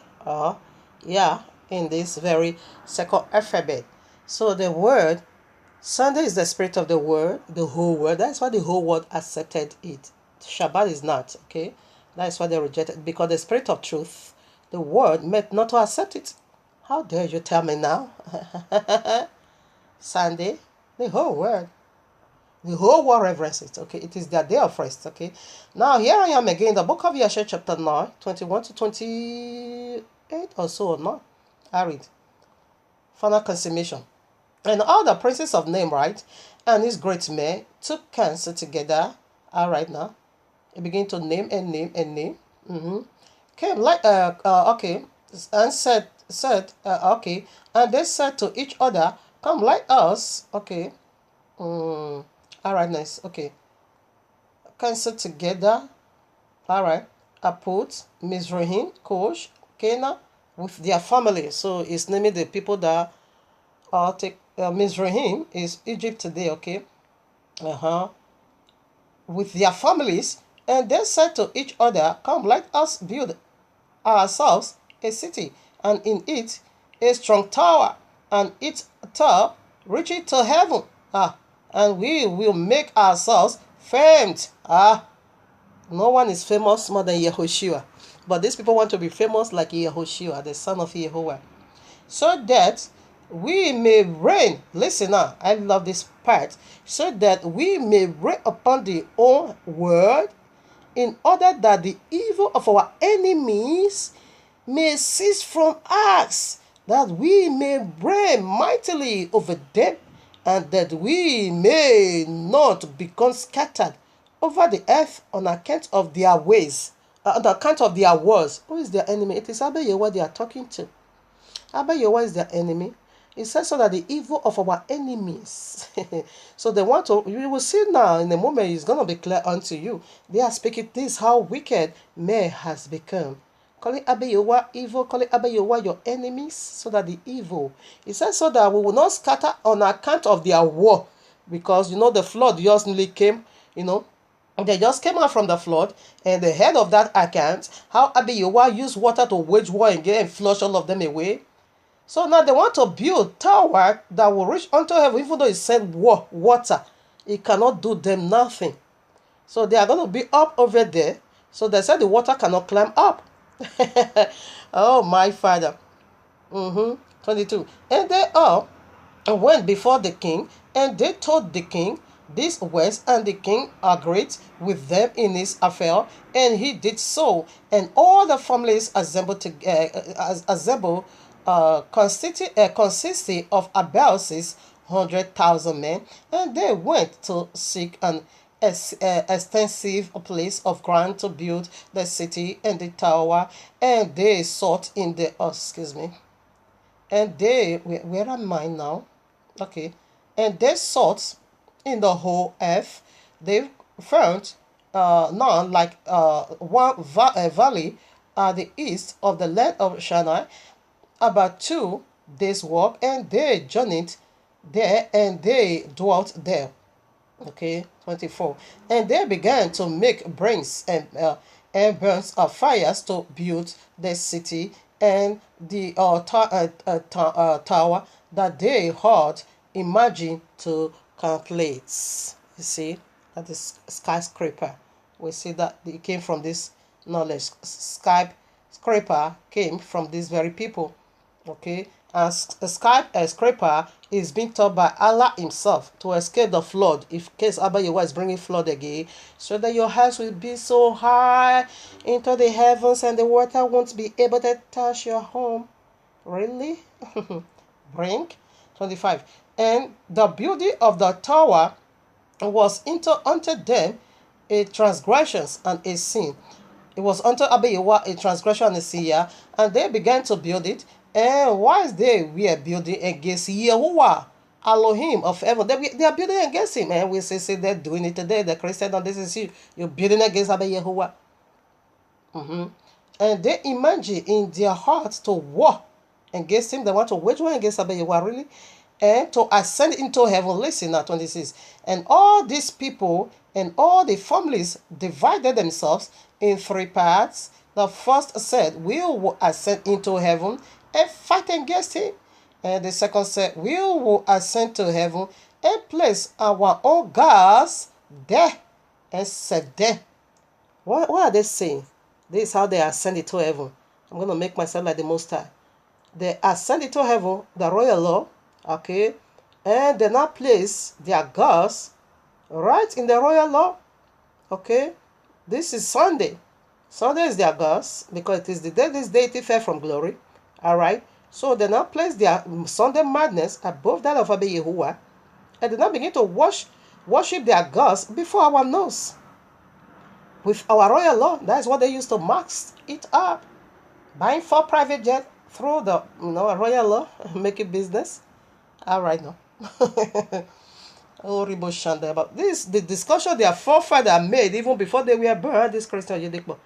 In this very second alphabet. So the word Sunday is the spirit of the word, the whole world. That's why the whole world accepted it. Shabbat is not, okay? That's why they rejected, because the spirit of truth, the word, meant not to accept it. How dare you tell me now? Sunday, the whole world. The whole world reverences it, okay? It is their day of rest, okay? Now, here I am again, the book of Yeshua, chapter 9, 21 to 28 or so, no? I read. Final consummation. And all the princes of Nimrod and his great men took counsel together. All right, now. They begin to name and name and name. Came like, okay. And said, okay. And they said to each other, come like us, okay. All right, nice, okay. Counsel together. All right. Aput, Mizraim, Kosh, Cana, with their family. So it's naming the people that take Mizraim is Egypt today, okay? With their families, and they said to each other, come, let us build ourselves a city, and in it a strong tower, and its top reaching to heaven. And we will make ourselves famed. No one is famous more than Yahushua. But these people want to be famous like Yahushua, the son of Yahuwah. So that we may reign. Listen now, I love this part. So that we may reign upon the whole world, in order that the evil of our enemies may cease from us, that we may reign mightily over them, and that we may not become scattered over the earth on account of their ways, on account of their wars. Who is their enemy? It is Abba Yehovah they are talking to. Abba Yehovah is their enemy. It says so that the evil of our enemies. So they want to, you will see now in a moment, it's going to be clear unto you. They are speaking this, how wicked man has become. Call it Abayewa evil, call it Abayewa your enemies, so that the evil. It says so that we will not scatter on account of their war. Because the flood just nearly came, they just came out from the flood, and the head of that account, how Abayewa used water to wage war and flush all of them away. So now they want to build tower that will reach unto heaven, even though it sent water. It cannot do them nothing. So they are going to be up over there. So they said the water cannot climb up. Oh, my Father. 22. And they all went before the king, and they told the king these words, and the king agreed with them in his affair, and he did so. And all the families assembled consisting of about 600,000 men, and they went to seek an extensive place of ground to build the city and the tower, and they sought in the and they where am I now? Okay, and they sought in the whole earth. They found none like one valley at the east of the land of Shinar, about 2 days' walk, and they journeyed there, and they dwelt there. Okay, 24. And they began to make bricks and burns of fires to build the city and the tower that they had imagined to complete. You see, that is skyscraper. We see that it came from this knowledge. Skyscraper came from these very people. Okay, and a skyscraper is being taught by Allah himself to escape the flood, if case Abayewa is bringing flood again, so that your house will be so high into the heavens and the water won't be able to touch your home. Really? Bring 25. And the beauty of the tower was unto them a transgressions and a sin. It was unto Abayewa a transgression and a sin, yeah? And they began to build it. And whilst they were building against Yahuwah, Elohim of heaven, they are building against him. And we say they're doing it today. The Christian, and this is you. You're building against Yahuwah. And they imagine in their hearts to war against him. They want to wage war against Yahuwah, really. And to ascend into heaven. Listen now, 26. And all these people and all the families divided themselves in 3 parts. The first said, we will ascend into heaven and fight against him. And the second said, we will ascend to heaven and place our own gods there and serve them. What are they saying? This is how they ascended to heaven. I'm going to make myself like the Most High. They ascended to heaven, the royal law, okay, and they now place their gods right in the royal law, okay. This is Sunday. Sunday is their gods because it is the day this deity fell from glory. Alright. So they now place their Sunday madness above that of Yahuwah, and they now begin to worship their gods before our nose. With our royal law, that is what they used to max it up. Buying 4 private jets through the royal law, make it business. Alright now. But this the discussion their forefathers made even before they were born. This Christian Yedikbo.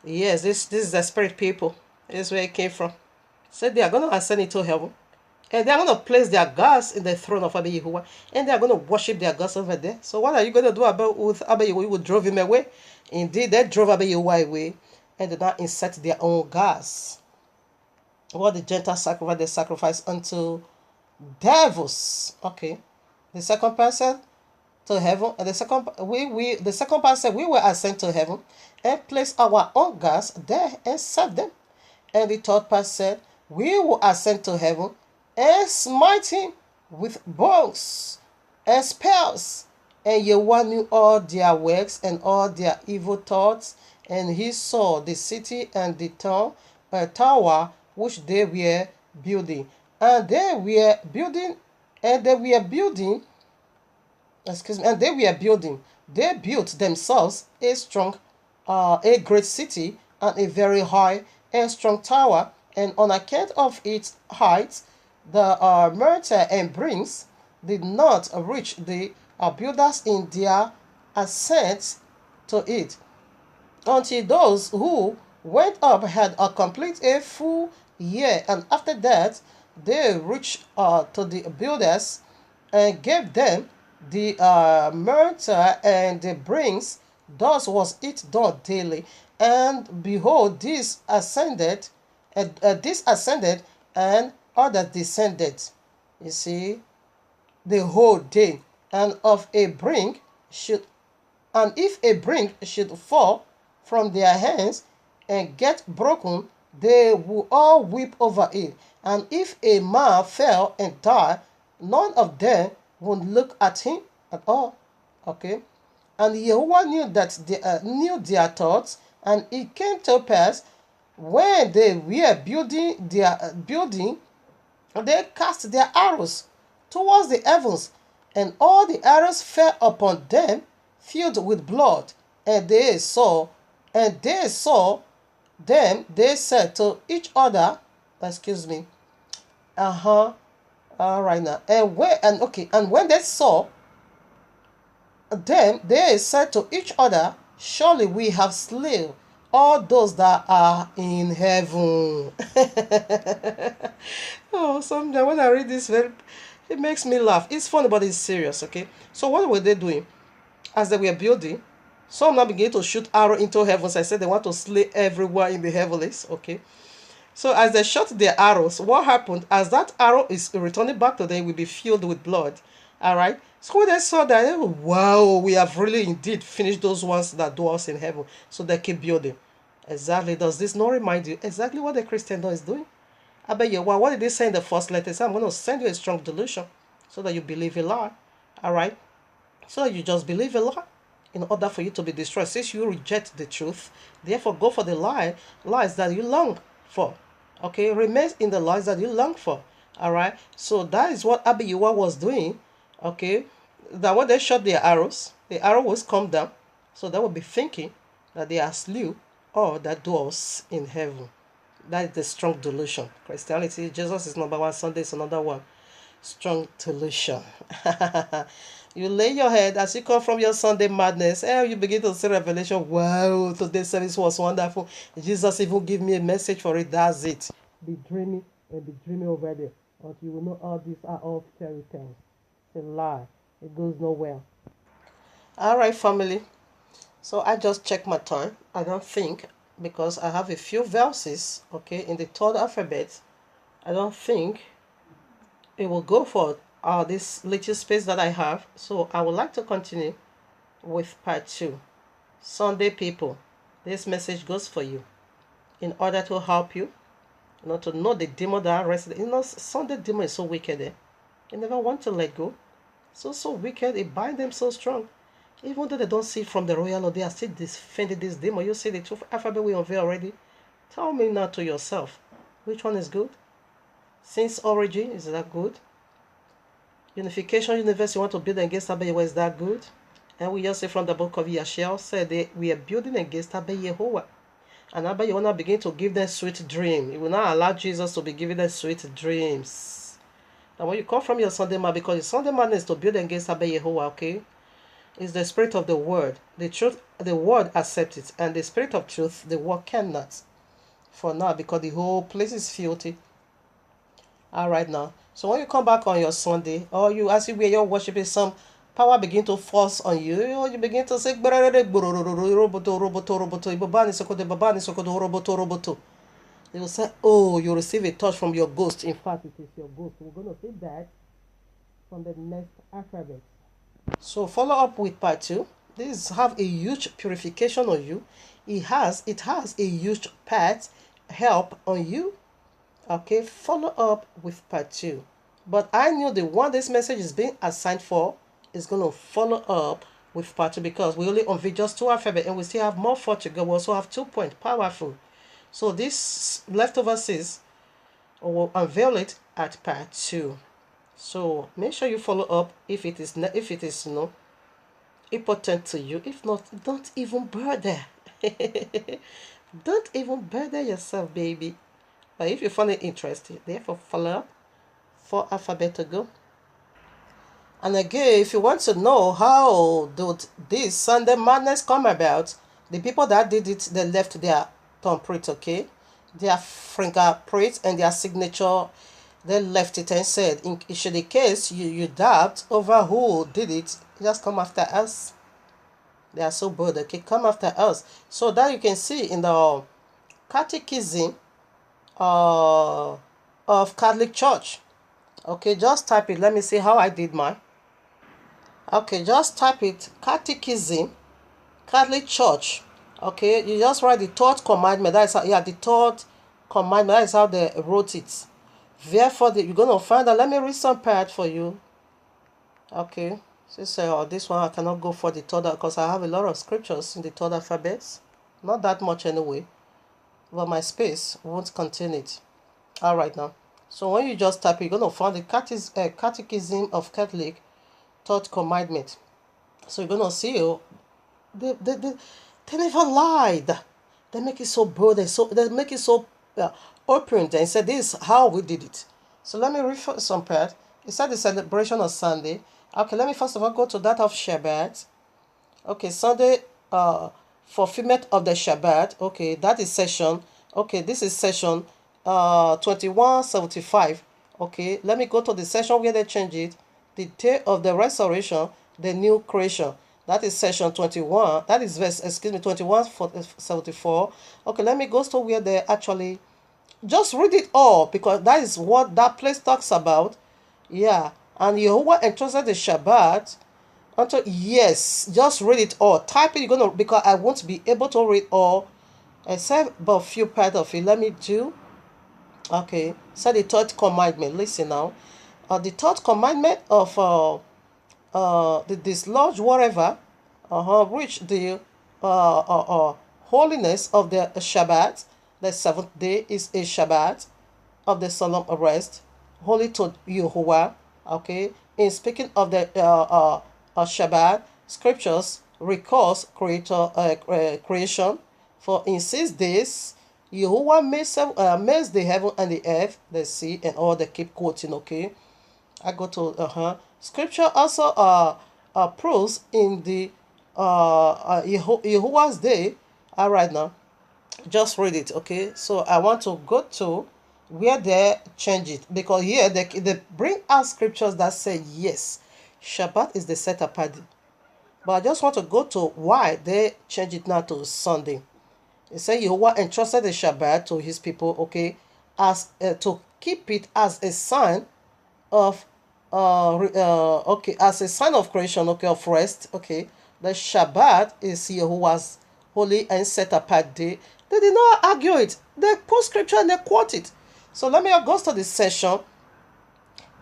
Yes, this is the spirit people. This is where it came from. So they are going to ascend into heaven. And they are going to place their gods in the throne of Abba Yahuwah. And they are going to worship their gods over there. So what are you going to do about with Abba Yahuwah? You drove him away. Indeed, they drove Abba Yahuwah away. And they now insert their own gods. What the Gentiles sacrifice, they sacrifice unto devils. Okay. The second person to heaven, and the second part said we will ascend to heaven and place our own gods there and serve them. And the third part said we will ascend to heaven and smite him with bows and spells. And Yahweh knew all their works and all their evil thoughts, and he saw the city and the tower which they were building. And they were building. They built themselves a strong, a great city and a very high and strong tower. And on account of its height, the mortar and bricks did not reach the builders in their ascent to it, until those who went up had complete a full year, and after that they reached to the builders and gave them the mortar and the bricks. Thus was it done daily. And behold, this ascended, and others descended. You see, the whole day. And of a brink should and if a brink should fall from their hands and get broken, they will all weep over it. And if a man fell and died, none of them would look at him at all. Okay? And Yahuwah knew their thoughts, and it came to pass when they were building, they cast their arrows towards the heavens, and all the arrows fell upon them, filled with blood. And they saw them. They said to each other, excuse me, all right now. And when they saw them, they said to each other, surely we have slain all those that are in heaven. Oh, sometimes when I read this, it makes me laugh. It's funny, but it's serious, okay? So what were they doing? As they were building, some now began to shoot arrow into heavens. I said they want to slay everywhere in the heavens, okay? So as they shot their arrows, what happened? As that arrow is returning back to them, will be filled with blood. All right. So when they saw that, wow, we have really indeed finished those ones that dwells in heaven. So they keep building. Exactly. Does this not remind you exactly what the Christian is doing? I bet you, well, what did they say in the first letter? So I'm going to send you a strong delusion so that you believe a lie. All right. So you just believe a lie in order for you to be destroyed. Since you reject the truth, therefore go for the lies that you long for. Okay, remain in the lies that you long for. All right. So that is what Abiyua was doing. Okay, that when they shot their arrows, the arrow was come down, so they will be thinking that they are slew or that dwells in heaven. That is the strong delusion. Christianity, Jesus is number one. Sunday is another one. Strong delusion. You lay your head as you come from your Sunday madness, and you begin to see revelation. Wow, today's service was wonderful. Jesus even give me a message for it. That's it. Be dreaming and be dreaming over there. Until you will know all these are all fairy tales. It's a lie. It goes nowhere. All right, family. So I just check my time. I don't think, because I have a few verses, okay, in the third alphabet, I don't think it will go for this little space that I have. So I would like to continue with part 2. Sunday people, this message goes for you in order to help you, to know the demon that arrested. Sunday demon is so wicked. They never want to let go. So wicked. It binds them so strong. Even though they don't see it from the royal law, they are still defending this demon. You see the two alphabet we unveil already. Tell me now to yourself, which one is good? Since origin, is that good? Unification universe you want to build against Abayewa, is that good? And we just say from the book of Yashel said we are building against Abayewa. And Abayewa now begin to give them sweet dream. It will not allow Jesus to be giving them sweet dreams. And when you come from your Sunday man, because your Sunday man is to build against Abayewa, okay? It's the spirit of the word. The truth, the word accepts it. And the spirit of truth, the word cannot. For now, because the whole place is filthy. Alright now. So when you come back on your Sunday, or you as you were your worshiping, some power begin to force on you. You begin to say, they will say, oh, you receive a touch from your ghost. In fact, it is your ghost. We're going to see that from the next alphabet. So follow up with part 2. This have a huge purification on you. It has a huge part help on you. Okay, follow up with part 2. But I knew the one this message is being assigned for is going to follow up with part 2, because we only unveil just 2 alphabet and we still have more 4 to go. We also have 2 points. Powerful. So this leftover says we'll unveil it at part 2. So make sure you follow up if it is important to you. If not, don't even bother. Don't even bother yourself, baby. But if you find it interesting, therefore follow up 4 alphabet to go. And again, if you want to know how did this Sunday madness come about, the people that did it, they left their thumbprint, okay? Their fingerprint and their signature, they left it and said, in should the case you doubt over who did it, just come after us. They are so bold, okay? Come after us. So that you can see in the catechism of Catholic Church. Okay, just type it. Let me see how I did mine. Okay, just type it. Catechism, Catholic Church. Okay, you just write the third commandment. That is how, yeah, the third commandment. That is how they wrote it. Therefore, you're going to find out. Let me read some part for you. Okay, since this one I cannot go for the third because I have a lot of scriptures in the third alphabets. Not that much anyway. But my space won't contain it. All right now. So when you just type, you're going to find the Catechism of Catholic, third commandment. So you're going to see, they never lied. They make it so bold. They make it so open and say, this is how we did it. So let me read some part. It said the celebration of Sunday. Okay, let me first of all go to that of Shabbat. Okay, Sunday, fulfillment of the Shabbat. Okay, that is session. Okay, this is session 2175. Okay, let me go to the session where they change it. The day of the resurrection, the new creation. That is session 21. That is verse, 2174. Okay, let me go to where they actually just read it all because that is what that place talks about. Yeah, and Yahuwah entrusted the Shabbat unto, yes, just read it all. Type it, you're gonna, because I won't be able to read all except but a few part of it. Let me do. Okay, so the third commandment. Listen now. The third commandment of the dislodge whatever, which the holiness of the Shabbat, the seventh day is a Shabbat of the solemn rest, holy to Yahuwah. Okay, in speaking of the Shabbat, scriptures records creation. For in 6 days, Yahuwah made the heaven and the earth, the sea, and all. They keep quoting. Okay, I go to scripture also proves in the Yahuwah's day. All right now, just read it. Okay, so I want to go to where they change it because here they bring out scriptures that say yes, Shabbat is the set apart. But I just want to go to why they change it now to Sunday. They say Yahuwah entrusted the Shabbat to his people, okay, as to keep it as a sign of okay, as a sign of creation, okay, of rest, okay. The Shabbat is Yahuwah's holy and set apart day. They did not argue it. They quote scripture and they quote it. So let me go to the session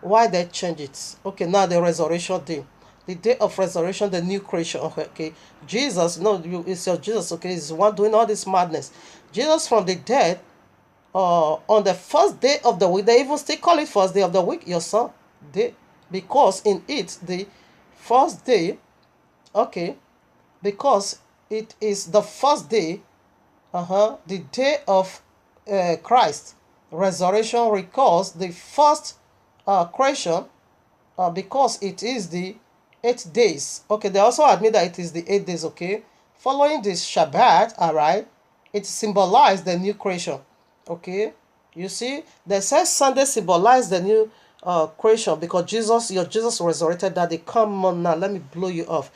why they change it. Okay, now the resurrection day. The day of resurrection, the new creation. Okay, Jesus, it's your Jesus, okay, is one doing all this madness. Jesus from the dead, on the first day of the week, they even still call it first day of the week, your son day, because in it, the first day, okay, because it is the first day, the day of Christ. Resurrection recalls the first creation because it is the 8 days. Okay, they also admit that it is the 8 days, okay? Following this Shabbat, all right, it symbolized the new creation, okay? You see, they say Sunday symbolized the new creation because your Jesus resurrected that day. Come on now, let me blow you off.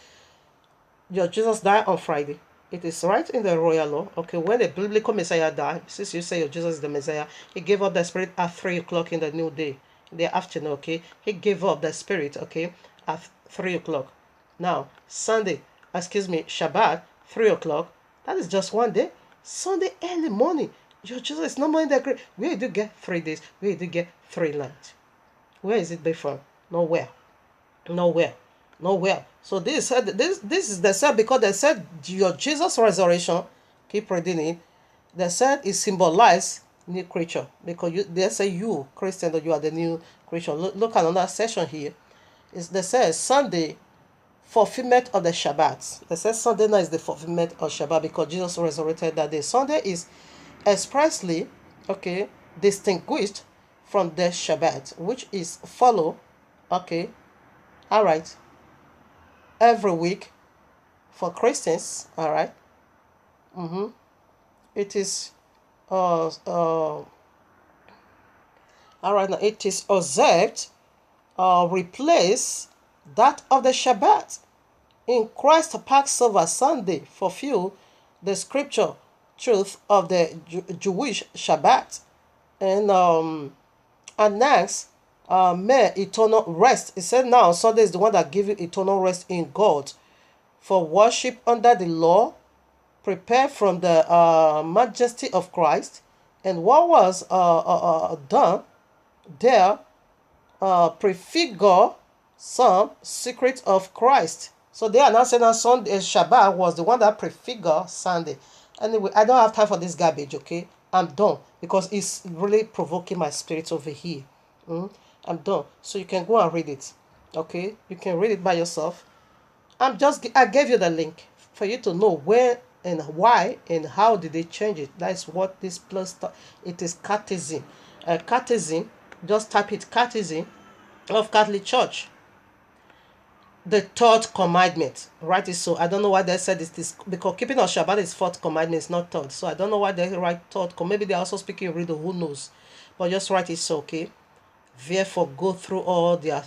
Your Jesus died on Friday. It is right in the royal law. Okay, when the biblical Messiah died, since you say your Jesus is the Messiah, he gave up the spirit at 3 o'clock in the new day, in the afternoon, okay? He gave up the spirit, okay, at 3 o'clock. Now, Sunday, Shabbat, 3 o'clock, that is just one day. Sunday early morning, your Jesus is not more in the grave. Where did you get 3 days? Where did you get 3 lands? Where is it before? Nowhere. Nowhere. Nowhere. So this is the said because they said your Jesus resurrection, keep reading it, they said it symbolized new creature because they say you Christian that you are the new creature. Look at another section here. They say Sunday fulfillment of the Shabbat. They say Sunday night is the fulfillment of Shabbat because Jesus resurrected that day. Sunday is expressly, okay, distinguished from the Shabbat, which is follow, okay, all right, every week for Christians, all right. it is all right, now it is observed replace that of the Shabbat. In Christ's Passover Sunday fulfill the scripture truth of the Jewish Shabbat, and next may eternal rest. It said now Sunday is the one that gives you eternal rest in God for worship under the law, prepared from the majesty of Christ, and what was done there prefigure some secret of Christ. So they are now saying that Sunday Shabbat was the one that prefigured Sunday. Anyway, I don't have time for this garbage, okay? I'm done because it's really provoking my spirit over here. I'm done. So you can go and read it. Okay? You can read it by yourself. I gave you the link for you to know where and why and how did they change it. That's what this plus it is catechism. Catechism, just type it catechism of Catholic Church. The third commandment, right? Is so I don't know why they said this because keeping of Shabbat is fourth commandment, it's not third. So I don't know why they write third. Maybe they're also speaking riddle, who knows? But just write it so, okay? Therefore, go through all they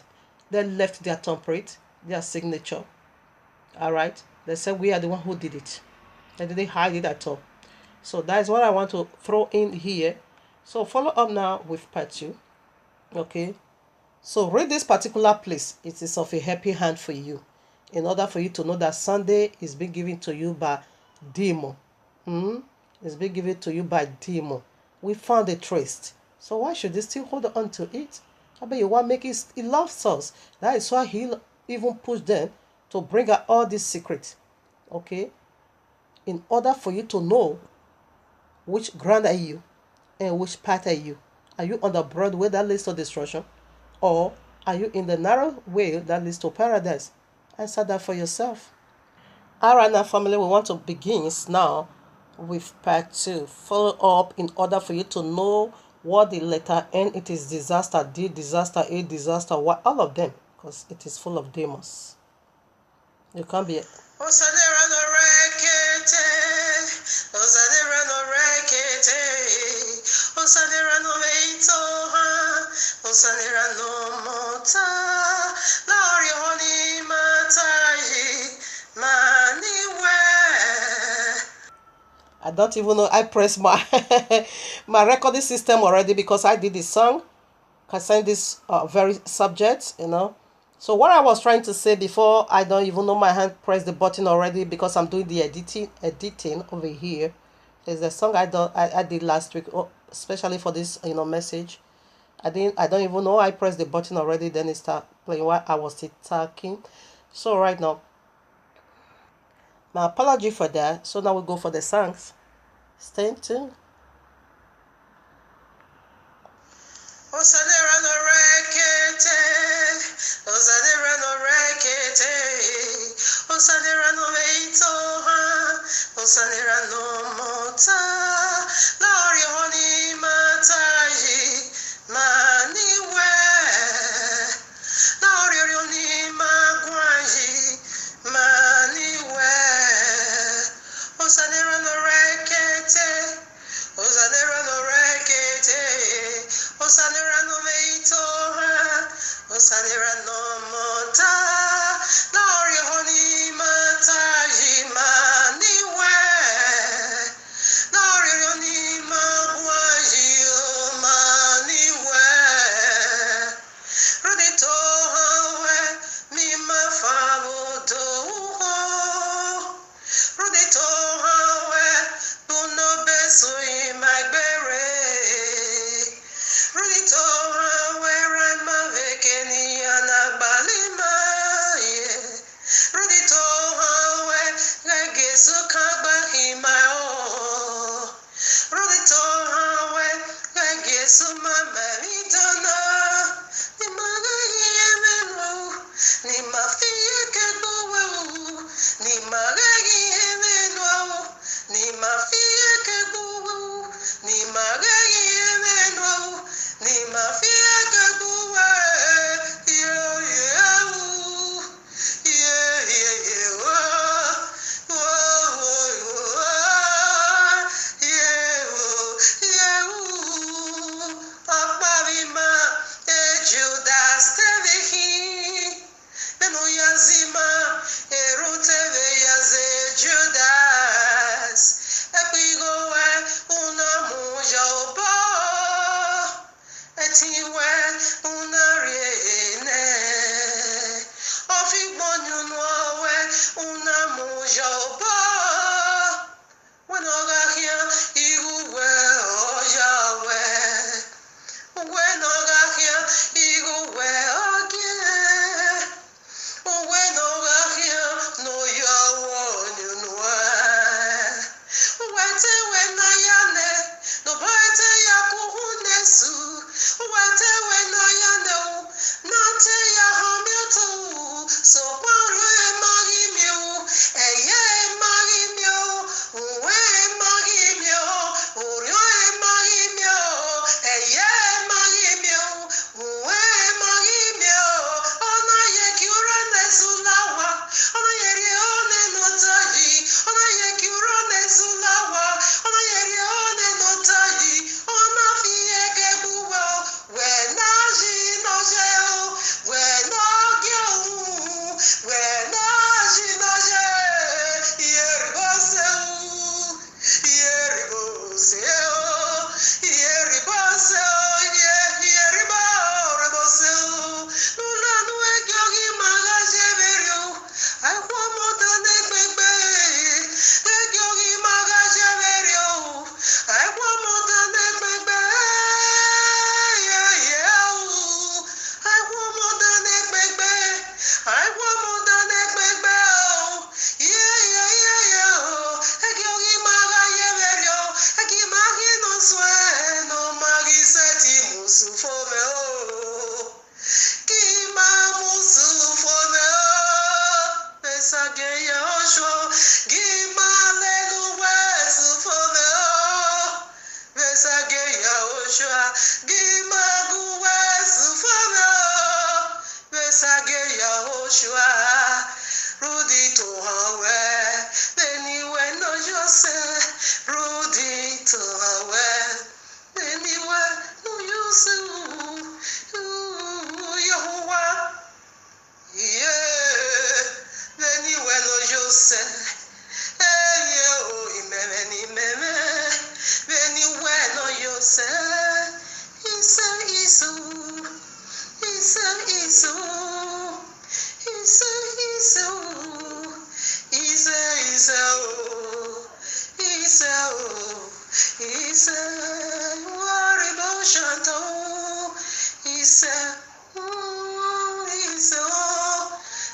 left their thumbprint, their signature. All right, they said we are the one who did it. They didn't hide it at all. So that is what I want to throw in here. So follow up now with part 2. Okay. So read this particular place. It is of a happy hand for you, in order for you to know that Sunday is being given to you by demon. It's being given to you by demon. We found a trace. So why should they still hold on to it? I bet you want to make it. He loves us. That is why he even pushed them to bring out all these secrets. Okay, in order for you to know which ground are you and which path are you. Are you on the broad way that leads to destruction? Or are you in the narrow way that leads to paradise? Answer that for yourself. Alright, now family, we want to begin now with part 2. Follow up in order for you to know what the letter N, it is disaster, D, disaster, A, disaster, what, all of them, because it is full of demons. You can't be... I don't even know. I pressed my my recording system already because I did this song concerning this very subject, So what I was trying to say before, I don't even know my hand pressed the button already because I'm doing the editing over here. Is the song I did last week, especially for this message. I don't even know I pressed the button already. Then it started playing while I was still talking. So right now, my apology for that. So now we go for the songs. Stay tuned.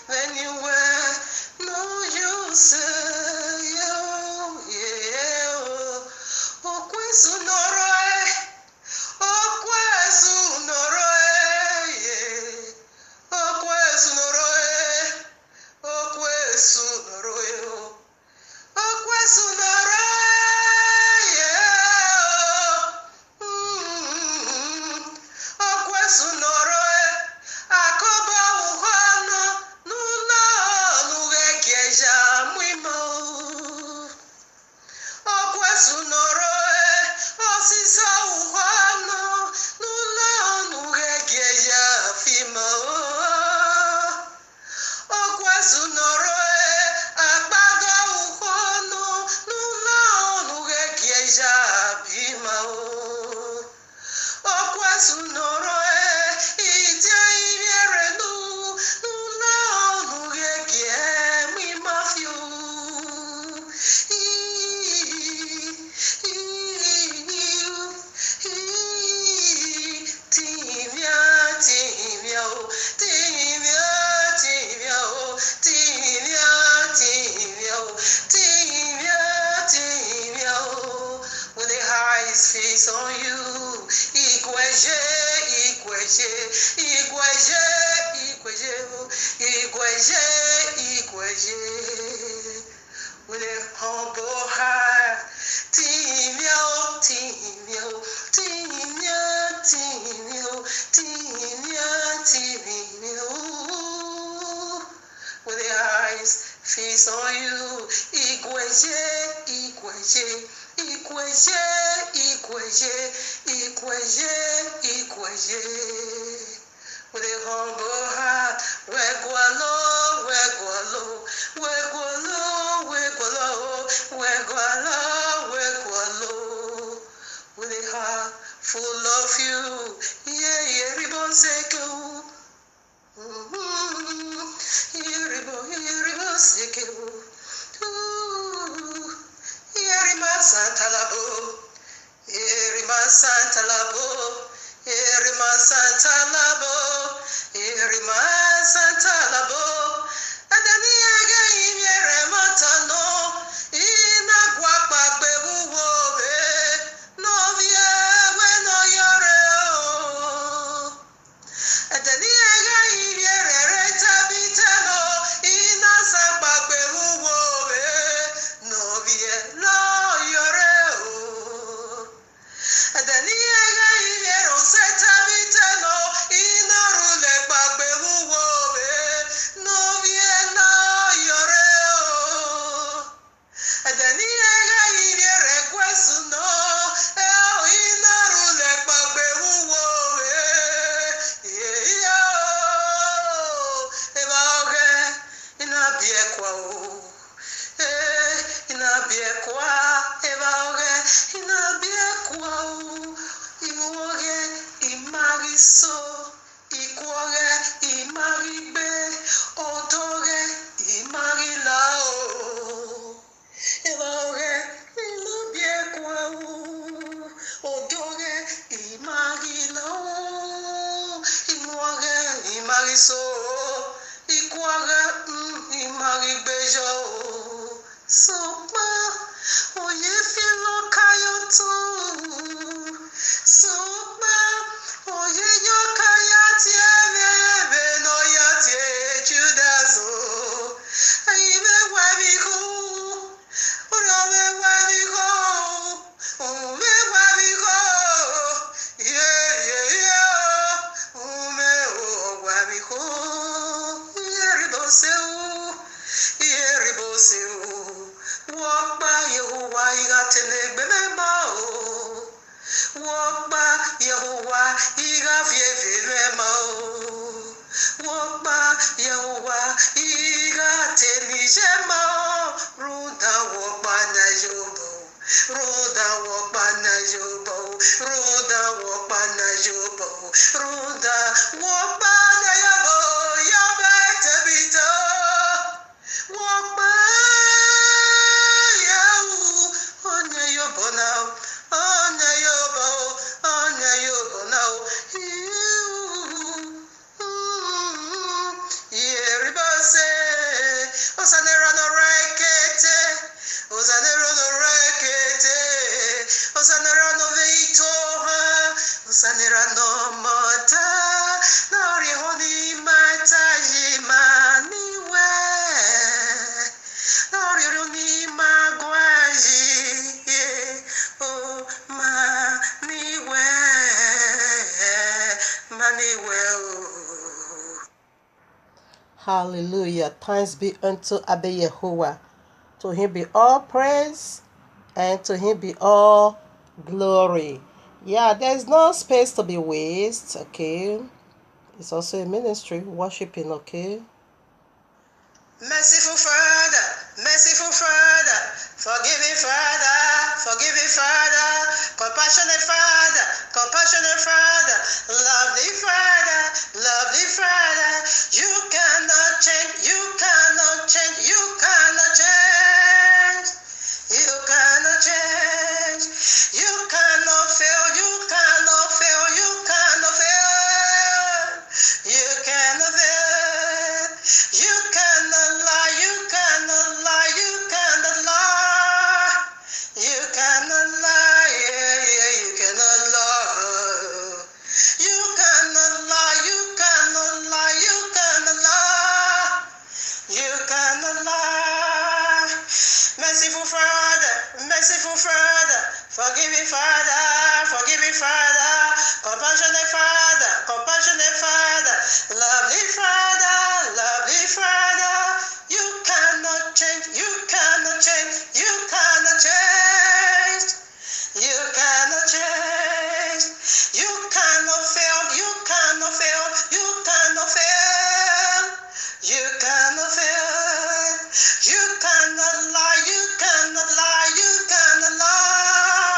when you were no use, face on you. Igweje, Igweje, Igweje, Igweje, Igweje, Igweje. With a humble heart, Timio, Timio, Timio, Timio, Timio, Timio. With their eyes face on you, Igweje, Igweje, Igweje, Igweje, Igweje, Igweje. With a humble heart, wegualo, wegualo, wegualo, wegualo, wegualo, wegualo. With a heart full of you, yeah, yeah, ribbon seko. Yeribo, yeribo seko. Yerima Santa Labo, Yerima Santa Labo, Yerima Santa Labo, Yerima Santa Labo. Adani aga imyere matano, ina guapa bebu wobe, no vie we no yore o. Adani aga imyere reta bitano, ina sapa bebu wobe, no vie no yore o. Adani aga imyere seta bitano, ina rule bagbe wobe, no vie no yore o. Adani aga imyere kwesu no, ina rule bagbe wobe, yeah, eba oge ina biekwa o. Inabiekwa, eba oge, inabiekwa o. Imuoge, imagiso, ikwoge, imagigbe, otoge, imagila o. Eba oge, inabiekwa o. Otoge, imagila o. Imuoge, imagiso, ikwoge, imagigbejo o. Sopa, oye filo kayoto. Sopa, oye yo kayati ebe no yati judaso. Aibe wabigo, orobe wabigo, ume wabigo. Yeah, ume o wabigo. Yeriboseu. Walk by Yahuwah, you got to live by walk by Yahuwah, you got to live by walk by Yahuwah, you got to live by Ruda walk by Najobo, Ruda walk by Najobo, Ruda walk by Najobo, Ruda walk by Najobo. Hallelujah. Thanks be unto Abba Yahuwah. To him be all praise and to him be all glory. Yeah, there's no space to be waste, okay? It's also a ministry, worshiping, okay? Merciful Father, forgiving Father, compassionate Father, lovely Father, you cannot change, you cannot change, you cannot change, you cannot change, you cannot fail, you cannot fail, you cannot fail, you cannot fail, you cannot lie, you cannot lie, you cannot lie, you cannot lie, you cannot lie, you cannot lie, you cannot lie, you cannot lie, you cannot lie. Merciful Father, forgiving Father, compassionate Father, lovely Father, you cannot change, you cannot change, you cannot change, you cannot change, you cannot fail, you cannot fail, you cannot fail, you cannot fail, you cannot lie, you cannot lie, you cannot lie,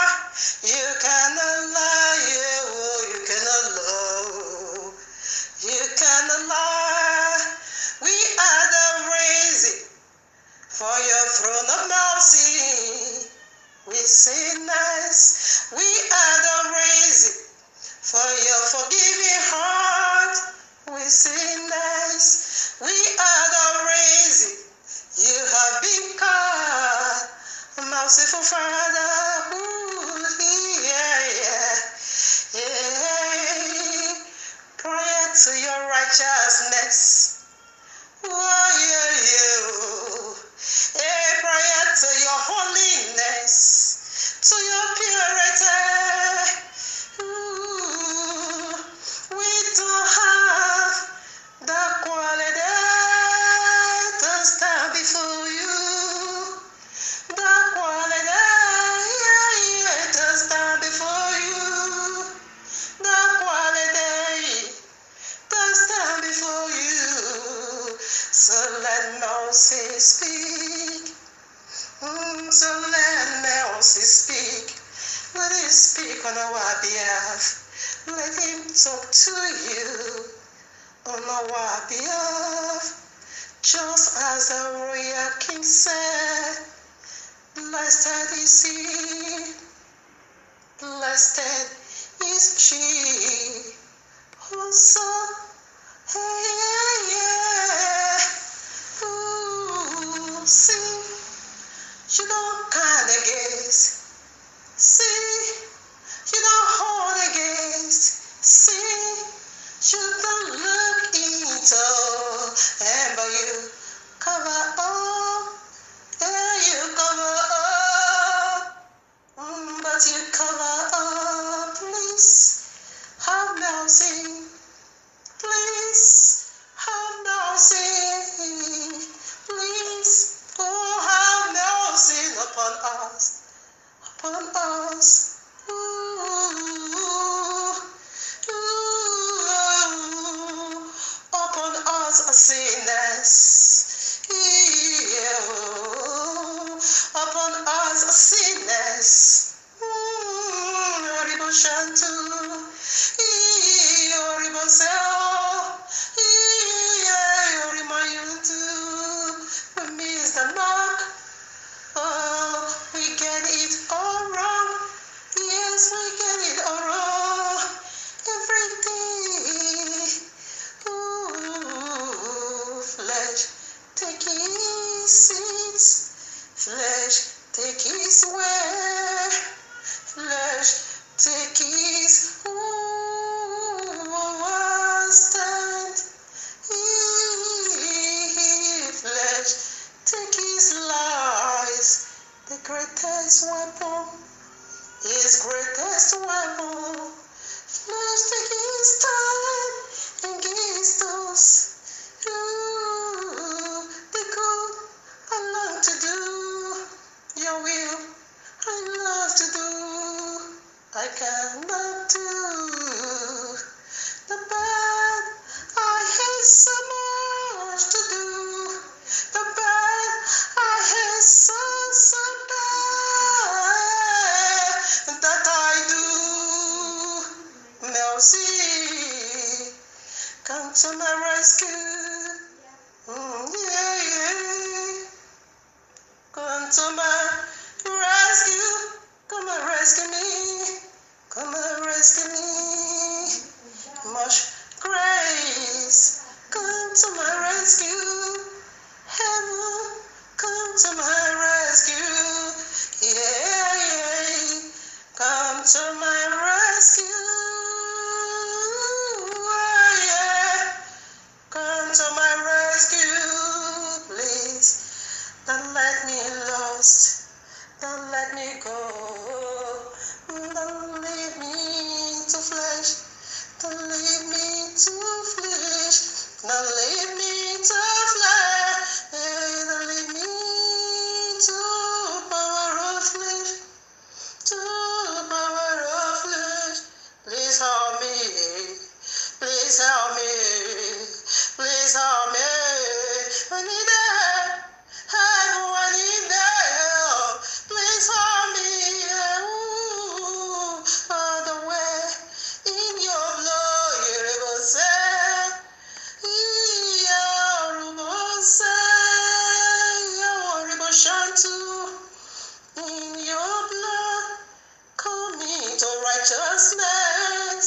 you cannot lie, you cannot lie, you cannot lie. We are the raising for your throne of mercy. We say nice. We are the raising for your forgiving heart. We say nice. We are the raising. You have been called merciful Father. Ooh, yeah. Prior to your righteousness. Prior to your holiness, to your purity. We don't have the quality to stand before you. The quality to stand before you. The quality to stand before you. So let mercy speak. So let mercy speak. Let him speak on our behalf. Let him talk to you on our behalf. Just as the royal king said, blessed is he, blessed is she. Also, see, you don't kind against. See, you don't hold against. See, you don't look into. And but you cover up. Yeah, you cover up. But you cover up. Please have mercy. Please have mercy. Please, oh, have mercy upon us. Upon us. Upon us sinners. come to my rescue. Yeah, yeah. Come to my rescue. Come and rescue me. Come and rescue me. Much grace. Come to my rescue. Heaven, come to my rescue. Yeah, yeah. Come to my rescue. Yeah. Come to my rescue, please. Don't let me lost. Don't let me go. Don't leave me to flesh. Don't leave me to flesh. Don't leave me to flesh. Don't leave me to power of flesh. To power of flesh. Please help me. Please help me. Please help me. I need help. I need help. Please help me. Ooh, all the way in your blood. You will say, you will say, you will shine too. In your blood, call me to righteousness.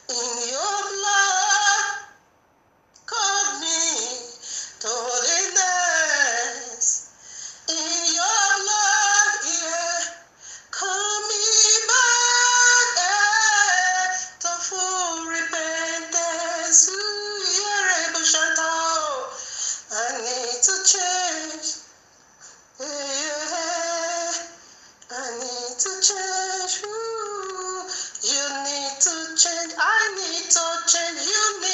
In your blood, call me to holiness. In your blood, yeah, call me back to full repentance. Ooh, yeah, Chantal, I need to change. Yeah, I need to change. Ooh, you need to change. I need to change. You need